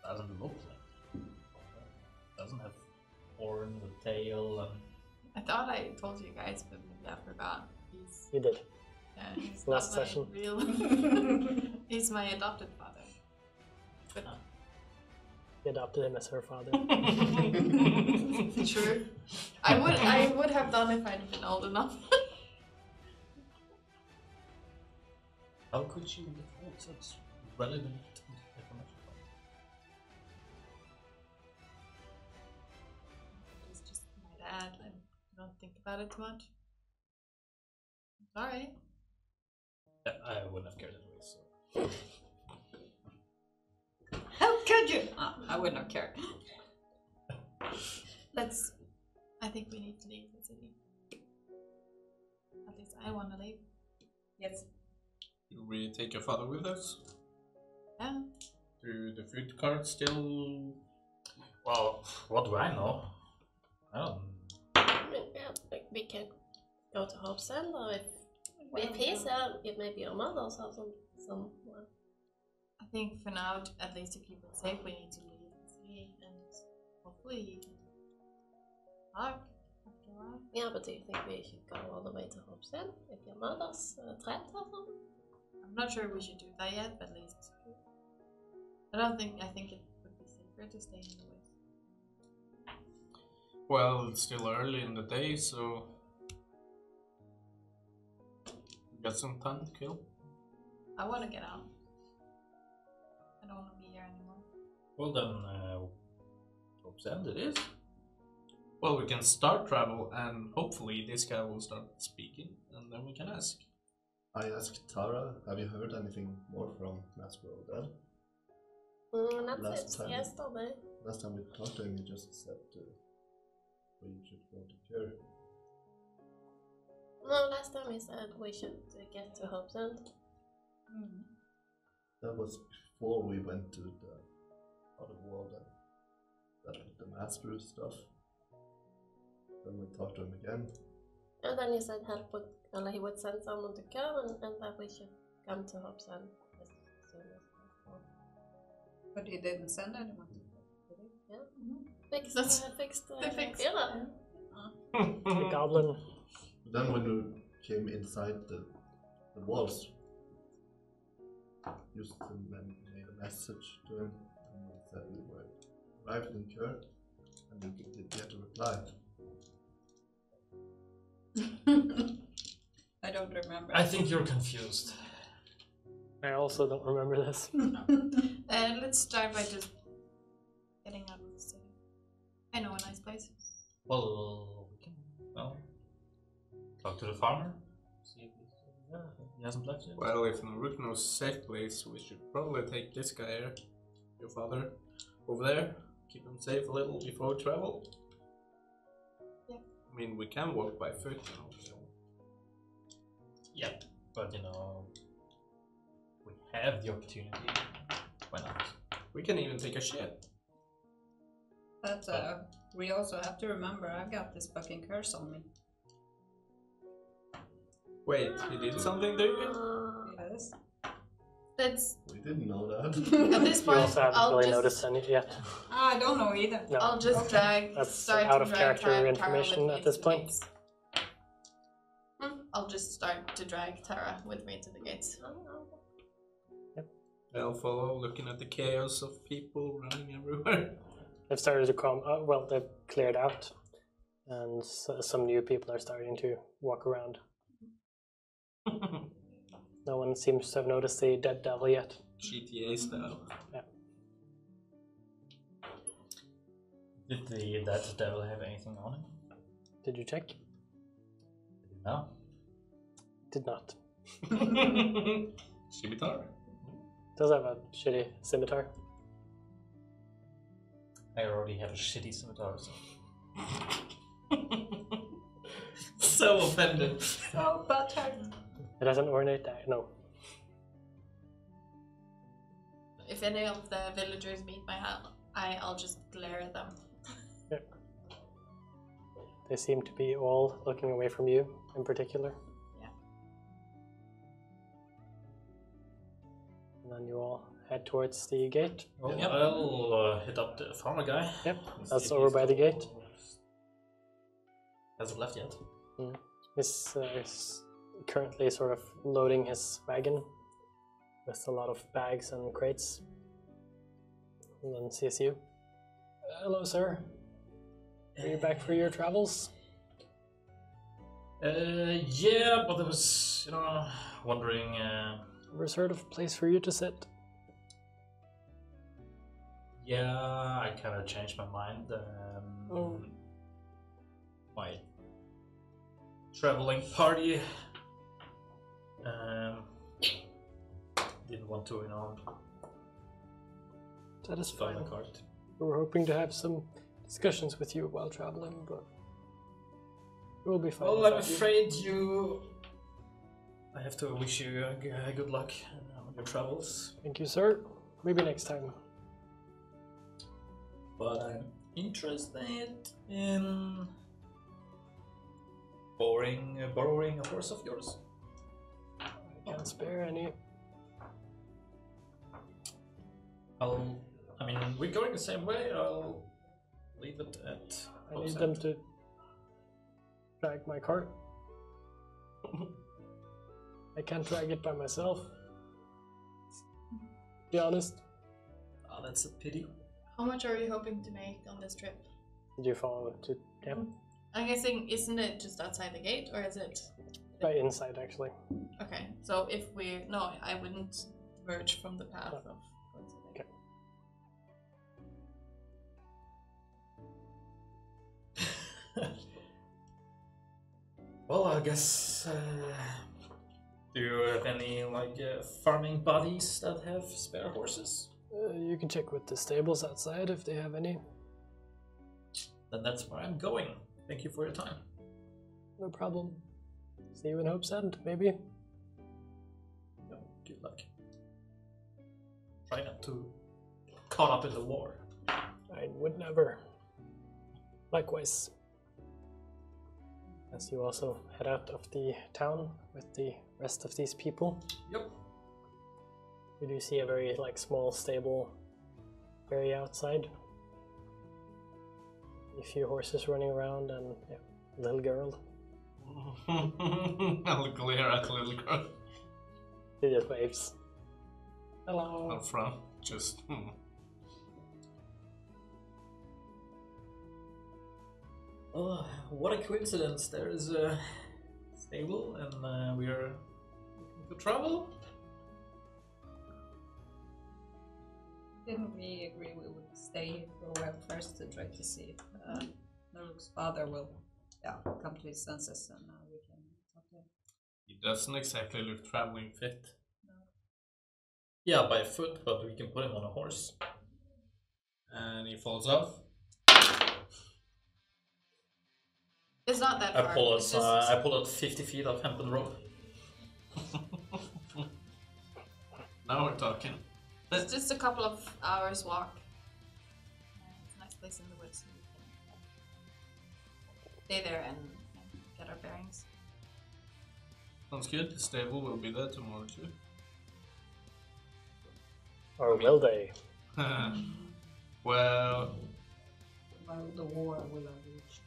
Speaker 4: doesn't look like. Doesn't have horn with tail and.
Speaker 3: I thought I told you guys, but maybe I forgot.
Speaker 1: You did.
Speaker 3: He's
Speaker 1: Last
Speaker 3: not my
Speaker 1: session.
Speaker 3: real. He's my adopted father. But
Speaker 1: You adopted him as her father.
Speaker 3: true. I would have done if I'd been old enough.
Speaker 4: How could you withhold such relevant information?
Speaker 3: He's just my dad. I don't think about it too much. I'm sorry.
Speaker 4: Yeah, I wouldn't have cared anyway, so.
Speaker 5: Help could you? I would not care.
Speaker 3: I think we need to leave the city. At least I want to leave.
Speaker 5: Yes.
Speaker 2: Do we take your father with us?
Speaker 3: Yeah.
Speaker 2: Do the food carts still...
Speaker 4: Well, what do I know? I don't.
Speaker 7: I mean, yeah, like we can go to Hope's End, or if he's out, it may be your mother's or someone.
Speaker 3: I think for now, at least to keep it safe, we need to leave the city and hopefully he can talk after a while.
Speaker 7: Yeah, but do you think we should go all the way to Hope's End if your mother's trapped or something?
Speaker 3: I'm not sure we should do that yet, but at least I think it would be safer to stay in the woods.
Speaker 2: Well, it's still early in the day, so... we got some time to kill.
Speaker 3: I want to get out. I don't want to be here anymore.
Speaker 4: Well then, Hope's End it is.
Speaker 2: Well, we can start travel, and hopefully this guy will start speaking, and then we can ask.
Speaker 6: I asked Tara, have you heard anything more from Master Odell?
Speaker 7: Not
Speaker 6: Last
Speaker 7: since
Speaker 6: time.
Speaker 7: yesterday.
Speaker 6: Last time we talked to him, he just said we should go to Cure.
Speaker 7: No, last time he said we should get to Hope's End.
Speaker 6: That was before we went to the other world and the Master stuff. Then we talked to him again.
Speaker 7: And then he said he would send someone to come and that we should come to Hope's End as soon as possible.
Speaker 5: But he didn't send anyone. Did he?
Speaker 7: Yeah. Fixed
Speaker 3: They fixed
Speaker 7: Kira.
Speaker 1: The goblin.
Speaker 6: Then when we came inside the walls, used to made a message to him and we said we were arrived in Cure and we did get a reply.
Speaker 5: I don't remember.
Speaker 4: I think you're confused.
Speaker 1: I also don't remember this.
Speaker 3: Let's start by just getting out of the city. I know a nice place.
Speaker 4: Well, we can talk to the farmer. See if he hasn't left yet.
Speaker 2: Well, if Naruk knows a safe place, we should probably take this guy here, your father, over there. Keep him safe a little before we travel.
Speaker 3: Yeah.
Speaker 2: I mean, we can walk by foot, you know. So.
Speaker 4: Yeah, but you know, we have the opportunity. Why not?
Speaker 2: We can even take a shit.
Speaker 5: But we also have to remember I've got this fucking curse on me.
Speaker 2: Wait, he did something to you?
Speaker 5: Yes.
Speaker 3: That's
Speaker 6: We didn't know that.
Speaker 3: at this
Speaker 1: You
Speaker 3: point.
Speaker 1: also haven't
Speaker 3: I'll
Speaker 1: really
Speaker 3: just
Speaker 1: noticed any yet.
Speaker 5: I don't know either.
Speaker 1: No.
Speaker 3: I'll just drag.
Speaker 1: That's
Speaker 3: start
Speaker 1: out
Speaker 3: to
Speaker 1: of
Speaker 3: drag
Speaker 1: character
Speaker 3: Tara
Speaker 1: information
Speaker 3: with
Speaker 1: at
Speaker 3: me
Speaker 1: this
Speaker 3: to the
Speaker 1: point.
Speaker 3: gates. I'll just start to drag Tara with me to the gates.
Speaker 2: I'll follow, looking at the chaos of people running everywhere.
Speaker 1: They've started to come. Well, they've cleared out, and some new people are starting to walk around. No one seems to have noticed the dead devil yet.
Speaker 2: GTA style.
Speaker 1: Yeah.
Speaker 4: Did the dead devil have anything on him?
Speaker 1: Did you check?
Speaker 4: No.
Speaker 1: Did not.
Speaker 2: Scimitar.
Speaker 1: Does have a shitty scimitar.
Speaker 4: I already have a shitty scimitar, so.
Speaker 2: So offended.
Speaker 5: So butthurt.
Speaker 1: It has an ornate die. No.
Speaker 3: If any of the villagers meet my eye, I'll just glare at them.
Speaker 1: They seem to be all looking away from you in particular.
Speaker 3: Yeah.
Speaker 1: And then you all head towards the gate.
Speaker 4: Well,
Speaker 2: Yep.
Speaker 4: I'll hit up the farmer guy.
Speaker 1: Yep,
Speaker 4: and
Speaker 1: that's
Speaker 4: see if
Speaker 1: over
Speaker 4: he's
Speaker 1: by the
Speaker 4: still-
Speaker 1: gate.
Speaker 4: Hasn't left yet.
Speaker 1: He's currently sort of loading his wagon with a lot of bags and crates. And then sees you. Hello, sir. Are you back for your travels?
Speaker 4: Yeah, but I was, wondering.
Speaker 1: Reserved a place for you to sit.
Speaker 4: Yeah, I kind of changed my mind. My traveling party didn't want to,
Speaker 1: That is
Speaker 4: Fly
Speaker 1: fine.
Speaker 4: the cart.
Speaker 1: We were hoping to have some discussions with you while traveling, but we'll be fine.
Speaker 4: Well, I'm
Speaker 1: without you.
Speaker 4: afraid you. I have to wish you good luck on your travels.
Speaker 1: Thank you, sir. Maybe next time.
Speaker 4: But I'm interested in borrowing a horse of yours.
Speaker 1: I can't spare any.
Speaker 4: I mean, we're going the same way. I'll leave it at.
Speaker 1: I need them to drag my cart. I can't drag it by myself. Be honest.
Speaker 4: Oh, that's a pity.
Speaker 3: How much are you hoping to make on this trip?
Speaker 1: Did you follow to him?
Speaker 3: I'm guessing, isn't it just outside the gate, or is it?
Speaker 1: Right inside, actually.
Speaker 3: Okay, so if we... No, I wouldn't diverge from the path of...
Speaker 1: Okay.
Speaker 4: Well, I guess. Do you have any farming buddies that have spare horses?
Speaker 1: You can check with the stables outside if they have any.
Speaker 4: Then that's where I'm going. Thank you for your time.
Speaker 1: No problem. See you in Hope's End, maybe.
Speaker 4: No, good luck. Try not to get caught up in the war.
Speaker 1: I would never. Likewise. As you also head out of the town with the rest of these people.
Speaker 4: Yep.
Speaker 1: You do see a very small stable area outside. A few horses running around and a little girl.
Speaker 2: I'll glare at the little girl.
Speaker 1: She just waves. Hello.
Speaker 2: Up front, just.
Speaker 4: Oh, what a coincidence. There is a stable and we are looking to travel.
Speaker 5: Didn't we agree we would stay here for a while first to try to see if Nuruk's father will come to his senses and we can talk to him?
Speaker 2: He doesn't exactly look traveling fit.
Speaker 5: No.
Speaker 4: Yeah, by foot, but we can put him on a horse.
Speaker 2: And he falls off.
Speaker 3: It's not that
Speaker 4: I
Speaker 3: far.
Speaker 4: pull
Speaker 3: It's
Speaker 4: out 50 feet of hempen rope.
Speaker 2: Now we're talking.
Speaker 3: It's just a couple of hours walk. It's a nice place in the woods. So we can stay there and get our bearings.
Speaker 2: Sounds good. The stable will be there tomorrow too.
Speaker 1: Or will they?
Speaker 2: Well,
Speaker 5: By the war will have reached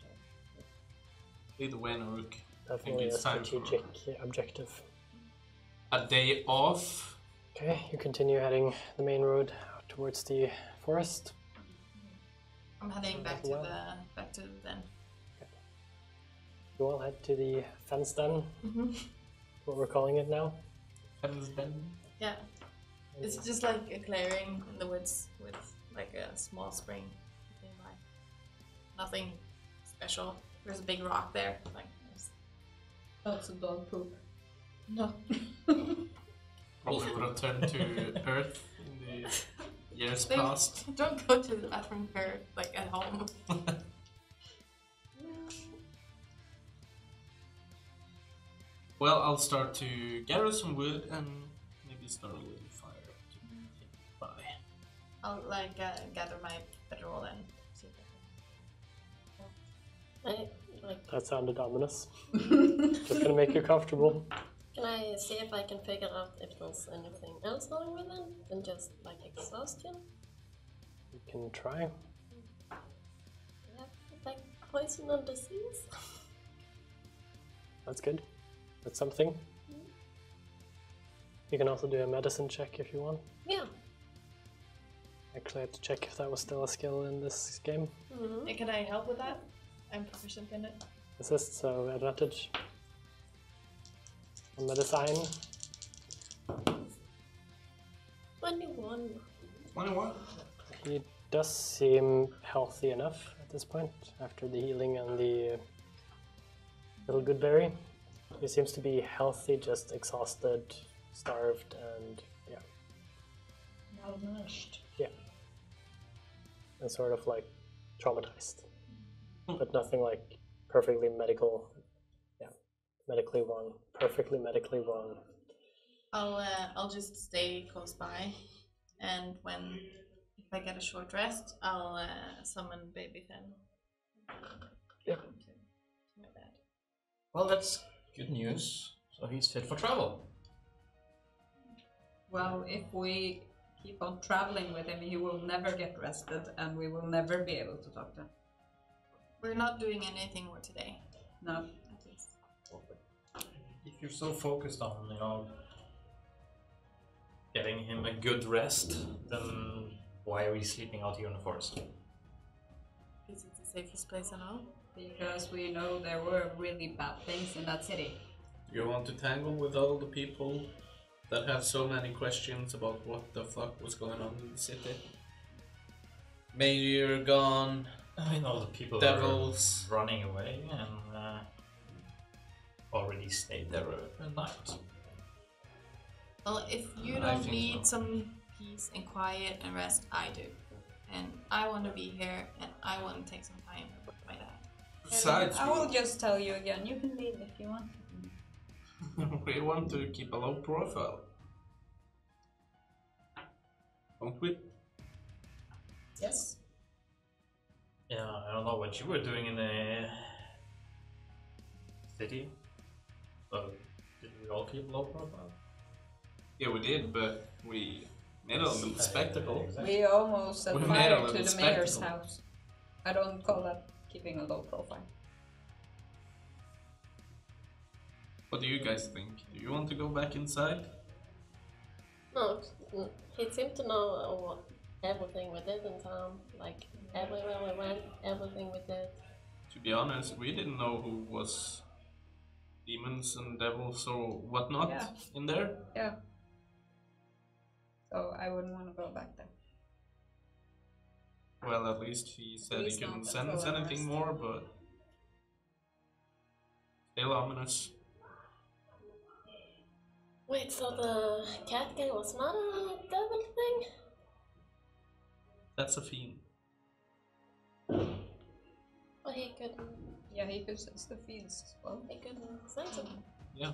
Speaker 2: either way, Naruk.
Speaker 1: Definitely a
Speaker 2: it's time for-
Speaker 1: strategic objective.
Speaker 2: A day off.
Speaker 1: Okay, you continue heading the main road out towards the forest.
Speaker 3: I'm heading back to
Speaker 1: Well.
Speaker 3: the den.
Speaker 1: You all head to the fence den, what we're calling it now.
Speaker 2: Fence den.
Speaker 3: Yeah, it's just like a clearing in the woods with a small spring nearby. Nothing special. There's a big rock there. There's...
Speaker 5: lots of dog poop.
Speaker 3: No.
Speaker 2: Probably would have turned to Earth in the years
Speaker 3: They
Speaker 2: past.
Speaker 3: don't go to the bathroom here, at home.
Speaker 2: Well, I'll start to gather some wood and maybe start a little fire to get by.
Speaker 3: I'll gather my bedroll and see if
Speaker 1: That sounded ominous. Just gonna make you comfortable.
Speaker 7: Can I see if I can figure out if there's anything else wrong with them than just exhaustion?
Speaker 1: You can try.
Speaker 7: Yeah, poison and disease?
Speaker 1: That's good. That's something. You can also do a medicine check if you want.
Speaker 7: Yeah.
Speaker 1: Actually, I had to check if that was still a skill in this game.
Speaker 3: Hey, can I help with that? I'm proficient in it.
Speaker 1: Assist, so advantage. On medicine.
Speaker 7: 21.
Speaker 2: 21.
Speaker 1: He does seem healthy enough at this point after the healing and the little good berry. He seems to be healthy, just exhausted, starved, and
Speaker 5: Malnourished.
Speaker 1: yeah. and sort of like traumatized, but nothing like perfectly medically wrong, perfectly medically wrong.
Speaker 3: I'll just stay close by, and if I get a short rest, I'll summon Baby Finn.
Speaker 1: Yeah.
Speaker 3: To my bed.
Speaker 4: Well, that's good news. So he's fit for travel.
Speaker 5: Well, if we keep on traveling with him, he will never get rested, and we will never be able to talk to him.
Speaker 3: We're not doing anything more today.
Speaker 5: No.
Speaker 3: At least.
Speaker 4: If you're so focused on, getting him a good rest, then why are we sleeping out here in the forest?
Speaker 3: Because it's the safest place I know.
Speaker 5: Because we know there were really bad things in that city.
Speaker 2: Do you want to tangle with all the people that have so many questions about what the fuck was going on in the city? Major gone.
Speaker 4: I know the people
Speaker 2: Devils
Speaker 4: are running away and already stayed there a night.
Speaker 3: Well, if you
Speaker 2: I
Speaker 3: don't
Speaker 2: think
Speaker 3: need
Speaker 2: so.
Speaker 3: some peace and quiet and rest, I do. And I want to be here, and I want to take some time with my dad.
Speaker 2: Besides,
Speaker 5: I will just tell you again, you can leave if you want.
Speaker 2: we want to keep a low profile. Don't we?
Speaker 5: Yes.
Speaker 4: Yeah, I don't know what you were doing in the city, but did we all keep low profile?
Speaker 2: Yeah, we did, but we made a little spectacle.
Speaker 4: Exactly.
Speaker 5: We almost set
Speaker 2: We made a
Speaker 5: fire to
Speaker 2: little
Speaker 5: the mayor's
Speaker 2: spectacle.
Speaker 5: house. I don't call that keeping a low profile.
Speaker 2: What do you guys think? Do you want to go back inside?
Speaker 7: No, he seemed to know what everything we did in town. Like everywhere we went, everything we did.
Speaker 2: To be honest, we didn't know who was demons and devils or whatnot
Speaker 5: Yeah.
Speaker 2: in there.
Speaker 5: Yeah. So I wouldn't want to go back there.
Speaker 2: Well, at least he said he
Speaker 5: He's not
Speaker 2: couldn't
Speaker 5: the
Speaker 2: send us
Speaker 5: full
Speaker 2: anything
Speaker 5: arrest.
Speaker 2: more, but still ominous.
Speaker 7: Wait, so the cat guy was not a devil thing?
Speaker 2: That's a fiend.
Speaker 7: Well, he couldn't.
Speaker 5: Yeah, he could sense the fields as well.
Speaker 7: He couldn't sense it.
Speaker 2: Yeah.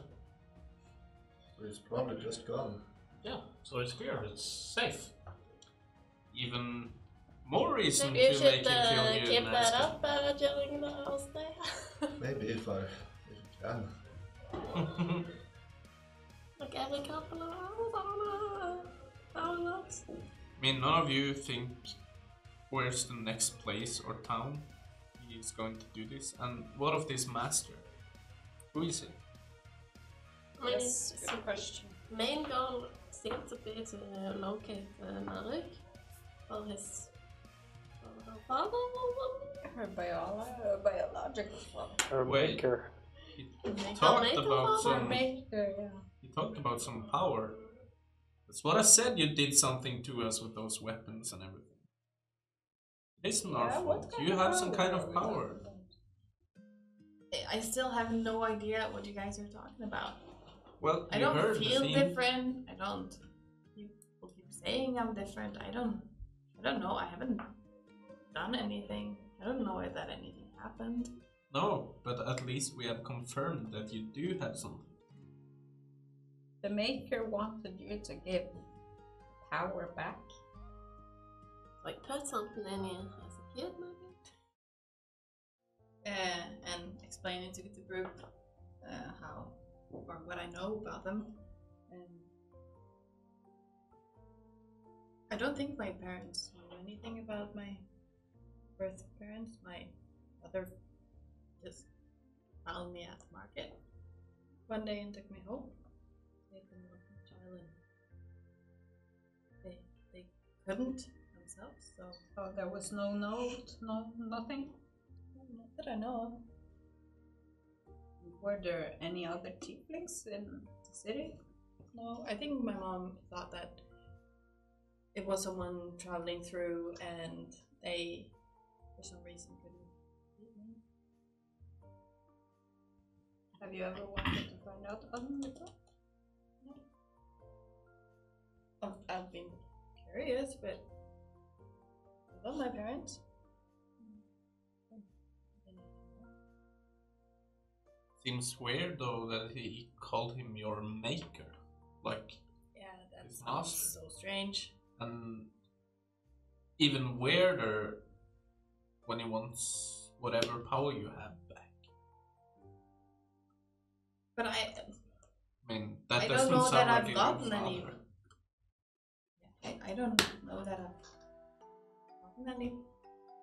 Speaker 6: So it's probably just gone.
Speaker 4: Yeah, so it's clear, it's safe.
Speaker 2: Even more reason
Speaker 7: Maybe you
Speaker 2: to make
Speaker 7: should
Speaker 2: him feel new
Speaker 7: keep
Speaker 2: and
Speaker 7: that
Speaker 2: nasty.
Speaker 7: up during the whole stay.
Speaker 6: Maybe if I can.
Speaker 7: Like every couple of hours, I don't know how it looks.
Speaker 2: I mean, none of you think where's the next place or town he's going to do this? And what of this master? Who is it?
Speaker 7: I mean,
Speaker 5: Yes,
Speaker 7: his
Speaker 5: good question.
Speaker 7: main goal seemed to be to locate Naruk. Or his father or
Speaker 5: Her biological father.
Speaker 1: Or
Speaker 2: Wait.
Speaker 1: maker.
Speaker 2: He
Speaker 7: something?
Speaker 2: talked
Speaker 7: Nato
Speaker 2: about
Speaker 7: father?
Speaker 2: some.
Speaker 5: Maker, yeah.
Speaker 2: He talked about some power. That's what I said. You did something to us with those weapons and everything. It isn't our
Speaker 5: Yeah, what
Speaker 2: fault.
Speaker 5: kind
Speaker 2: You
Speaker 5: of
Speaker 2: have some
Speaker 5: power
Speaker 2: kind
Speaker 5: are
Speaker 2: of
Speaker 5: we
Speaker 2: power.
Speaker 5: talking about?
Speaker 3: I still have no idea what you guys are talking about.
Speaker 2: Well,
Speaker 3: I
Speaker 2: you
Speaker 3: don't
Speaker 2: heard
Speaker 3: feel
Speaker 2: the theme.
Speaker 3: different. I don't. People keep saying I'm different. I don't know. I haven't done anything. I don't know that anything happened.
Speaker 2: No, but at least we have confirmed that you do have something.
Speaker 5: The maker wanted you to give power back.
Speaker 7: Like put something in you as a kid, maybe?
Speaker 3: And explaining to the group how or what I know about them. And I don't think my parents knew anything about my birth parents. My mother just found me at the market one day and took me home. They've been working child and they couldn't themselves, so
Speaker 5: Oh, there was no note, no nothing.
Speaker 3: not that I know of.
Speaker 5: Were there any other tieflings in the city?
Speaker 3: No, I think my mom thought that it was someone traveling through and they, for some reason, couldn't beat me.
Speaker 5: Have you ever wanted to find out other than that?
Speaker 3: I've been curious, but love my parents.
Speaker 2: Seems weird though that he called him your maker. Like,
Speaker 3: Yeah, that
Speaker 2: his
Speaker 3: sounds
Speaker 2: master.
Speaker 3: so strange.
Speaker 2: And even weirder when he wants whatever power you have back.
Speaker 3: But
Speaker 2: I mean, that
Speaker 3: I
Speaker 2: doesn't
Speaker 3: don't know
Speaker 2: sound
Speaker 3: that
Speaker 2: like
Speaker 3: I've
Speaker 2: a
Speaker 3: gotten
Speaker 2: good
Speaker 3: any.
Speaker 2: father.
Speaker 3: I don't know that I've gotten any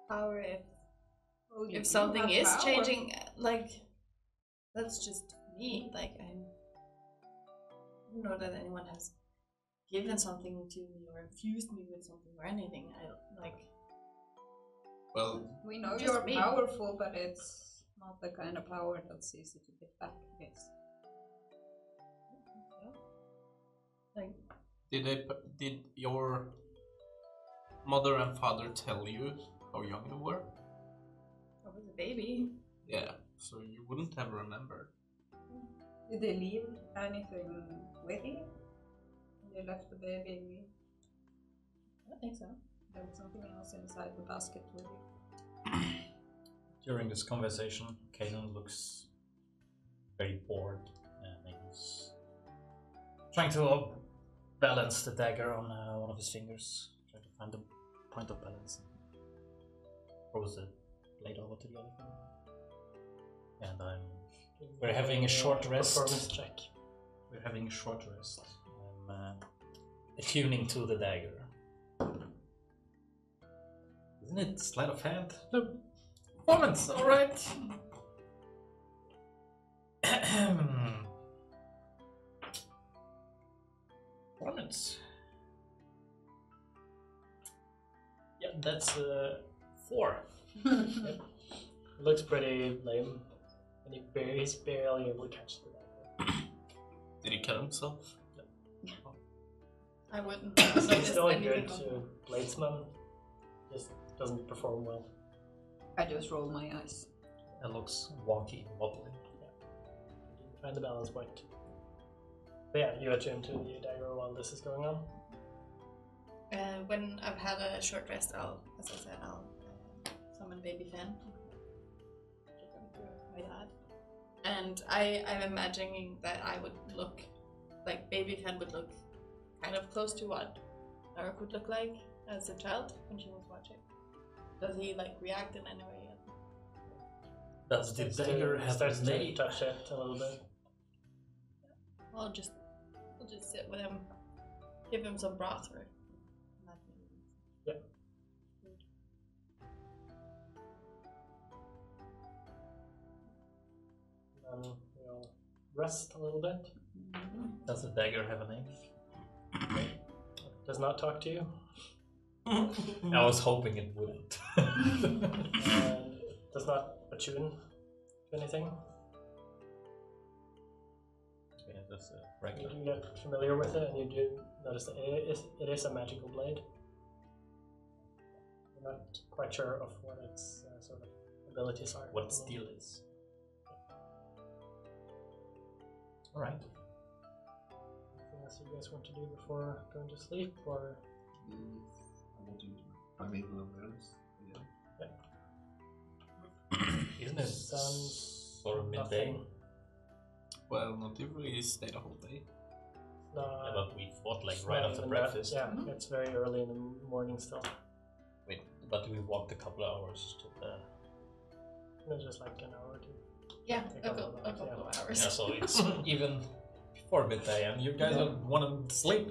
Speaker 3: power if something is changing. Like, that's just me. Like, I don't know that anyone has given something to me or infused me with something or anything. I don't like.
Speaker 2: Well,
Speaker 5: We know
Speaker 3: Just
Speaker 5: you're
Speaker 3: me.
Speaker 5: powerful, but it's not the kind of power that's easy to get back, I guess.
Speaker 3: Like,
Speaker 2: did your mother and father tell you how young you were?
Speaker 3: I was a baby.
Speaker 2: Yeah, so you wouldn't have remembered.
Speaker 5: Did they leave anything with you? They left the baby.
Speaker 3: I don't think so.
Speaker 5: There was something else inside the basket with you.
Speaker 4: During this conversation, Kaden looks very bored and he's trying to balance the dagger on one of his fingers, trying to find the point of balance. Throws the blade over to the other finger. And we're having a short rest.
Speaker 1: Performance check.
Speaker 4: We're having a short rest. I'm attuning to the dagger. Isn't it sleight of hand? No. Performance, alright. Performance.
Speaker 1: Yeah, that's
Speaker 4: 4.
Speaker 1: Yep. It looks pretty lame, and he's barely able to catch the dagger.
Speaker 2: Did he kill himself?
Speaker 3: I wouldn't.
Speaker 1: He's still a good bladesman, just doesn't perform well.
Speaker 5: I just roll my eyes.
Speaker 4: It looks wonky and wobbly.
Speaker 1: You find the balance point. But yeah, you attune to the dagger while this is going on.
Speaker 3: When I've had a short rest, I'll summon Baby Fan. Give him to my dad. And I'm imagining that I would look like Baby Fan would look kind of close to what Naruk would look like as a child when she was watching. Does he like react in any way yet?
Speaker 4: Does the dagger have
Speaker 1: starts
Speaker 4: a
Speaker 1: to
Speaker 4: name?
Speaker 1: touch it a little bit.
Speaker 3: I'll just sit with him, give him some broth or
Speaker 1: Yeah. We'll rest a little bit.
Speaker 4: Does the dagger have a name?
Speaker 1: Does not talk to you.
Speaker 4: I was hoping it wouldn't.
Speaker 1: And does not attune to anything.
Speaker 4: Yeah, that's a
Speaker 1: You
Speaker 4: regular.
Speaker 1: do get familiar with it, and you do notice that it is a magical blade. You're not quite sure of what its sort of abilities are.
Speaker 4: What its deal is. Alright.
Speaker 1: Anything else you guys want to do before going to sleep, or?
Speaker 6: I want to use my mental awareness again.
Speaker 4: Isn't it
Speaker 1: Sounds
Speaker 4: sort of midday?
Speaker 1: nothing.
Speaker 2: Well, not if we stay the whole day.
Speaker 4: Yeah, but we fought like
Speaker 1: It's
Speaker 4: right
Speaker 1: not
Speaker 4: after
Speaker 1: even
Speaker 4: breakfast.
Speaker 1: That. Yeah, it's very early in the morning still.
Speaker 4: Wait, but we walked a couple of hours to the.
Speaker 1: No, just like an hour or two.
Speaker 3: yeah,
Speaker 1: A
Speaker 3: a
Speaker 1: couple
Speaker 3: couple
Speaker 1: of
Speaker 3: of hours.
Speaker 4: Yeah, so it's even before midday, and you guys want to sleep.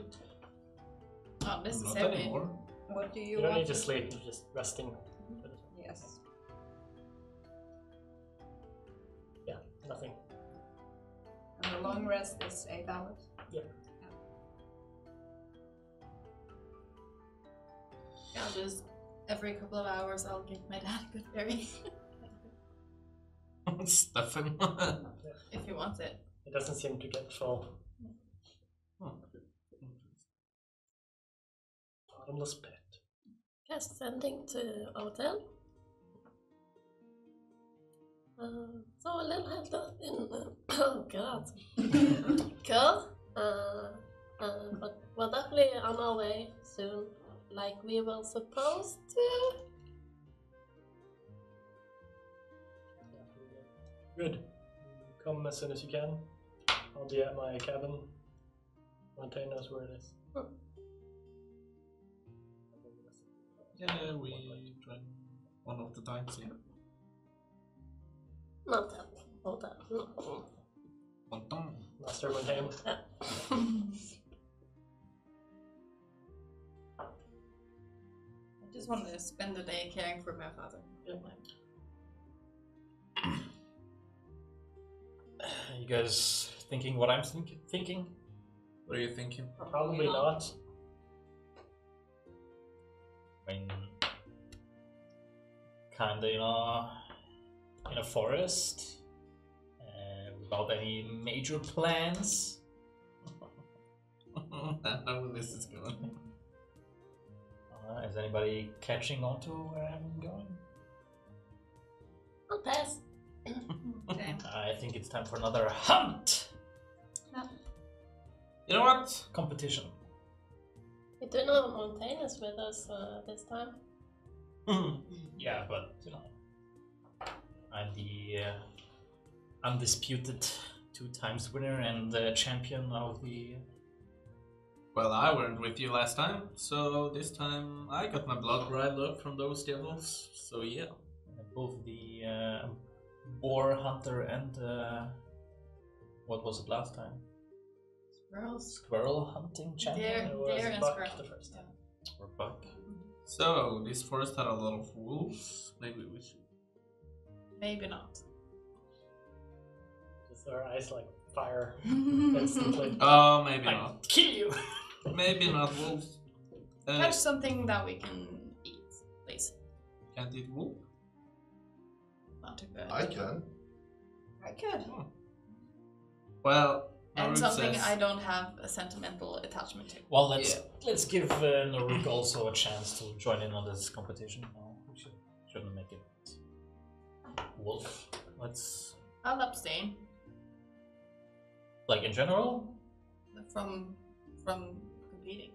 Speaker 3: Not
Speaker 2: Not
Speaker 3: necessarily.
Speaker 2: anymore.
Speaker 5: What do
Speaker 1: You
Speaker 5: you
Speaker 1: don't
Speaker 5: want?
Speaker 1: need to sleep, you're just resting.
Speaker 5: Yes.
Speaker 1: Yeah, nothing.
Speaker 5: And the long rest is 8 hours.
Speaker 1: Yeah.
Speaker 3: Yeah, I'll just every couple of hours I'll give my dad a good berry
Speaker 2: Stuff him.
Speaker 3: if he wants it.
Speaker 1: It doesn't seem to get full. Bottomless pit.
Speaker 7: Just sending to hotel. So a little held up in oh god. Cool. But we're definitely on our way soon. like we were supposed to.
Speaker 1: Good. Come as soon as you can. I'll be at my cabin. Montaigne knows where it is.
Speaker 2: Yeah, we join one of the times, yeah.
Speaker 7: Not that one. Hold on.
Speaker 2: Bonton.
Speaker 1: Master Montaigne.
Speaker 3: I just want to spend the day caring for my father.
Speaker 4: You guys thinking what I'm thinking?
Speaker 2: What are you thinking?
Speaker 1: Probably not.
Speaker 4: I mean, kinda, you know, in a forest, without any major plans.
Speaker 2: I know where this is going.
Speaker 4: Is anybody catching on to where I'm going?
Speaker 7: I'll pass.
Speaker 3: Okay.
Speaker 4: I think it's time for another hunt
Speaker 2: You know what?
Speaker 4: competition.
Speaker 7: We do know Montaigne is with us this time.
Speaker 4: Yeah, but you know, I'm the undisputed 2 times winner and the champion of the.
Speaker 2: Well, I weren't with you last time, so this time I got my blood riled up from those devils, so yeah.
Speaker 4: Both the boar hunter and what was it last time?
Speaker 3: Squirrels.
Speaker 4: Squirrel hunting champion
Speaker 1: It was
Speaker 3: Deer and
Speaker 1: Buck
Speaker 3: squirrel.
Speaker 1: the first time.
Speaker 4: or buck?
Speaker 2: So, this forest had a lot of wolves. Maybe we should.
Speaker 3: Maybe not.
Speaker 1: Just our eyes like fire instantly.
Speaker 2: Oh, maybe
Speaker 4: I
Speaker 2: not.
Speaker 4: kill you.
Speaker 2: Maybe not wolves.
Speaker 3: Catch something that we can eat, please.
Speaker 2: Can't eat wolf?
Speaker 3: Not too good.
Speaker 6: I can.
Speaker 3: I could.
Speaker 2: Well,
Speaker 3: And
Speaker 2: Naruk
Speaker 3: something
Speaker 2: says,
Speaker 3: I don't have a sentimental attachment to.
Speaker 4: Well, let's give Naruk also a chance to join in on this competition. No, we shouldn't make it wolf. Let's
Speaker 3: I'll abstain
Speaker 4: like in general,
Speaker 3: from competing.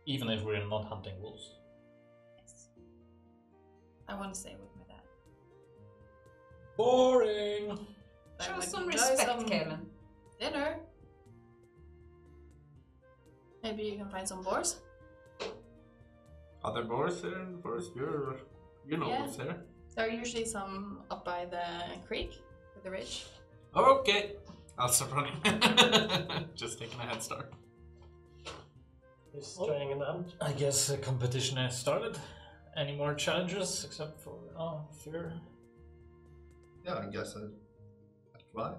Speaker 4: even if we're not hunting wolves.
Speaker 3: Yes. I want to stay with my dad.
Speaker 4: Boring.
Speaker 3: I
Speaker 5: Show
Speaker 3: would
Speaker 5: some
Speaker 3: enjoy
Speaker 5: respect,
Speaker 3: some
Speaker 5: Kaelin.
Speaker 3: dinner. Maybe you can find some boars.
Speaker 2: other boars there in the forest? You know
Speaker 3: Yeah.
Speaker 2: what's there.
Speaker 3: There are usually some up by the creek with the ridge.
Speaker 2: Okay, I'll start running. Just taking a head start.
Speaker 1: Who's joining in the hunt?
Speaker 4: I guess the competition has started. Any more challenges except for fear?
Speaker 6: Yeah, I guess I try.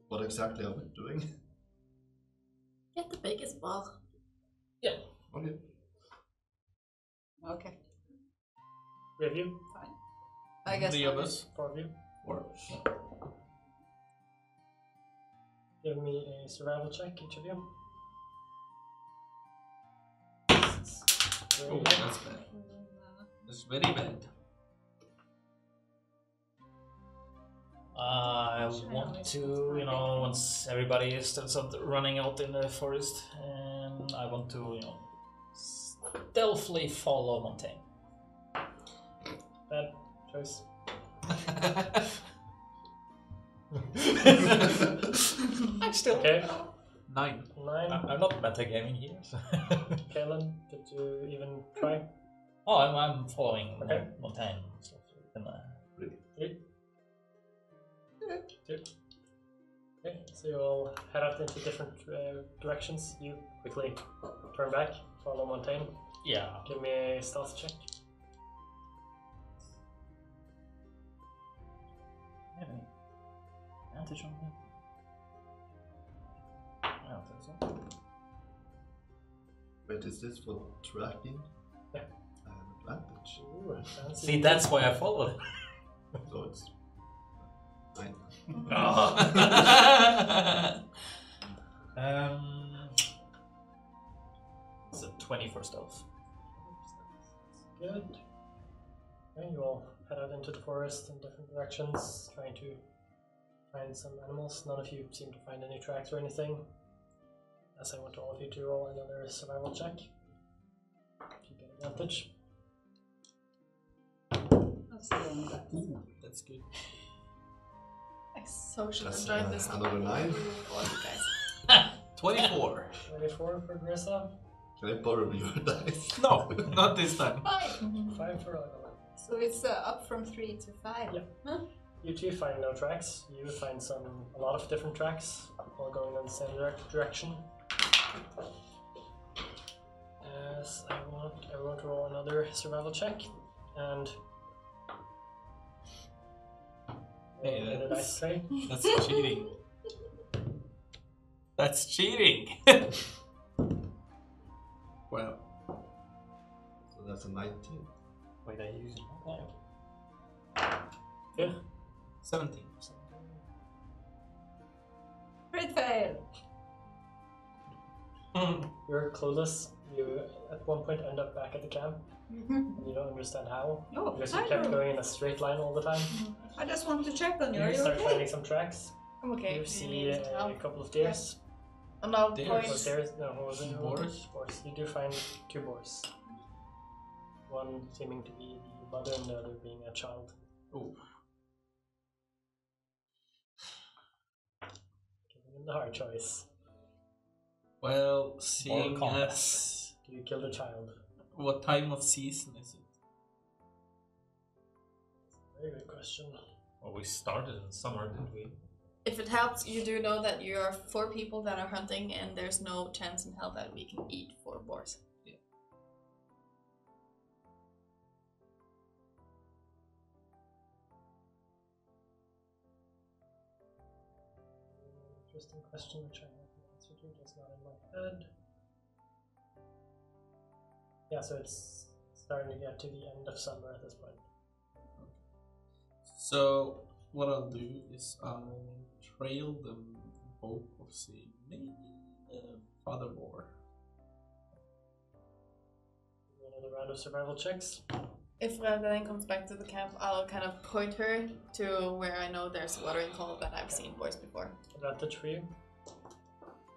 Speaker 6: What exactly are we doing?
Speaker 7: Get the biggest ball.
Speaker 4: Yeah.
Speaker 6: Okay.
Speaker 5: Okay,
Speaker 1: 3 of you?
Speaker 5: fine. I guess
Speaker 2: 3 of us.
Speaker 1: 4 of you?
Speaker 2: 4.
Speaker 1: Give me a survival check, each of you.
Speaker 2: Oh, that's bad. That's very bad.
Speaker 4: I want to, you know, once everybody starts running out in the forest, and I want to, you know, stealthily follow Montaigne.
Speaker 1: Bad choice.
Speaker 4: I'm still
Speaker 1: Okay.
Speaker 2: 9.
Speaker 1: 9.
Speaker 4: I'm not metagaming here. So.
Speaker 1: Kaelin, did you even try?
Speaker 4: Oh, I'm following
Speaker 1: Okay.
Speaker 4: Montaigne. So in the...
Speaker 1: 3. 2. Okay, so you all head out into different directions. You quickly turn back, follow Montaigne.
Speaker 4: Yeah.
Speaker 1: Give me a stealth check.
Speaker 4: Have any advantage on that? I don't think so.
Speaker 6: Wait, is this for tracking?
Speaker 1: Yeah.
Speaker 6: I have advantage.
Speaker 1: Ooh, fancy.
Speaker 4: See, that's why I followed.
Speaker 6: So it's 9.
Speaker 4: It's a 20 for stealth.
Speaker 1: Good. Okay, you all head out into the forest in different directions, trying to find some animals. None of you seem to find any tracks or anything. as I want all of you to roll another survival check. If you get advantage.
Speaker 5: I'll stay on that.
Speaker 2: Ooh, that's good.
Speaker 3: I so should
Speaker 6: That's,
Speaker 3: enjoy this.
Speaker 6: another 9.
Speaker 3: For you guys.
Speaker 2: 24.
Speaker 1: 24 for Grissa.
Speaker 6: Can I borrow your dice?
Speaker 2: No, not this time.
Speaker 1: 5 for Ragnar.
Speaker 5: So it's up from 3 to 5.
Speaker 1: Yeah.
Speaker 5: Huh?
Speaker 1: You two find no tracks. You find a lot of different tracks, all going in the same direction. As I want everyone to roll another survival check, and
Speaker 2: Hey,
Speaker 1: what did I say?
Speaker 2: That's cheating. That's cheating. Well,
Speaker 6: So that's a 19.
Speaker 4: Wait, I use it.
Speaker 1: Yeah.
Speaker 2: 17.
Speaker 5: Crit fail!
Speaker 1: You're clueless. You at one point end up back at the camp. And you don't understand how,
Speaker 5: Oh,
Speaker 1: because you
Speaker 5: I
Speaker 1: kept
Speaker 5: know.
Speaker 1: going in a straight line all the time.
Speaker 5: I just want to check on you. Are
Speaker 1: You
Speaker 5: you
Speaker 1: start
Speaker 5: okay?
Speaker 1: finding some tracks.
Speaker 3: I'm okay.
Speaker 1: You
Speaker 3: Do
Speaker 1: see
Speaker 3: need
Speaker 1: a
Speaker 3: help?
Speaker 1: couple of deers.
Speaker 3: And I'll
Speaker 2: Deers.
Speaker 3: point.
Speaker 1: Was there? No, what was it?
Speaker 2: Boars?
Speaker 1: Boars. You do find 2 boars. One seeming to be the mother and the other being a child.
Speaker 2: Ooh.
Speaker 1: Giving him the hard choice.
Speaker 2: Well, seeing
Speaker 4: combat.
Speaker 2: as
Speaker 1: Do you kill the child?
Speaker 2: what time of season is it?
Speaker 1: Very good question.
Speaker 4: Well, we started in summer, didn't we?
Speaker 3: If it helps, you do know that you are 4 people that are hunting, and there's no chance in hell that we can eat 4 boars.
Speaker 1: Interesting question, which I have the answer to, just not in my head. Yeah, so it's starting to get to the end of summer at this point.
Speaker 2: So what I'll do is I'll trail them both of say maybe father boar.
Speaker 1: Do another round of survival checks.
Speaker 3: If Galadhmir comes back to the camp, I'll kind of point her to where I know there's a watering hole that I've seen boys before.
Speaker 1: Advantage for you.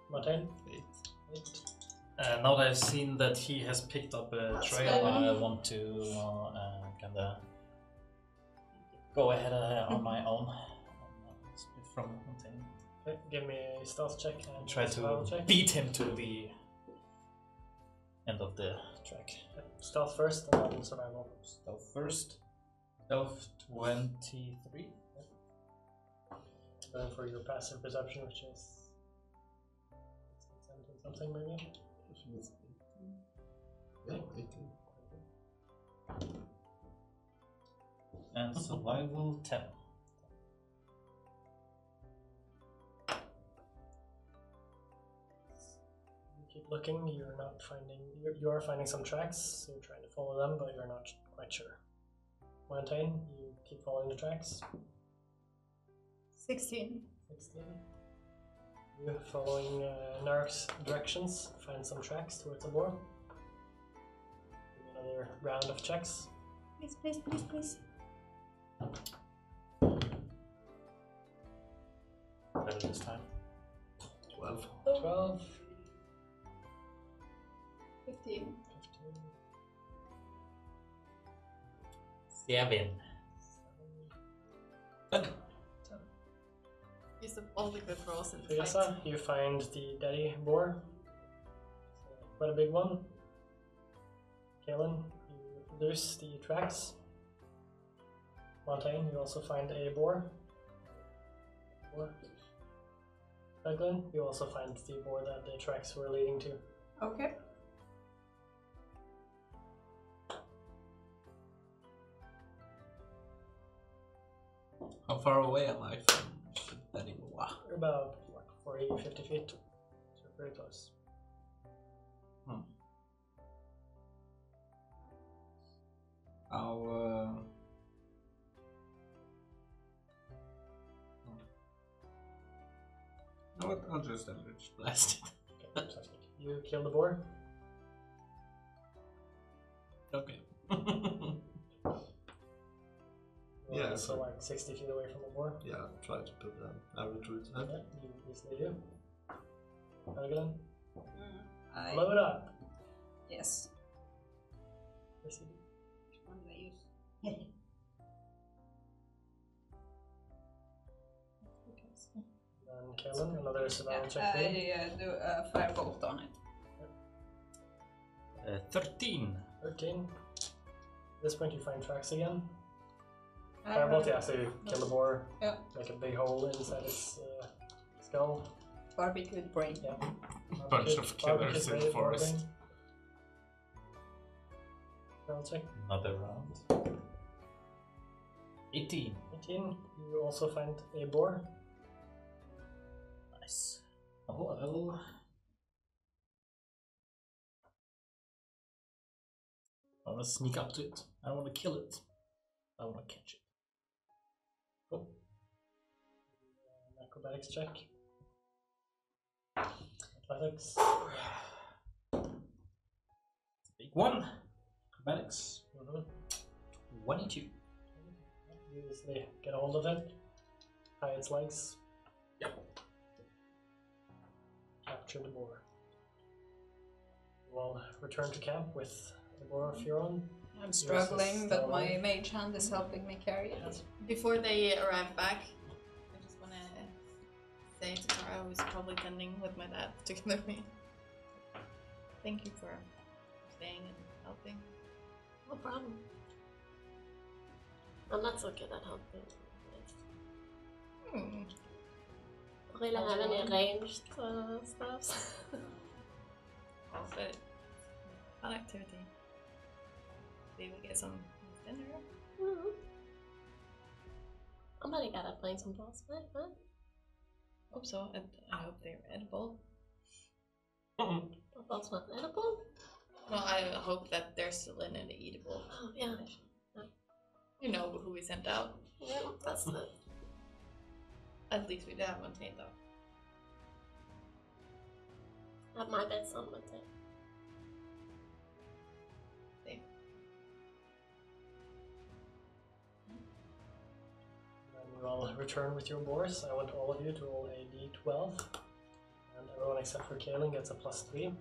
Speaker 1: Martin?
Speaker 2: 8.
Speaker 1: 8.
Speaker 4: Now that I've seen that he has picked up a trail, I want to kind of go ahead on my own. Split from Montaigne.
Speaker 1: Okay, give me a stealth check and
Speaker 4: Try
Speaker 1: a survival
Speaker 4: to
Speaker 1: check.
Speaker 4: beat him to the end of the track.
Speaker 1: Stealth first and then survival.
Speaker 4: Stealth first. Stealth 23.
Speaker 1: Then for your passive perception, which is 17 something maybe.
Speaker 6: Yeah, 18.
Speaker 4: And survival 10.
Speaker 1: You keep looking, you're not finding, you are finding some tracks, so you're trying to follow them, but you're not quite sure. Montaigne, you keep following the tracks.
Speaker 5: 16.
Speaker 1: 16. You following Nark's directions, find some tracks towards the boar. Do another round of checks.
Speaker 5: Please, please, please, please.
Speaker 4: Better this time.
Speaker 6: 12.
Speaker 1: 12,
Speaker 5: 15.
Speaker 1: 15,
Speaker 4: 7.
Speaker 3: Use up all the good rolls in the fight.
Speaker 1: Teresa, you find the daddy boar. Quite a big one. Kaelin, you loose the tracks. Montaigne, you also find a boar. Douglas, you also find the boar that the tracks were leading to.
Speaker 5: Okay.
Speaker 2: How far away am I from Danimoa?
Speaker 1: You're about 40, 50 feet. So you're pretty close.
Speaker 2: I'll no, what? I'll just Eldritch Blast
Speaker 1: Okay, sounds good. You kill the boar.
Speaker 2: it. Okay.
Speaker 1: You're
Speaker 6: Yeah,
Speaker 1: also
Speaker 6: so-
Speaker 1: like 60 feet away from the boar.
Speaker 6: Yeah, try to put an arrow through its head.
Speaker 1: Yeah, you easily do. Douglas, Blow it up.
Speaker 5: Yes.
Speaker 1: Yes, you do.
Speaker 5: Which one do I use?
Speaker 1: And Kellen, another survival check for you.
Speaker 5: I do a firebolt on it.
Speaker 4: 13.
Speaker 1: 13. At this point you find tracks again. Firebolt, yeah, so you kill the boar,
Speaker 5: Yeah.
Speaker 1: make a big hole inside its skull.
Speaker 5: Barbecued brain.
Speaker 1: Yeah.
Speaker 2: Bunch of killers in the forest.
Speaker 1: I'll check.
Speaker 4: Another round. 18.
Speaker 1: 18. You also find a boar.
Speaker 4: Nice. Oh, well. I want to sneak up to it. I want to kill it. I want to catch it.
Speaker 1: Cool. Acrobatics check. Athletics.
Speaker 4: Big one. Acrobatics. 22.
Speaker 1: You easily get a hold of it. Tie its legs.
Speaker 4: Yep.
Speaker 1: Capture the boar. We'll return to camp with the boar of your own.
Speaker 5: I'm struggling, but my mage hand is helping me carry it.
Speaker 3: Before they arrive back, I just want to say to Tara, who's probably tending with my dad together with me, thank you for staying and helping.
Speaker 7: No problem. I'm not so good at helping. Don't really have any ranged stuff.
Speaker 3: Also, fun activity. Maybe we get some dinner.
Speaker 7: I'm gonna gotta find some balls, man.
Speaker 3: Hope so. I hope they're edible.
Speaker 7: But that's not edible?
Speaker 3: Well, I hope that they're still in an eatable
Speaker 7: Yeah.
Speaker 3: condition. You know who we sent out.
Speaker 7: Yeah, that's it.
Speaker 3: At least we did have one taint though.
Speaker 7: Have my bets on with it.
Speaker 3: Same.
Speaker 1: And you all return with your boars. I want all of you to roll a d12. And everyone except for Kaelin gets a +3.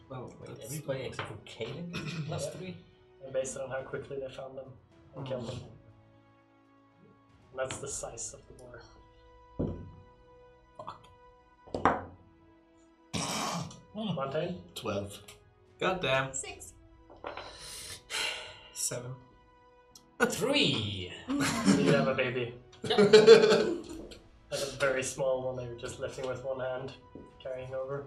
Speaker 4: Well, everybody except for Kaelin gets +3.
Speaker 1: And based on how quickly they found them and killed them. And that's the size of the boar. Montaigne?
Speaker 6: 12.
Speaker 2: Goddamn.
Speaker 5: 6.
Speaker 2: 7.
Speaker 4: 3.
Speaker 1: You have a baby. Like a very small one that you're just lifting with one hand, carrying over.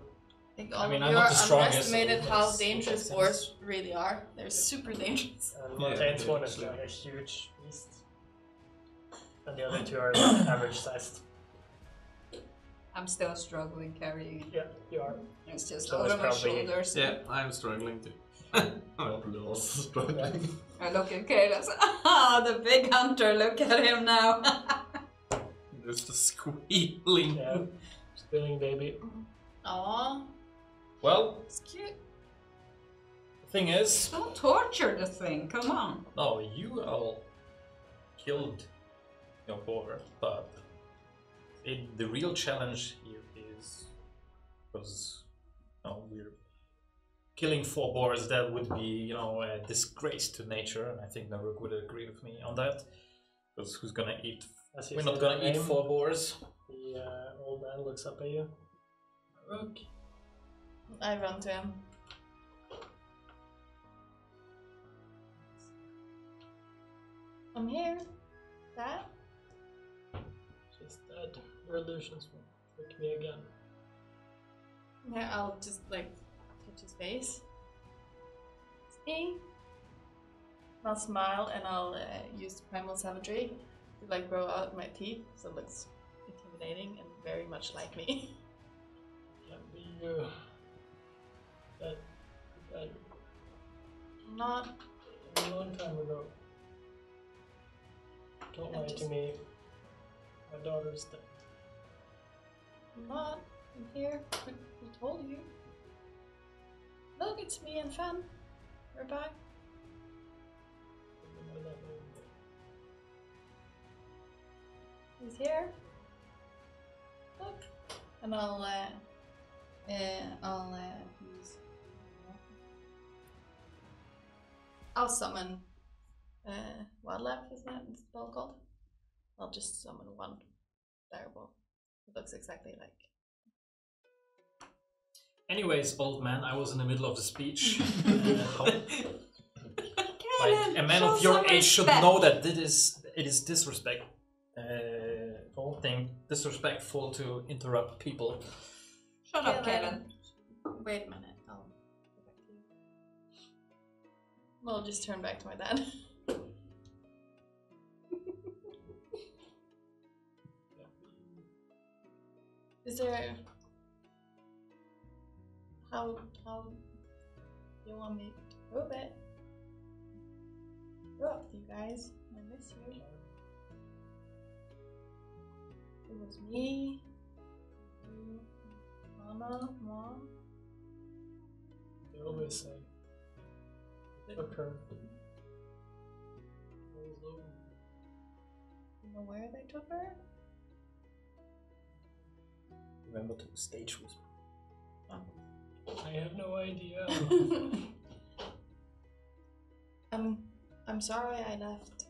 Speaker 3: I think all
Speaker 4: I mean,
Speaker 3: of
Speaker 4: I'm
Speaker 3: you
Speaker 4: not
Speaker 3: are
Speaker 4: the strongest,
Speaker 3: underestimated
Speaker 4: so
Speaker 3: how
Speaker 4: that's-
Speaker 3: dangerous
Speaker 4: that
Speaker 3: boars
Speaker 4: makes sense.
Speaker 3: really are. They're super dangerous.
Speaker 1: And
Speaker 2: Yeah,
Speaker 1: Montaigne's
Speaker 2: yeah,
Speaker 1: one is
Speaker 2: sure.
Speaker 1: like a huge beast. And the other two are like average sized.
Speaker 5: I'm still struggling carrying it.
Speaker 1: Yeah, you are.
Speaker 5: It's just
Speaker 1: So
Speaker 5: over
Speaker 1: it's
Speaker 5: my
Speaker 1: probably-
Speaker 5: shoulders.
Speaker 2: Yeah, I'm struggling too.
Speaker 6: Probably also struggling.
Speaker 5: I look at Kayla. Ah, the big hunter. Look at him now.
Speaker 2: There's the squealing.
Speaker 1: Yeah. Squealing baby.
Speaker 3: Aww,
Speaker 4: Well,
Speaker 3: it's cute.
Speaker 4: the thing is,
Speaker 5: Don't torture the thing. Come on.
Speaker 4: no, you all killed your boar, but the real challenge here is because we're killing 4 boars. That would be a disgrace to nature, and I think Naruk would agree with me on that. Because who's gonna eat?
Speaker 1: As you
Speaker 4: We're
Speaker 1: say
Speaker 4: not gonna
Speaker 1: their
Speaker 4: eat
Speaker 1: name,
Speaker 4: 4 boars.
Speaker 1: The old man looks up at you. Naruk.
Speaker 3: I run to him. I'm here. Dad?
Speaker 1: She's dead. Your illusions will trick me again.
Speaker 3: Yeah, I'll just like touch his face. See? I'll smile and I'll use primal savagery to like grow out my teeth so it looks intimidating and very much like me.
Speaker 1: Can't be you. Dead. Dead.
Speaker 3: Not.
Speaker 1: A long time ago. Don't lie to me. My daughter's dead.
Speaker 3: Not. I'm here. Who told you? Look, it's me and Fen. We're back.
Speaker 1: You know that name.
Speaker 3: He's here. Look. And I'll use. I'll summon. Wildlife is that the spell called? I'll just summon one direwolf. It looks exactly like.
Speaker 4: Anyways, old man, I was in the middle of the speech. Like, a man of your age should know that it is disrespectful to interrupt people.
Speaker 5: Shut up, Kevin.
Speaker 3: Wait a minute, I'll go back to you. I'll just turn back to my dad. Is there... How do you want me to prove it? Grew up with you guys. I miss you. It was me, you, Mama, Mom.
Speaker 1: They always say. They took her.
Speaker 3: You know where they took her?
Speaker 4: Remember to stage whisper.
Speaker 1: I have no idea.
Speaker 3: I'm sorry I left.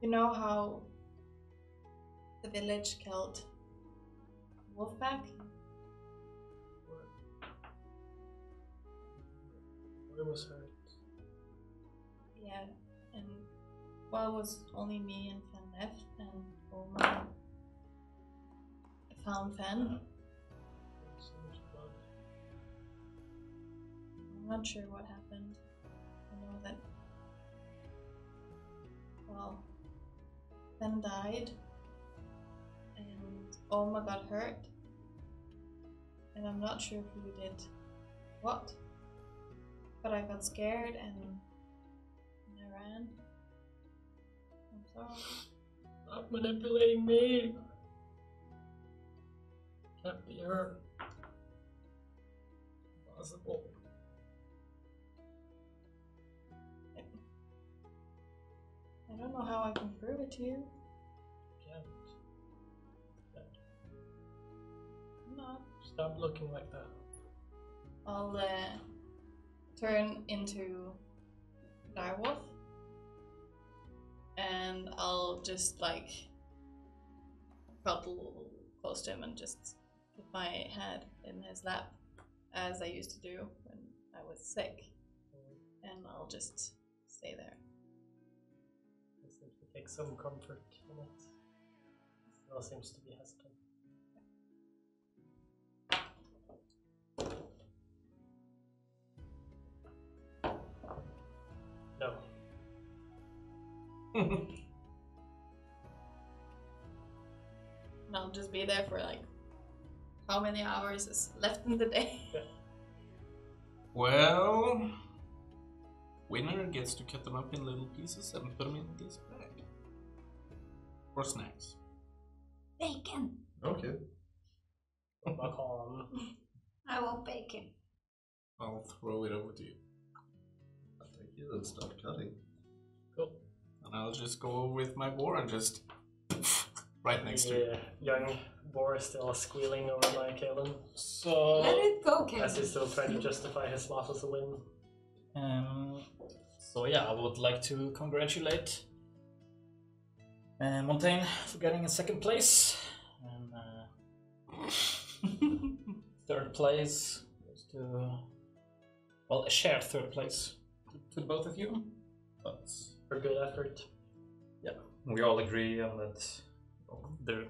Speaker 3: You know how the village killed Wolfpack?
Speaker 1: Where was hurt?
Speaker 3: Yeah, and well, it was only me and Fen left, and Oma found Fen.
Speaker 1: So much blood.
Speaker 3: I'm not sure what happened. I know that, well, Fen died, and Oma got hurt, and I'm not sure who did what, but I got scared and I ran. I'm sorry.
Speaker 1: Stop manipulating me. Can't be her. Impossible.
Speaker 3: I don't know how I can prove it to you.
Speaker 1: Can't.
Speaker 3: I'm not.
Speaker 1: Stop looking like that.
Speaker 3: I'll turn into direwolf, and I'll just like cuddle close to him and just put my head in his lap, as I used to do when I was sick, and I'll just stay there.
Speaker 1: I seem to take some comfort in it. Still seems to be hesitant. No.
Speaker 3: And I'll just be there for like how many hours is left in the day?
Speaker 2: Well, winner gets to cut them up in little pieces and put them in this bag. For snacks.
Speaker 5: Bacon.
Speaker 6: Okay.
Speaker 1: Back on.
Speaker 5: I want bacon.
Speaker 2: I'll throw it over to you.
Speaker 6: I'll take it and start cutting.
Speaker 1: Cool.
Speaker 2: And I'll just go with my boar and just right next to it.
Speaker 1: Young boar is still squealing over by Kalen.
Speaker 4: So
Speaker 5: Let it go, Kevin.
Speaker 1: As he's still trying to justify his loss as a win.
Speaker 4: So yeah, I would like to congratulate Montaigne for getting in second place, and third place goes to, well, a shared third place to both of you. But
Speaker 1: For good effort.
Speaker 4: yeah, we all agree on that. The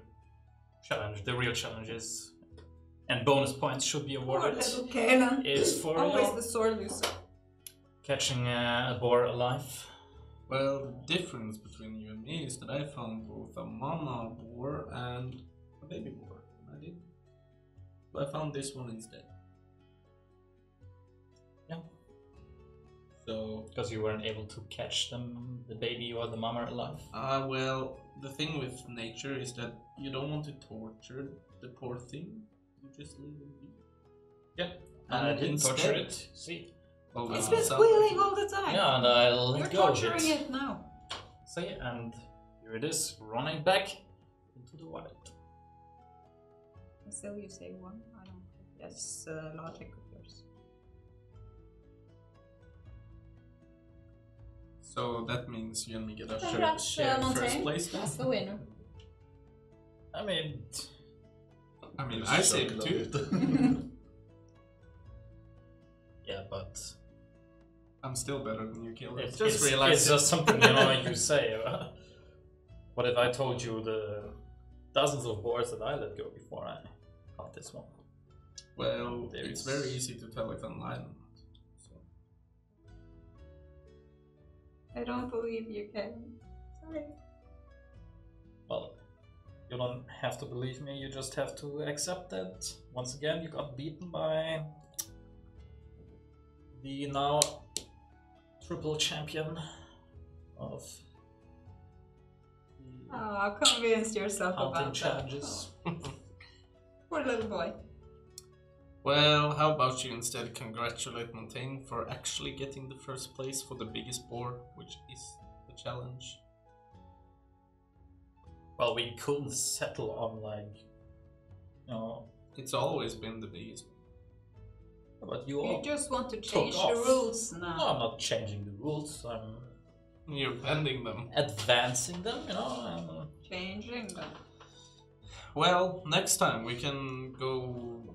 Speaker 4: challenge, the real challenges, and bonus points should be
Speaker 5: Poor
Speaker 4: awarded.
Speaker 5: little Kalen.
Speaker 4: Is for
Speaker 5: Always the sore loser.
Speaker 4: catching a boar alive.
Speaker 2: Well, the difference between you and me is that I found both a mama boar and a baby boar. I did. But I found this one instead.
Speaker 4: Yeah.
Speaker 2: So,
Speaker 4: Because you weren't able to catch them, the baby or the mama alive.
Speaker 2: well, the thing with nature is that you don't want to torture the poor thing. You just leave it be.
Speaker 4: Yeah.
Speaker 2: And
Speaker 4: I didn't
Speaker 2: instead-
Speaker 4: torture it. See.
Speaker 2: Well,
Speaker 5: It's
Speaker 2: that
Speaker 5: been
Speaker 2: sounds
Speaker 5: squealing
Speaker 2: like
Speaker 5: all the time.
Speaker 4: Yeah, and I'll let
Speaker 5: You're
Speaker 4: go of
Speaker 5: torturing
Speaker 4: it.
Speaker 5: it now.
Speaker 4: See, and here it is, running back into into the wild.
Speaker 5: Still, you say one. I don't think that's logic of yours.
Speaker 2: So that means you and me get a
Speaker 5: Congrats,
Speaker 2: share first
Speaker 5: Montaigne.
Speaker 2: place then?
Speaker 5: That's the winner.
Speaker 4: I mean,
Speaker 2: I saved two.
Speaker 4: yeah, but
Speaker 2: I'm still better than you, Caleb.
Speaker 4: it's
Speaker 2: realized
Speaker 4: just something you say. What if I told you the dozens of boards that I let go before I got this one?
Speaker 2: Well, it's very easy to tell if I'm lying. So.
Speaker 5: I don't believe you can. Sorry.
Speaker 4: Well, you don't have to believe me, you just have to accept that once again you got beaten by the now triple champion of the
Speaker 5: Oh, convince yourself
Speaker 4: hunting
Speaker 5: about that.
Speaker 4: challenges.
Speaker 5: Poor little boy.
Speaker 2: Well, how about you instead congratulate Montaigne for actually getting the first place for the biggest boar, which is the challenge.
Speaker 4: Well, we couldn't settle on
Speaker 2: It's always been the biggest.
Speaker 4: but you all
Speaker 5: You just want to
Speaker 4: took
Speaker 5: change the
Speaker 4: off.
Speaker 5: rules now.
Speaker 4: No, I'm not changing the rules, I'm
Speaker 2: You're bending them.
Speaker 4: advancing them, I'm
Speaker 5: Changing them.
Speaker 2: Well, next time we can go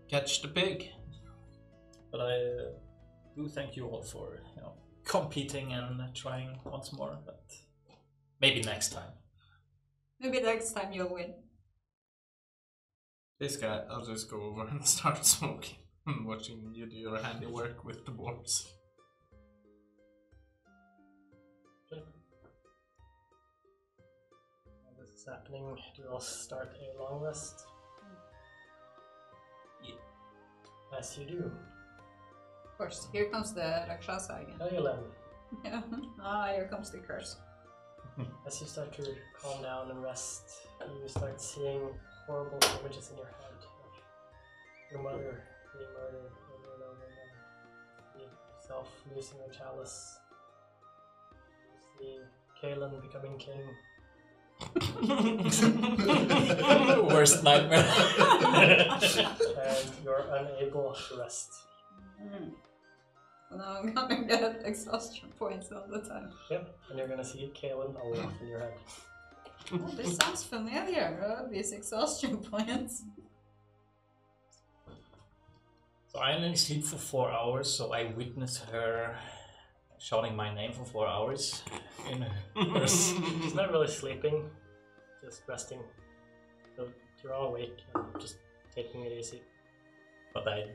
Speaker 2: catch the pig.
Speaker 4: But I do thank you all for competing and trying once more, but maybe next time.
Speaker 5: Maybe next time you'll win.
Speaker 2: This guy, I'll just go over and start smoking and watching you do your handiwork with the boards.
Speaker 1: While this is happening, do you all start a long rest?
Speaker 2: Yeah.
Speaker 1: As you do.
Speaker 5: Of course, here comes the Rakshasa again.
Speaker 1: Elulem,
Speaker 5: Yeah. Here comes the curse.
Speaker 1: as you start to calm down and rest, you start seeing horrible images in your head of your mother being murdered over and over again. Yourself losing your chalice. You see Kalen becoming king.
Speaker 4: Worst nightmare.
Speaker 1: And you're unable to rest.
Speaker 5: Well, now I'm gonna get exhaustion points all the time.
Speaker 1: Yep, and you're gonna see Kalen all off in your head.
Speaker 5: Oh, this sounds familiar, these exhaustion points.
Speaker 4: So I only sleep for 4 hours, so I witness her shouting my name for 4 hours in hers.
Speaker 1: She's not really sleeping, just resting. So you're all awake and just taking it easy.
Speaker 4: But I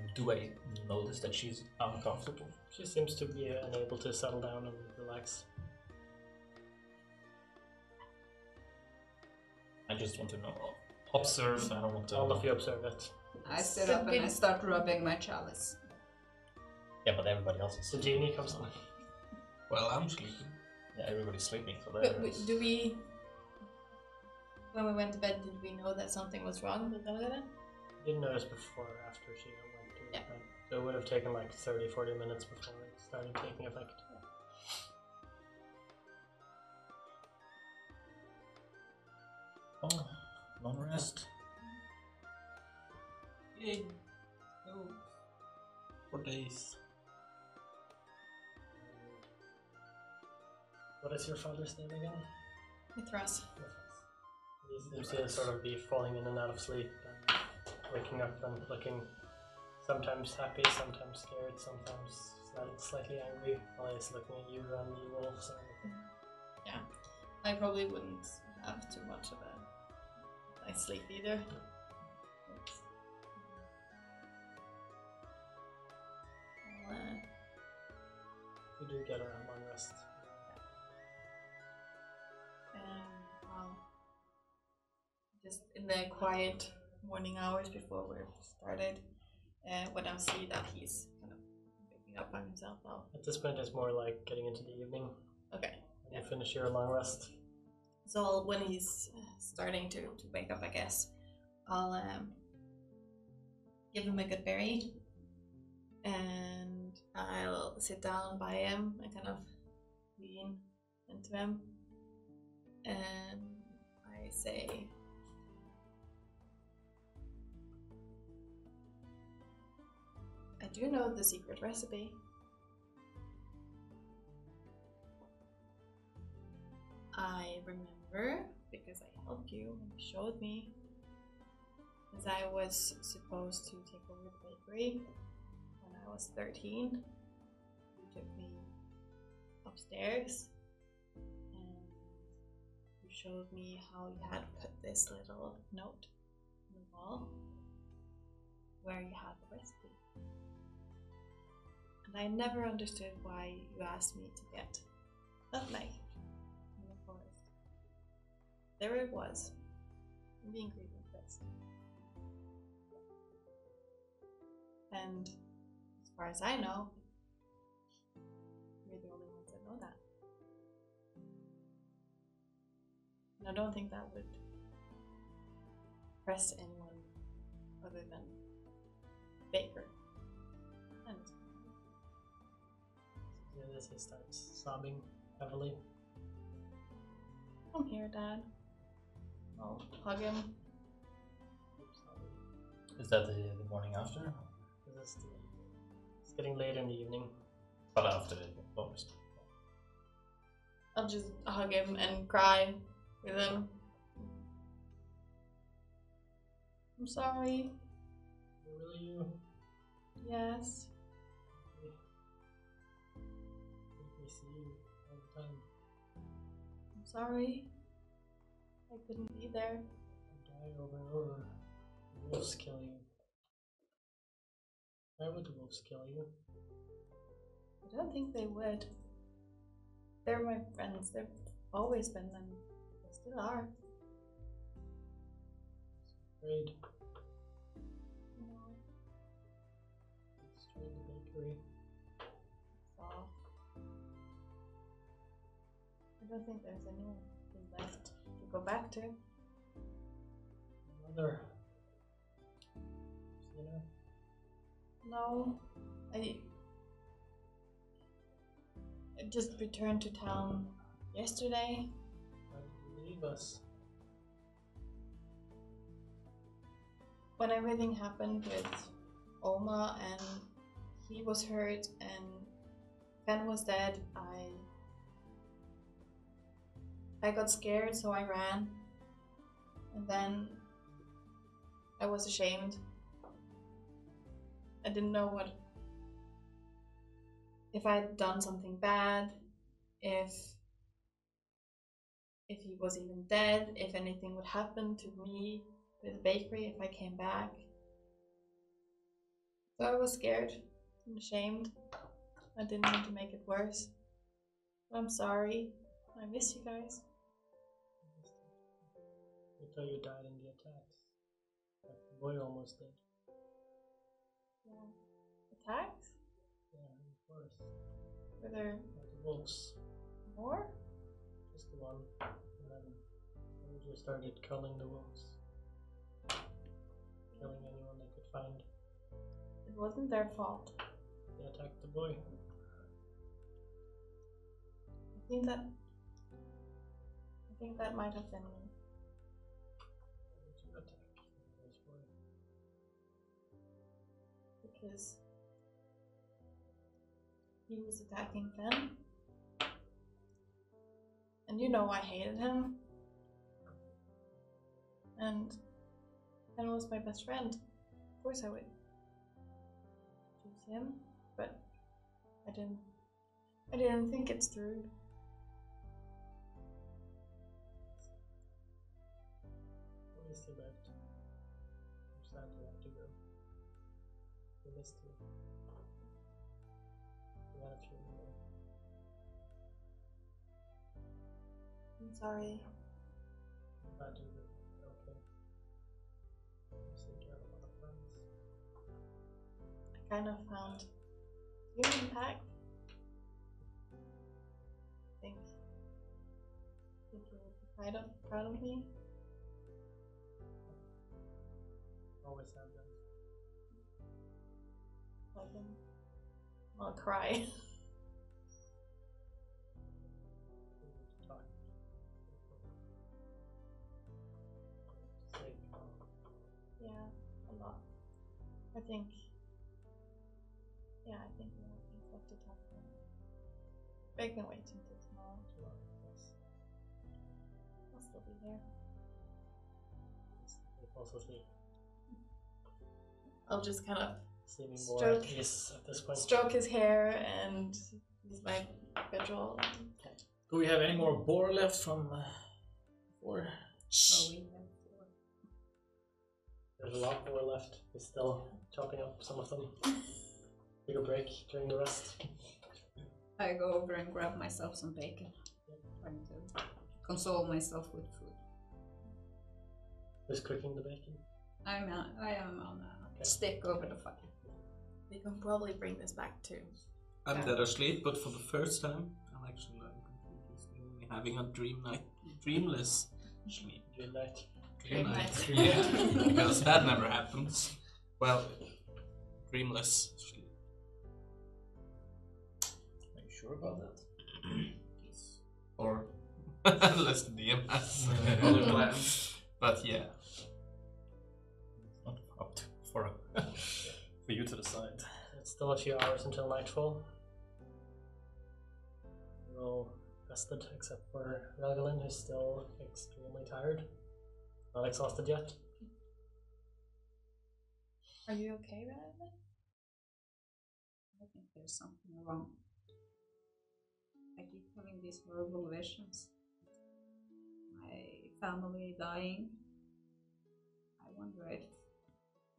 Speaker 4: notice that she's uncomfortable.
Speaker 1: She seems to be unable to settle down and relax.
Speaker 4: I just want to observe. I don't want to.
Speaker 1: All of you observe it.
Speaker 5: I sit up and I start rubbing my chalice.
Speaker 4: Yeah, but everybody else is.
Speaker 1: The genie comes on.
Speaker 2: Well, I'm sleeping.
Speaker 4: Yeah, everybody's sleeping. So
Speaker 3: But do we, when we went to bed, did we know that something was wrong with Galadhmir?
Speaker 1: You didn't notice before or after she went to
Speaker 3: Yeah.
Speaker 1: bed. So it would have taken like 30-40 minutes before it started taking effect.
Speaker 4: Oh, long rest.
Speaker 2: Yay. No. 4 days.
Speaker 1: What is your father's name again?
Speaker 3: Mithras.
Speaker 1: He seems to sort of be falling in and out of sleep and waking up and looking sometimes happy, sometimes scared, sometimes slightly angry while he's looking at you and the wolves and everything.
Speaker 3: Yeah, I probably wouldn't have too much of a nice sleep either.
Speaker 1: You do get a long rest.
Speaker 3: I'll just in the quiet morning hours before we started, when I see that he's kind of waking up by himself now.
Speaker 1: At this point, it's more like getting into the evening.
Speaker 3: Okay.
Speaker 1: You finish your long rest.
Speaker 3: So when he's starting to wake up, I guess I'll give him a good berry, and I'll sit down by him and kind of lean into him, and I say, I do know the secret recipe. I remember because I helped you and you showed me. As I was supposed to take over the bakery when I was 13. You took me upstairs and you showed me how you had put this little note on the wall where you had the recipe. And I never understood why you asked me to get nutmeg in the forest. There it was, in the ingredient list. And as far as I know, you're the only ones that know that. And I don't think that would impress anyone other than Baker. And
Speaker 1: He starts sobbing heavily.
Speaker 3: I'm here, Dad. I'll hug him.
Speaker 4: Is that the morning after?
Speaker 1: It's getting late in the evening.
Speaker 4: But after the bonus.
Speaker 3: I'll just hug him and cry with him. I'm sorry.
Speaker 1: Really, you?
Speaker 3: Yes.
Speaker 1: We see you all the time.
Speaker 3: I'm sorry. I couldn't be there.
Speaker 1: You die over and over. The wolves kill you. Why would the wolves kill you?
Speaker 3: I don't think they would. They're my friends. They've always been them. They still are.
Speaker 1: Afraid.
Speaker 3: No.
Speaker 1: Destroy the bakery.
Speaker 3: So I don't think there's anything left to go back to.
Speaker 1: Mother. You know?
Speaker 3: No. I just returned to town yesterday.
Speaker 1: Why did you leave us?
Speaker 3: When everything happened with Oma and he was hurt and Ben was dead, I got scared, so I ran. And then I was ashamed. I didn't know if I had done something bad, if he was even dead, if anything would happen to me with the bakery if I came back. So I was scared and ashamed. I didn't want to make it worse. I'm sorry. I miss you guys.
Speaker 1: I thought you died in the attacks. Like the boy almost did.
Speaker 3: Yeah. Attacks?
Speaker 1: Yeah, in the forest.
Speaker 3: Were there
Speaker 1: Not the wolves.
Speaker 3: more?
Speaker 1: Just the one. And then the ranger started culling the wolves. Killing anyone they could find.
Speaker 3: It wasn't their fault.
Speaker 1: They attacked the boy.
Speaker 3: I think that might have been me.
Speaker 1: Why did you attack this boy?
Speaker 3: Because he was attacking Fen. And you know I hated him. And Fen was my best friend. Of course I would choose him, but I didn't think it through.
Speaker 1: At least you left. I'm sad you have to go. We missed you. We had a few more.
Speaker 3: I'm sorry.
Speaker 1: I'm glad you were okay. You seem to have a lot of friends.
Speaker 3: I kind of found your impact. I think you would be proud of me.
Speaker 1: Always have them.
Speaker 3: Love him. I'll cry.
Speaker 1: We need to talk. Say
Speaker 3: Yeah, a lot. I think I can wait until tomorrow. I'll still be here.
Speaker 1: Also sleep.
Speaker 3: I'll just kind of
Speaker 1: Seeming more
Speaker 3: Stroke.
Speaker 1: at ease at this point.
Speaker 3: stroke his hair and use my bedroll.
Speaker 4: Do we have any more boar left from before?
Speaker 5: Oh, we have 4.
Speaker 1: There's a lot more left. He's still chopping up some of them. Take a break during the rest.
Speaker 5: I go over and grab myself some bacon. Trying to console myself with food.
Speaker 1: Who's cooking the bacon?
Speaker 5: I am on a stick over the fire.
Speaker 3: We can probably bring this back too.
Speaker 2: I'm
Speaker 3: Yeah.
Speaker 2: dead asleep, but for the first time, I'm actually completely having a dream night. Dreamless sleep.
Speaker 1: Dream night.
Speaker 2: Dream night.
Speaker 3: night.
Speaker 2: Yeah, because that never happens. Well, dreamless sleep.
Speaker 4: Are you sure about that?
Speaker 2: Yes. Or unless the DM has other plans. But yeah.
Speaker 4: It's not up to for you to decide.
Speaker 1: It's still a few hours until nightfall. We're all rested except for Ragalin, who's still extremely tired. Not exhausted yet.
Speaker 3: Are you okay, Riley?
Speaker 5: I think there's something wrong. I keep having these horrible visions. My family dying. I wonder if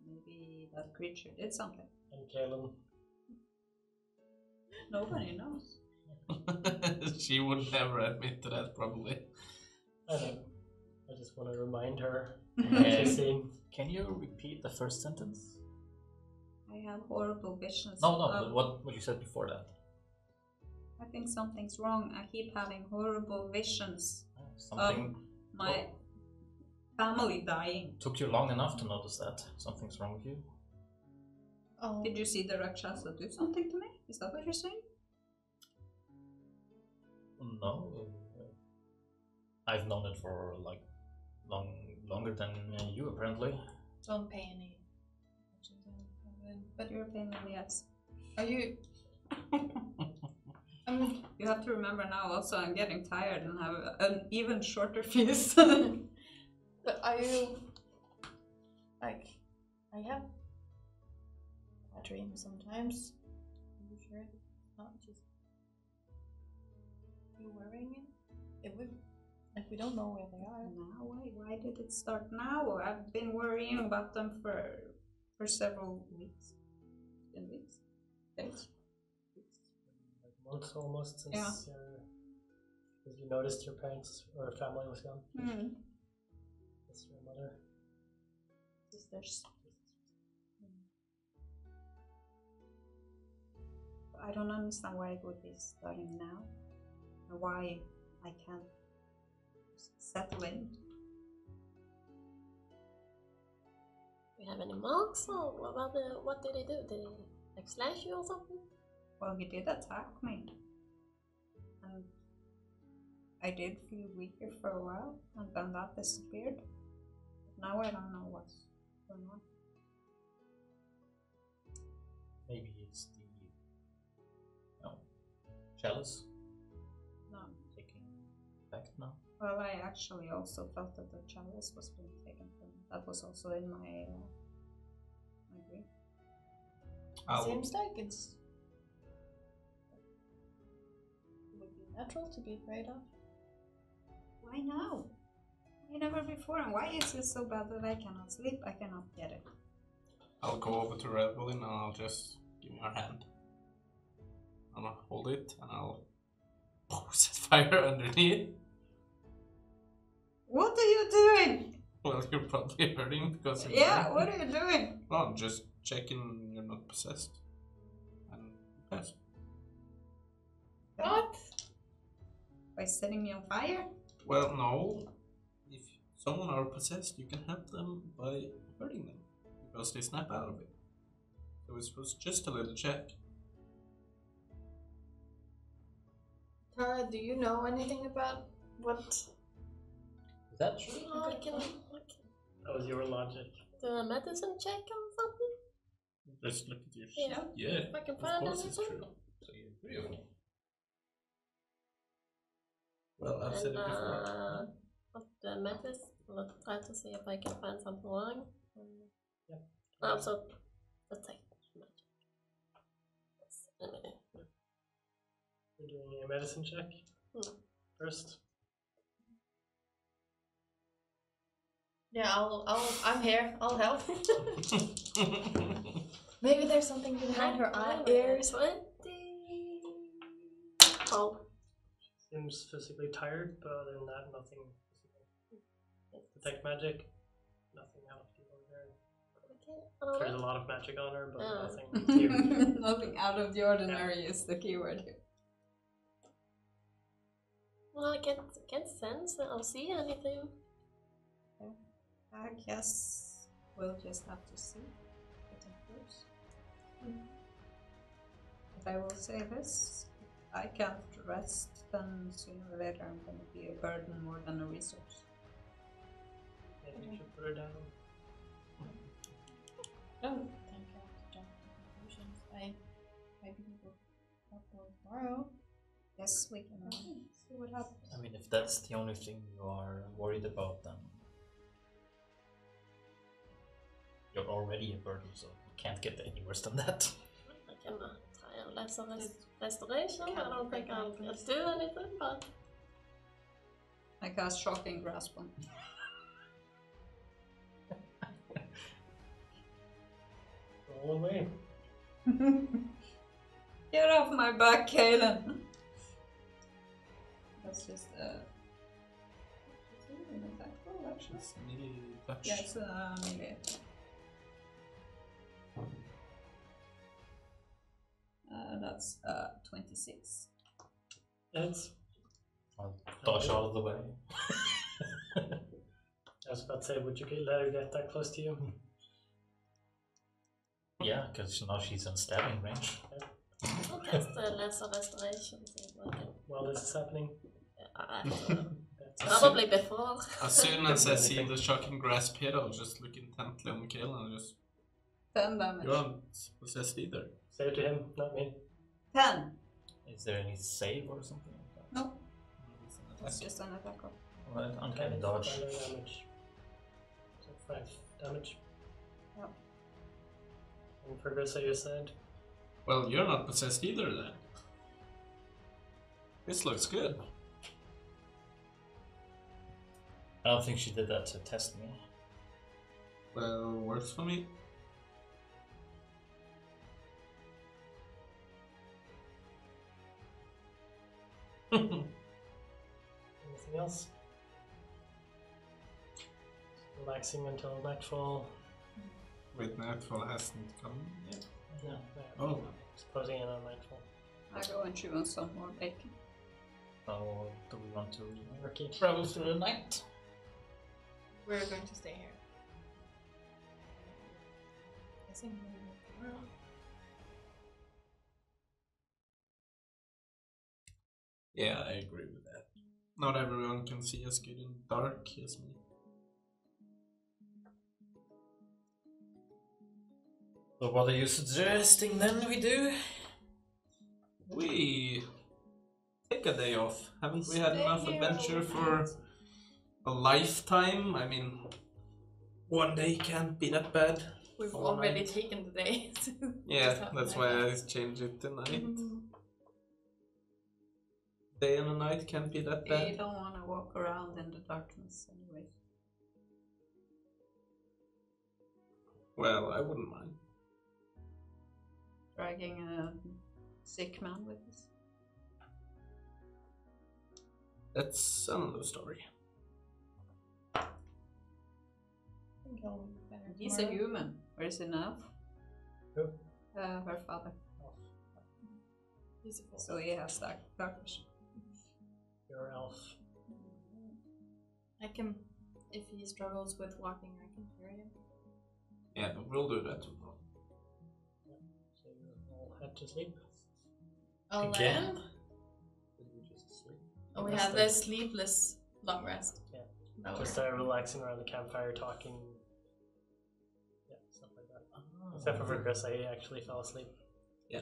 Speaker 5: maybe that creature did something.
Speaker 1: And Kaelin.
Speaker 5: Nobody knows.
Speaker 2: She would never admit to that, probably.
Speaker 1: I know. I just want to remind her
Speaker 4: Yeah.
Speaker 1: what she's seen.
Speaker 4: Can you repeat the first sentence?
Speaker 5: I have horrible visions.
Speaker 4: No,
Speaker 5: of-
Speaker 4: what you said before that.
Speaker 5: I think something's wrong. I keep having horrible visions
Speaker 4: Something
Speaker 5: of my family dying.
Speaker 4: took you long enough to notice that something's wrong with you.
Speaker 3: Oh,
Speaker 5: Did you see the Rakshasa do something to me? Is that what you're saying?
Speaker 4: No, I've known it for like longer than you apparently.
Speaker 3: don't pay any attention to him.
Speaker 5: But you're a pain in the ass.
Speaker 3: Are you?
Speaker 5: You have to remember now also I'm getting tired and have an even shorter fuse.
Speaker 3: But are you? Like, I have a dream sometimes. Are you sure it's not just you worrying him? It would. Like, we don't know where they are.
Speaker 5: Now, why did it start now? I've been worrying about them for several weeks. In weeks? Days?
Speaker 1: Like months almost since
Speaker 5: Yeah.
Speaker 1: because you noticed your parents or family was gone. It's your mother.
Speaker 3: Sisters.
Speaker 5: I don't understand why it would be starting now. Or why I can't settle in.
Speaker 7: Do you have any marks or what did they do? Did they like slash you or something?
Speaker 5: Well, he did attack me. And I did feel weaker for a while, and then that disappeared. Now I don't know what's going on.
Speaker 4: Maybe it's the chalice
Speaker 5: No.
Speaker 4: taking effect now.
Speaker 5: Well, I actually also felt that the chalice was being taken from me. That was also in my dream.
Speaker 3: Seems like it would be natural to be afraid of.
Speaker 5: Why now? Why never before? And why is it so bad that I cannot sleep? I cannot get it.
Speaker 2: I'll go over to Revelin and I'll just give me your hand. I'll hold it and I'll set fire underneath.
Speaker 5: What are you doing?
Speaker 2: Well, you're probably hurting because you're
Speaker 5: Yeah,
Speaker 2: burning.
Speaker 5: what are you doing?
Speaker 2: Well, I'm just checking you're not possessed. And yes.
Speaker 3: What?
Speaker 5: By setting me on fire?
Speaker 2: Well, no. If someone are possessed, you can help them by hurting them because they snap out of it. So it was just a little check.
Speaker 3: Tara, do you know anything about what?
Speaker 4: Is that true?
Speaker 7: Oh, I can
Speaker 1: That was your logic.
Speaker 7: do a medicine check or something.
Speaker 2: Just look at your
Speaker 7: Yeah.
Speaker 2: Yeah,
Speaker 7: If I can
Speaker 2: of
Speaker 7: find
Speaker 2: course it's
Speaker 7: anything.
Speaker 2: true. So you agree with me. Well, I've said it before.
Speaker 7: What the map is, I'll try to see if I can find something wrong.
Speaker 1: Yeah.
Speaker 7: Also, detect magic.
Speaker 1: You're doing a medicine check first.
Speaker 3: Yeah, I'm here. I'll help. Maybe there's something behind her ears.
Speaker 7: 20. Oh.
Speaker 1: Seems physically tired, but other than that, nothing physical. Detect magic, nothing out of the ordinary. There's a lot of magic on her, but nothing here.
Speaker 5: Nothing out of the ordinary is the keyword here.
Speaker 7: Well, I can't sense or see anything.
Speaker 5: I guess we'll just have to see. But I will say this, if I can't rest, then sooner or later I'm going to be a burden more than a resource.
Speaker 1: Maybe you should put her down.
Speaker 3: Don't think I have to jump to conclusions. Maybe we will talk tomorrow.
Speaker 5: Yes, we can see what happens.
Speaker 4: I mean, if that's the only thing you are worried about, then you're already a burden, so you can't get any worse than that.
Speaker 7: I can try a lesser restoration. I don't think I'll do anything, but
Speaker 5: I cast Shocking Grasp on.
Speaker 1: Roll away.
Speaker 5: Get off my back, Kaelin! That's just an attack roll, actually.
Speaker 2: It's melee touch.
Speaker 5: Yeah, it's a melee. That's 26.
Speaker 1: It's.
Speaker 4: I'll dodge out of the way.
Speaker 1: I was about to say, would you let her get that close to you?
Speaker 4: Yeah, because now she's in stabbing range.
Speaker 7: I'll test the lesser restoration. See if I can.
Speaker 1: While this is happening.
Speaker 7: Probably before.
Speaker 2: As soon as I see the shocking grasp hit, I'll just look intently on Mikhail and just.
Speaker 5: 10 damage.
Speaker 2: You aren't possessed either.
Speaker 1: Say it to him, not me.
Speaker 5: 10!
Speaker 4: Is there any save or something like that?
Speaker 5: No,
Speaker 2: It's an
Speaker 5: it's
Speaker 2: attack.
Speaker 5: just an attack roll.
Speaker 4: Alright, uncanny dodge.
Speaker 1: 5 damage. So 5 damage.
Speaker 5: Yep.
Speaker 1: And for Grissa, you said?
Speaker 2: Well, you're not possessed either then. This looks good.
Speaker 4: I don't think she did that to test me.
Speaker 2: Well, works for me.
Speaker 1: Anything else? Relaxing until nightfall.
Speaker 2: Wait, nightfall hasn't come yet.
Speaker 1: No.
Speaker 2: Oh.
Speaker 1: Just closing in on nightfall.
Speaker 5: I go and chew on some more bacon.
Speaker 4: So, do we want to
Speaker 1: Rookie.
Speaker 4: travel through the night?
Speaker 3: We're going to stay here. I think we're tomorrow.
Speaker 2: Yeah, I agree with that. Not everyone can see as good in dark as me.
Speaker 4: So what are you suggesting then we do?
Speaker 2: We take a day off. Haven't we had enough adventure for a lifetime? I mean, one day can't be that bad.
Speaker 3: We've
Speaker 2: All
Speaker 3: already
Speaker 2: night.
Speaker 3: taken the day.
Speaker 2: Yeah, that's why I changed it to night. Day and a night can't be that
Speaker 5: You
Speaker 2: bad.
Speaker 5: don't want to walk around in the darkness anyway.
Speaker 2: Well, I wouldn't mind.
Speaker 5: Dragging a sick man with us.
Speaker 2: That's another story.
Speaker 5: He's a human. Where is he now?
Speaker 1: Who?
Speaker 5: Her father.
Speaker 3: He's a fool.
Speaker 5: So he has dark vision.
Speaker 1: Your elf.
Speaker 3: I can, if he struggles with walking, I can carry him.
Speaker 2: Yeah, but we'll do that tomorrow.
Speaker 1: So you all head to sleep.
Speaker 3: I'll
Speaker 4: Again?
Speaker 3: land.
Speaker 1: Did you just sleep?
Speaker 3: Oh, we
Speaker 1: That's
Speaker 3: have
Speaker 1: the-
Speaker 3: the sleepless long rest.
Speaker 1: Yeah.
Speaker 3: No,
Speaker 1: Just relaxing around the campfire, talking. Yeah, stuff like that.
Speaker 4: Oh.
Speaker 1: Except for Grissa, he actually fell asleep.
Speaker 2: Yeah.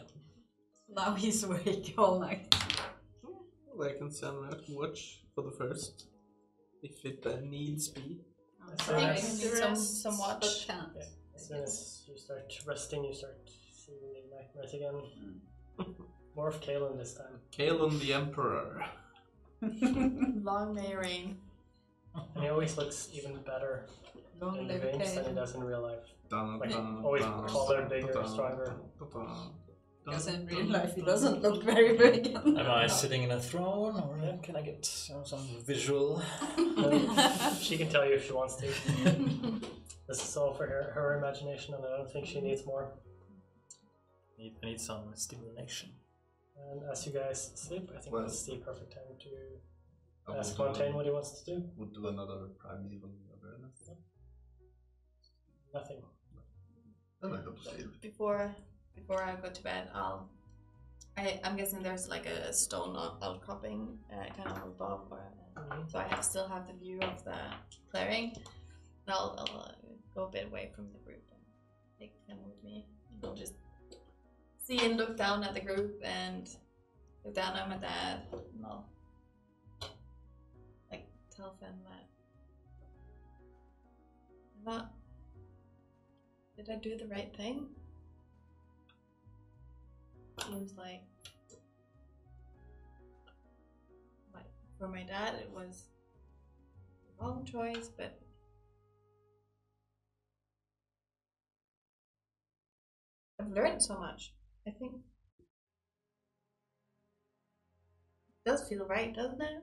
Speaker 5: Now he's awake all night.
Speaker 2: Hopefully I can send her to watch for the first. If it needs be.
Speaker 3: I think we need some watch.
Speaker 1: As soon as you start resting, you start seeing the nightmares again. More of Kalen this time.
Speaker 2: Kalen the Emperor.
Speaker 3: Long may reign.
Speaker 1: And he always looks even better in the games than he does in real life. Like, always taller, bigger, stronger.
Speaker 5: Because in real life he doesn't look very big.
Speaker 4: Am I sitting in a throne, or can I get some visual?
Speaker 1: She can tell you if she wants to. This is all for her imagination, and I don't think she needs more.
Speaker 4: I need some stimulation.
Speaker 1: And as you guys sleep, I think this is the perfect time to ask
Speaker 6: would
Speaker 1: Fontaine what he wants to do.
Speaker 6: Would do another primeval awareness.
Speaker 1: Nothing.
Speaker 6: Then I go to sleep.
Speaker 3: Before I go to bed, I'm guessing there's like a stone outcropping kind of above, so I still have the view of the clearing. And I'll go a bit away from the group and take him with me. And I'll just see and look down at the group and look down at my dad. And I'll like tell Finn that did I do the right thing? Seems like for my dad it was the wrong choice, but I've learned so much. I think it does feel right, doesn't it?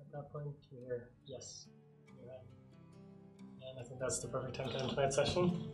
Speaker 1: At that point, you hear yes. You're right. And I think that's the perfect time to end tonight's session.